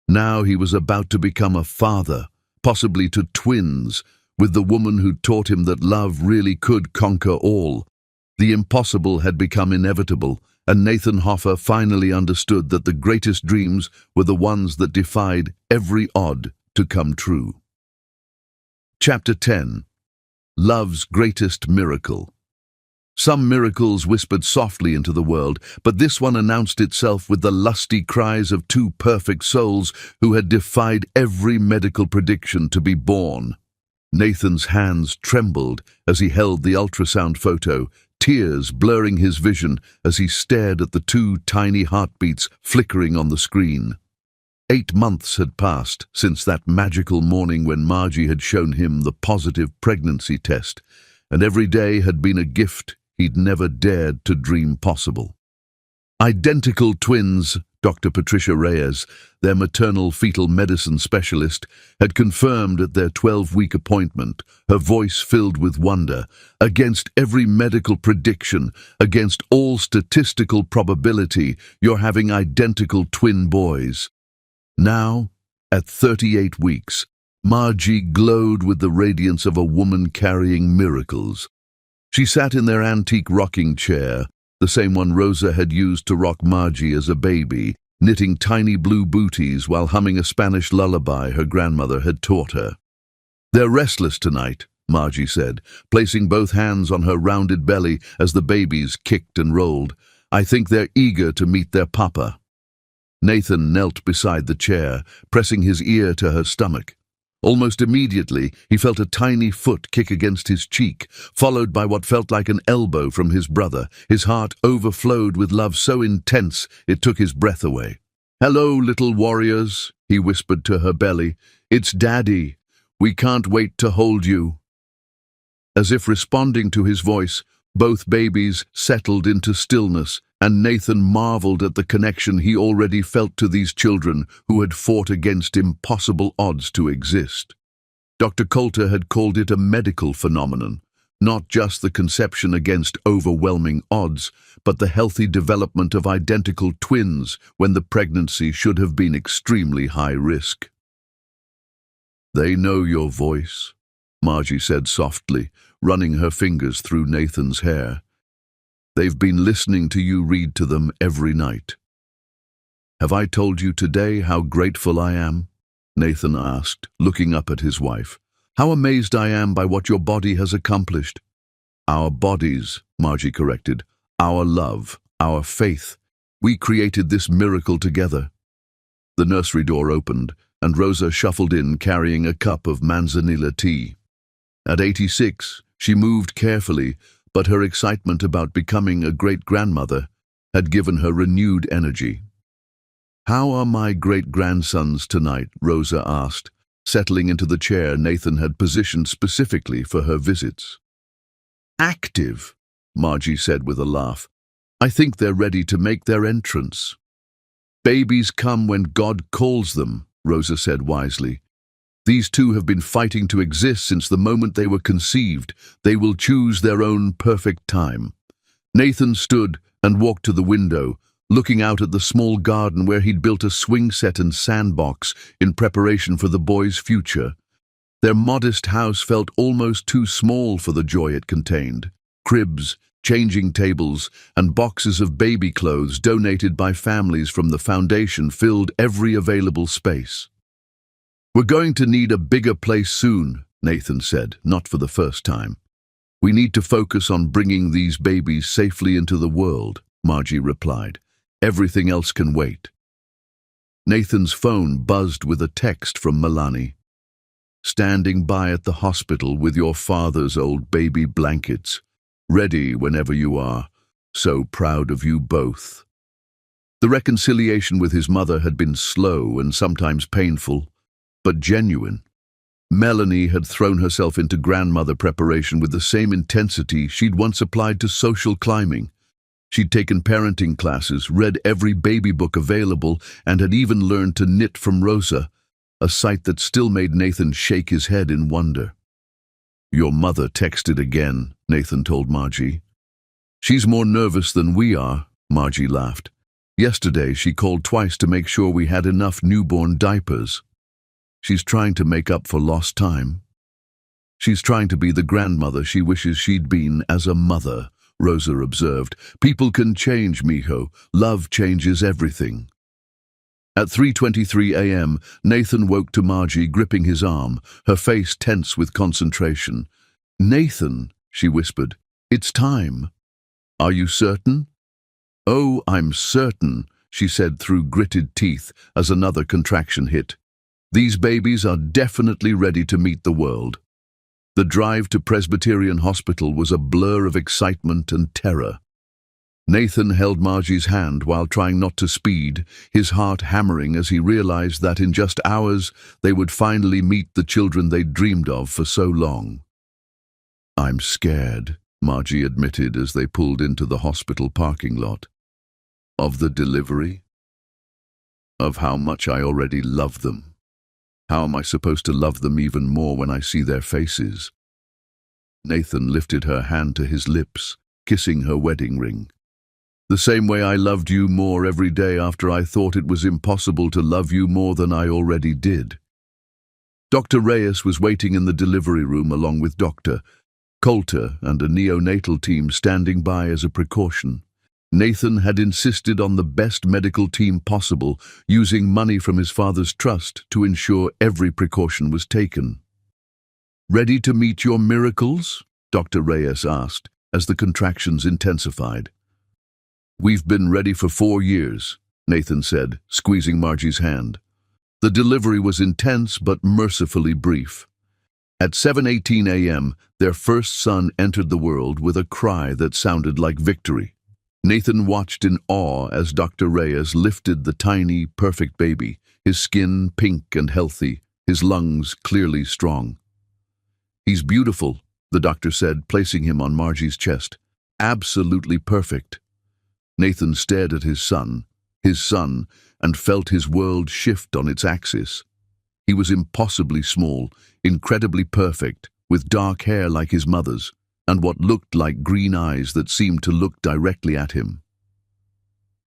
Now he was about to become a father, possibly to twins, with the woman who'd taught him that love really could conquer all. The impossible had become inevitable, and Nathan Hoffer finally understood that the greatest dreams were the ones that defied every odd to come true. Chapter 10. Love's Greatest Miracle. Some miracles whispered softly into the world, but this one announced itself with the lusty cries of 2 perfect souls who had defied every medical prediction to be born. Nathan's hands trembled as he held the ultrasound photo, tears blurring his vision as he stared at the 2 tiny heartbeats flickering on the screen. 8 months had passed since that magical morning when Margie had shown him the positive pregnancy test, and every day had been a gift he'd never dared to dream possible. Identical twins, Dr. Patricia Reyes, their maternal fetal medicine specialist, had confirmed at their 12-week appointment, her voice filled with wonder. "Against every medical prediction, against all statistical probability, you're having identical twin boys." Now, at 38 weeks, Margie glowed with the radiance of a woman carrying miracles. She sat in their antique rocking chair, the same one Rosa had used to rock Margie as a baby, knitting tiny blue booties while humming a Spanish lullaby her grandmother had taught her. "They're restless tonight," Margie said, placing both hands on her rounded belly as the babies kicked and rolled. "I think they're eager to meet their papa." Nathan knelt beside the chair, pressing his ear to her stomach. Almost immediately, he felt a tiny foot kick against his cheek, followed by what felt like an elbow from his brother. His heart overflowed with love so intense it took his breath away. "Hello, little warriors," he whispered to her belly. "It's Daddy. We can't wait to hold you." As if responding to his voice, both babies settled into stillness, and Nathan marveled at the connection he already felt to these children who had fought against impossible odds to exist. Dr. Coulter had called it a medical phenomenon, not just the conception against overwhelming odds, but the healthy development of identical twins when the pregnancy should have been extremely high risk. "They know your voice," Margie said softly, running her fingers through Nathan's hair. They've been listening to you read to them every night. Have I told you today how grateful I am? Nathan asked, looking up at his wife. How amazed I am by what your body has accomplished. Our bodies, Margie corrected. Our love, our faith. We created this miracle together. The nursery door opened, and Rosa shuffled in carrying a cup of manzanilla tea. At 86, she moved carefully, but her excitement about becoming a great-grandmother had given her renewed energy. How are my great-grandsons tonight? Rosa asked, settling into the chair Nathan had positioned specifically for her visits. Active, Margie said with a laugh. I think they're ready to make their entrance. Babies come when God calls them, Rosa said wisely. These two have been fighting to exist since the moment they were conceived. They will choose their own perfect time. Nathan stood and walked to the window, looking out at the small garden where he'd built a swing set and sandbox in preparation for the boys' future. Their modest house felt almost too small for the joy it contained. Cribs, changing tables, and boxes of baby clothes donated by families from the foundation filled every available space. We're going to need a bigger place soon, Nathan said, not for the first time. We need to focus on bringing these babies safely into the world, Margie replied. Everything else can wait. Nathan's phone buzzed with a text from Milani. Standing by at the hospital with your father's old baby blankets. Ready whenever you are. So proud of you both. The reconciliation with his mother had been slow and sometimes painful, but genuine. Melanie had thrown herself into grandmother preparation with the same intensity she'd once applied to social climbing. She'd taken parenting classes, read every baby book available, and had even learned to knit from Rosa, a sight that still made Nathan shake his head in wonder. Your mother texted again, Nathan told Margie. She's more nervous than we are, Margie laughed. Yesterday she called twice to make sure we had enough newborn diapers. She's trying to make up for lost time. She's trying to be the grandmother she wishes she'd been as a mother, Rosa observed. People can change, mijo. Love changes everything. At 3:23 a.m., Nathan woke to Margie gripping his arm, her face tense with concentration. Nathan, she whispered, it's time. Are you certain? Oh, I'm certain, she said through gritted teeth as another contraction hit. These babies are definitely ready to meet the world. The drive to Presbyterian Hospital was a blur of excitement and terror. Nathan held Margie's hand while trying not to speed, his heart hammering as he realized that in just hours they would finally meet the children they'd dreamed of for so long. I'm scared, Margie admitted as they pulled into the hospital parking lot. Of the delivery? Of how much I already love them. How am I supposed to love them even more when I see their faces? Nathan lifted her hand to his lips, kissing her wedding ring. The same way I loved you more every day after I thought it was impossible to love you more than I already did. Dr. Reyes was waiting in the delivery room along with Dr. Coulter and a neonatal team standing by as a precaution. Nathan had insisted on the best medical team possible, using money from his father's trust to ensure every precaution was taken. Ready to meet your miracles? Dr. Reyes asked, as the contractions intensified. We've been ready for 4 years, Nathan said, squeezing Margie's hand. The delivery was intense but mercifully brief. At 7:18 a.m., their first son entered the world with a cry that sounded like victory. Nathan watched in awe as Dr. Reyes lifted the tiny, perfect baby, his skin pink and healthy, his lungs clearly strong. He's beautiful, the doctor said, placing him on Margie's chest. Absolutely perfect. Nathan stared at his son, and felt his world shift on its axis. He was impossibly small, incredibly perfect, with dark hair like his mother's, and what looked like green eyes that seemed to look directly at him.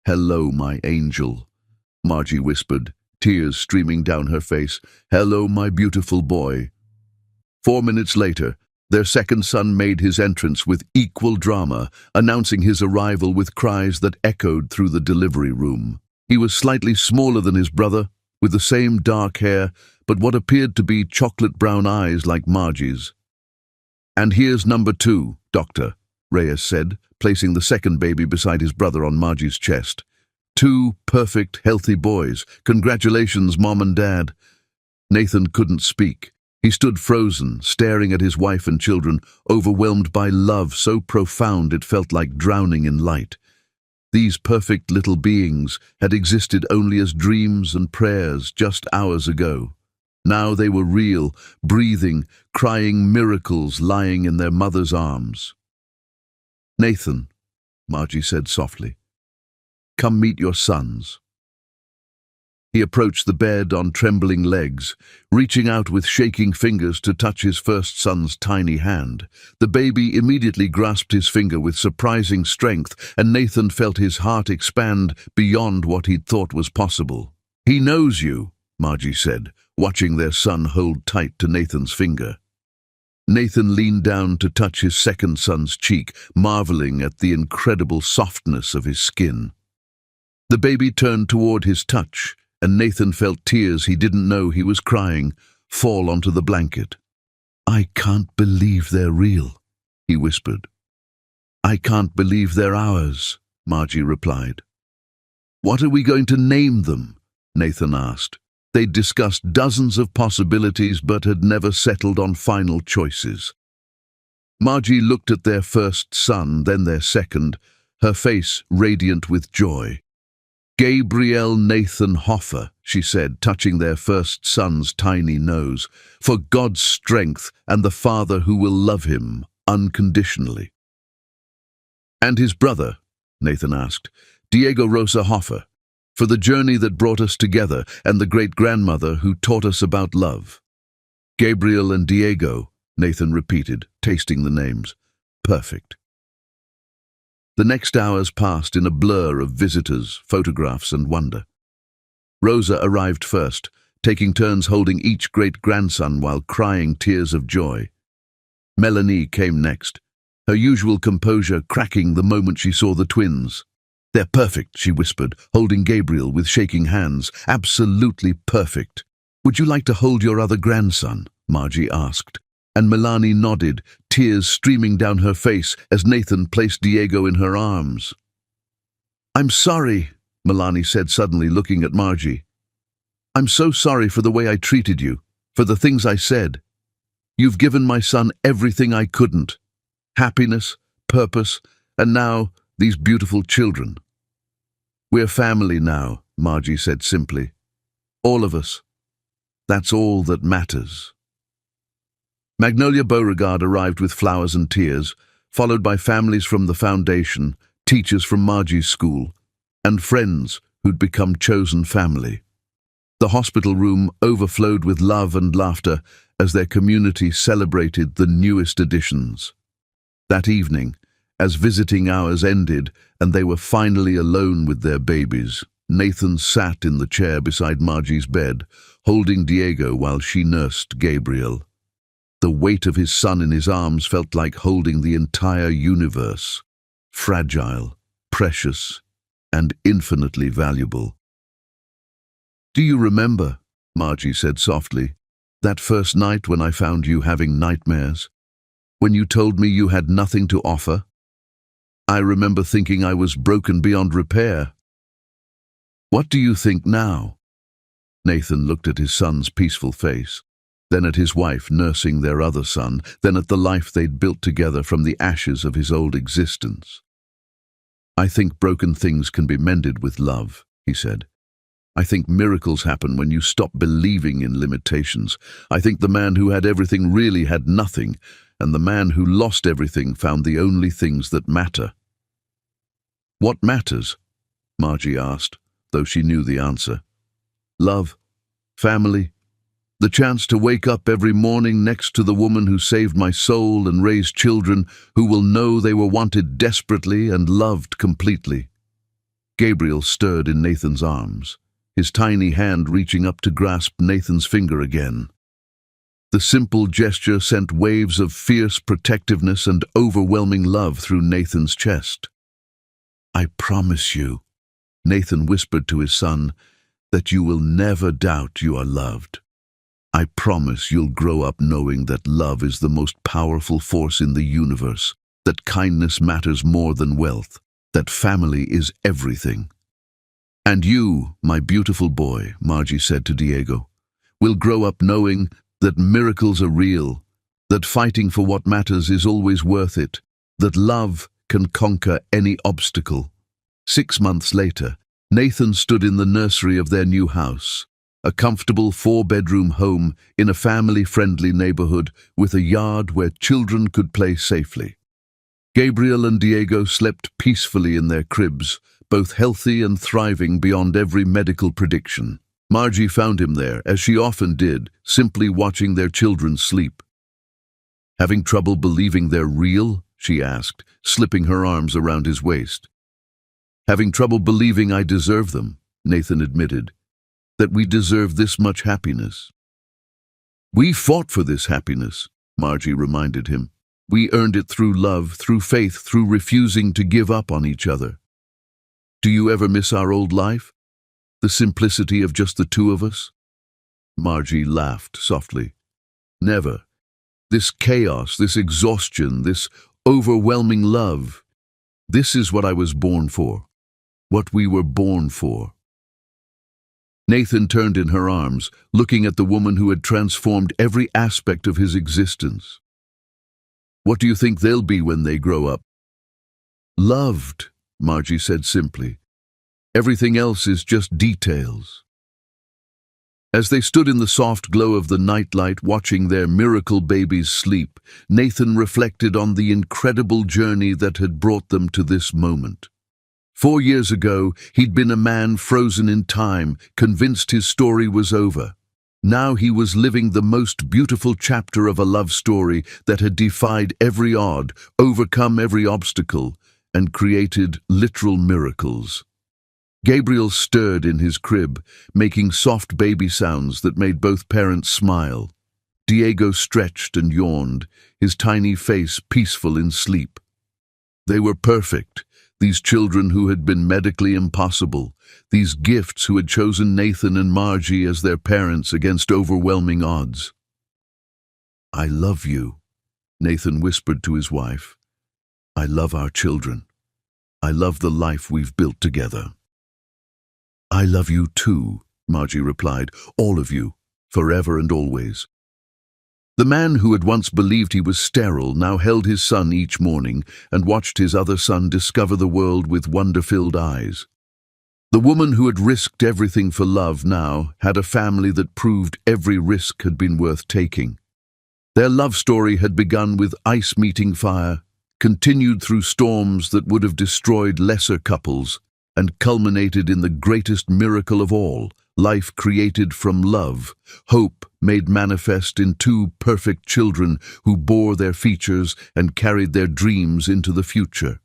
Hello, my angel, Margie whispered, tears streaming down her face. Hello, my beautiful boy. 4 minutes later, Their second son made his entrance with equal drama, announcing his arrival with cries that echoed through the delivery room. He was slightly smaller than his brother, with the same dark hair, but what appeared to be chocolate-brown eyes like Margie's. "And here's number 2, Doctor," Reyes said, placing the second baby beside his brother on Margie's chest. "2 perfect, healthy boys. Congratulations, Mom and Dad." Nathan couldn't speak. He stood frozen, staring at his wife and children, overwhelmed by love so profound it felt like drowning in light. These perfect little beings had existed only as dreams and prayers just hours ago. Now they were real, breathing, crying miracles lying in their mother's arms. "Nathan," Margie said softly, "come meet your sons." He approached the bed on trembling legs, reaching out with shaking fingers to touch his first son's tiny hand. The baby immediately grasped his finger with surprising strength, and Nathan felt his heart expand beyond what he'd thought was possible. "He knows you," Margie said, watching their son hold tight to Nathan's finger. Nathan leaned down to touch his second son's cheek, marveling at the incredible softness of his skin. The baby turned toward his touch, and Nathan felt tears he didn't know he was crying fall onto the blanket. "I can't believe they're real," he whispered. "I can't believe they're ours," Margie replied. "What are we going to name them?" Nathan asked. They'd discussed dozens of possibilities but had never settled on final choices. Margie looked at their first son, then their second, her face radiant with joy. "Gabriel Nathan Hoffer," she said, touching their first son's tiny nose, "for God's strength and the Father who will love him unconditionally." "And his brother?" Nathan asked. "Diego Rosa Hoffer, for the journey that brought us together and the great-grandmother who taught us about love." "Gabriel and Diego," Nathan repeated, tasting the names. "Perfect." The next hours passed in a blur of visitors, photographs, and wonder. Rosa arrived first, taking turns holding each great-grandson while crying tears of joy. Melanie came next, her usual composure cracking the moment she saw the twins. "They're perfect," she whispered, holding Gabriel with shaking hands. "Absolutely perfect." "Would you like to hold your other grandson?" Margie asked. And Melanie nodded, tears streaming down her face as Nathan placed Diego in her arms. "I'm sorry," Melanie said suddenly, looking at Margie. "I'm so sorry for the way I treated you, for the things I said. You've given my son everything I couldn't. Happiness, purpose, and now these beautiful children." "We're family now," Margie said simply. "All of us. That's all that matters." Magnolia Beauregard arrived with flowers and tears, followed by families from the foundation, teachers from Margie's school, and friends who'd become chosen family. The hospital room overflowed with love and laughter as their community celebrated the newest additions. That evening, as visiting hours ended and they were finally alone with their babies, Nathan sat in the chair beside Margie's bed, holding Diego while she nursed Gabriel. The weight of his son in his arms felt like holding the entire universe, fragile, precious, and infinitely valuable. "Do you remember," Margie said softly, "that first night when I found you having nightmares? When you told me you had nothing to offer? I remember thinking I was broken beyond repair. What do you think now?" Nathan looked at his son's peaceful face, then at his wife nursing their other son, then at the life they'd built together from the ashes of his old existence. "I think broken things can be mended with love," he said. "I think miracles happen when you stop believing in limitations. I think the man who had everything really had nothing, and the man who lost everything found the only things that matter." "What matters?" Margie asked, though she knew the answer. "Love, family, the chance to wake up every morning next to the woman who saved my soul and raised children who will know they were wanted desperately and loved completely." Gabriel stirred in Nathan's arms, his tiny hand reaching up to grasp Nathan's finger again. The simple gesture sent waves of fierce protectiveness and overwhelming love through Nathan's chest. "I promise you," Nathan whispered to his son, "that you will never doubt you are loved. I promise you'll grow up knowing that love is the most powerful force in the universe, that kindness matters more than wealth, that family is everything. And you, my beautiful boy," Margie said to Diego, "will grow up knowing that miracles are real, that fighting for what matters is always worth it, that love can conquer any obstacle." 6 months later, Nathan stood in the nursery of their new house, a comfortable 4-bedroom home in a family-friendly neighborhood with a yard where children could play safely. Gabriel and Diego slept peacefully in their cribs, both healthy and thriving beyond every medical prediction. Margie found him there, as she often did, simply watching their children sleep. "Having trouble believing they're real?" she asked, slipping her arms around his waist. "Having trouble believing I deserve them," Nathan admitted, "that we deserve this much happiness." "We fought for this happiness," Margie reminded him. "We earned it through love, through faith, through refusing to give up on each other. Do you ever miss our old life? The simplicity of just the two of us?" Margie laughed softly. "Never. This chaos, this exhaustion, this overwhelming love. This is what I was born for. What we were born for." Nathan turned in her arms, looking at the woman who had transformed every aspect of his existence. "What do you think they'll be when they grow up?" "Loved," Margie said simply. "Everything else is just details." As they stood in the soft glow of the nightlight watching their miracle babies sleep, Nathan reflected on the incredible journey that had brought them to this moment. 4 years ago, he'd been a man frozen in time, convinced his story was over. Now he was living the most beautiful chapter of a love story that had defied every odd, overcome every obstacle, and created literal miracles. Gabriel stirred in his crib, making soft baby sounds that made both parents smile. Diego stretched and yawned, his tiny face peaceful in sleep. They were perfect, these children who had been medically impossible, these gifts who had chosen Nathan and Margie as their parents against overwhelming odds. "I love you," Nathan whispered to his wife. "I love our children. I love the life we've built together." "I love you too," Margie replied, "all of you, forever and always." The man who had once believed he was sterile now held his son each morning and watched his other son discover the world with wonder-filled eyes. The woman who had risked everything for love now had a family that proved every risk had been worth taking. Their love story had begun with ice meeting fire, continued through storms that would have destroyed lesser couples, and culminated in the greatest miracle of all, life created from love, hope made manifest in 2 perfect children who bore their features and carried their dreams into the future.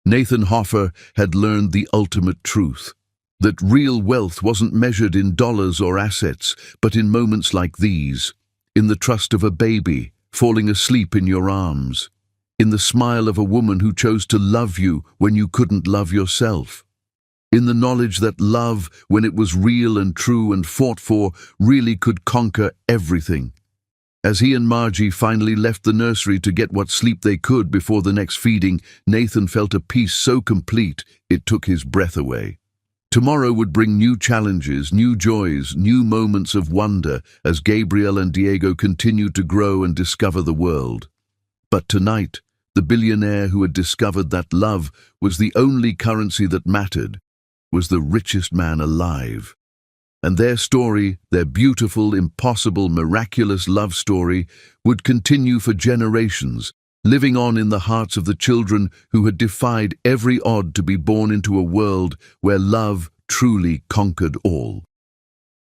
Nathan Hoffer had learned the ultimate truth, that real wealth wasn't measured in dollars or assets, but in moments like these, in the trust of a baby falling asleep in your arms, in the smile of a woman who chose to love you when you couldn't love yourself, in the knowledge that love, when it was real and true and fought for, really could conquer everything. As he and Margie finally left the nursery to get what sleep they could before the next feeding, Nathan felt a peace so complete it took his breath away. Tomorrow would bring new challenges, new joys, new moments of wonder as Gabriel and Diego continued to grow and discover the world. But tonight, the billionaire who had discovered that love was the only currency that mattered, was the richest man alive. And their story, their beautiful, impossible, miraculous love story, would continue for generations, living on in the hearts of the children who had defied every odd to be born into a world where love truly conquered all.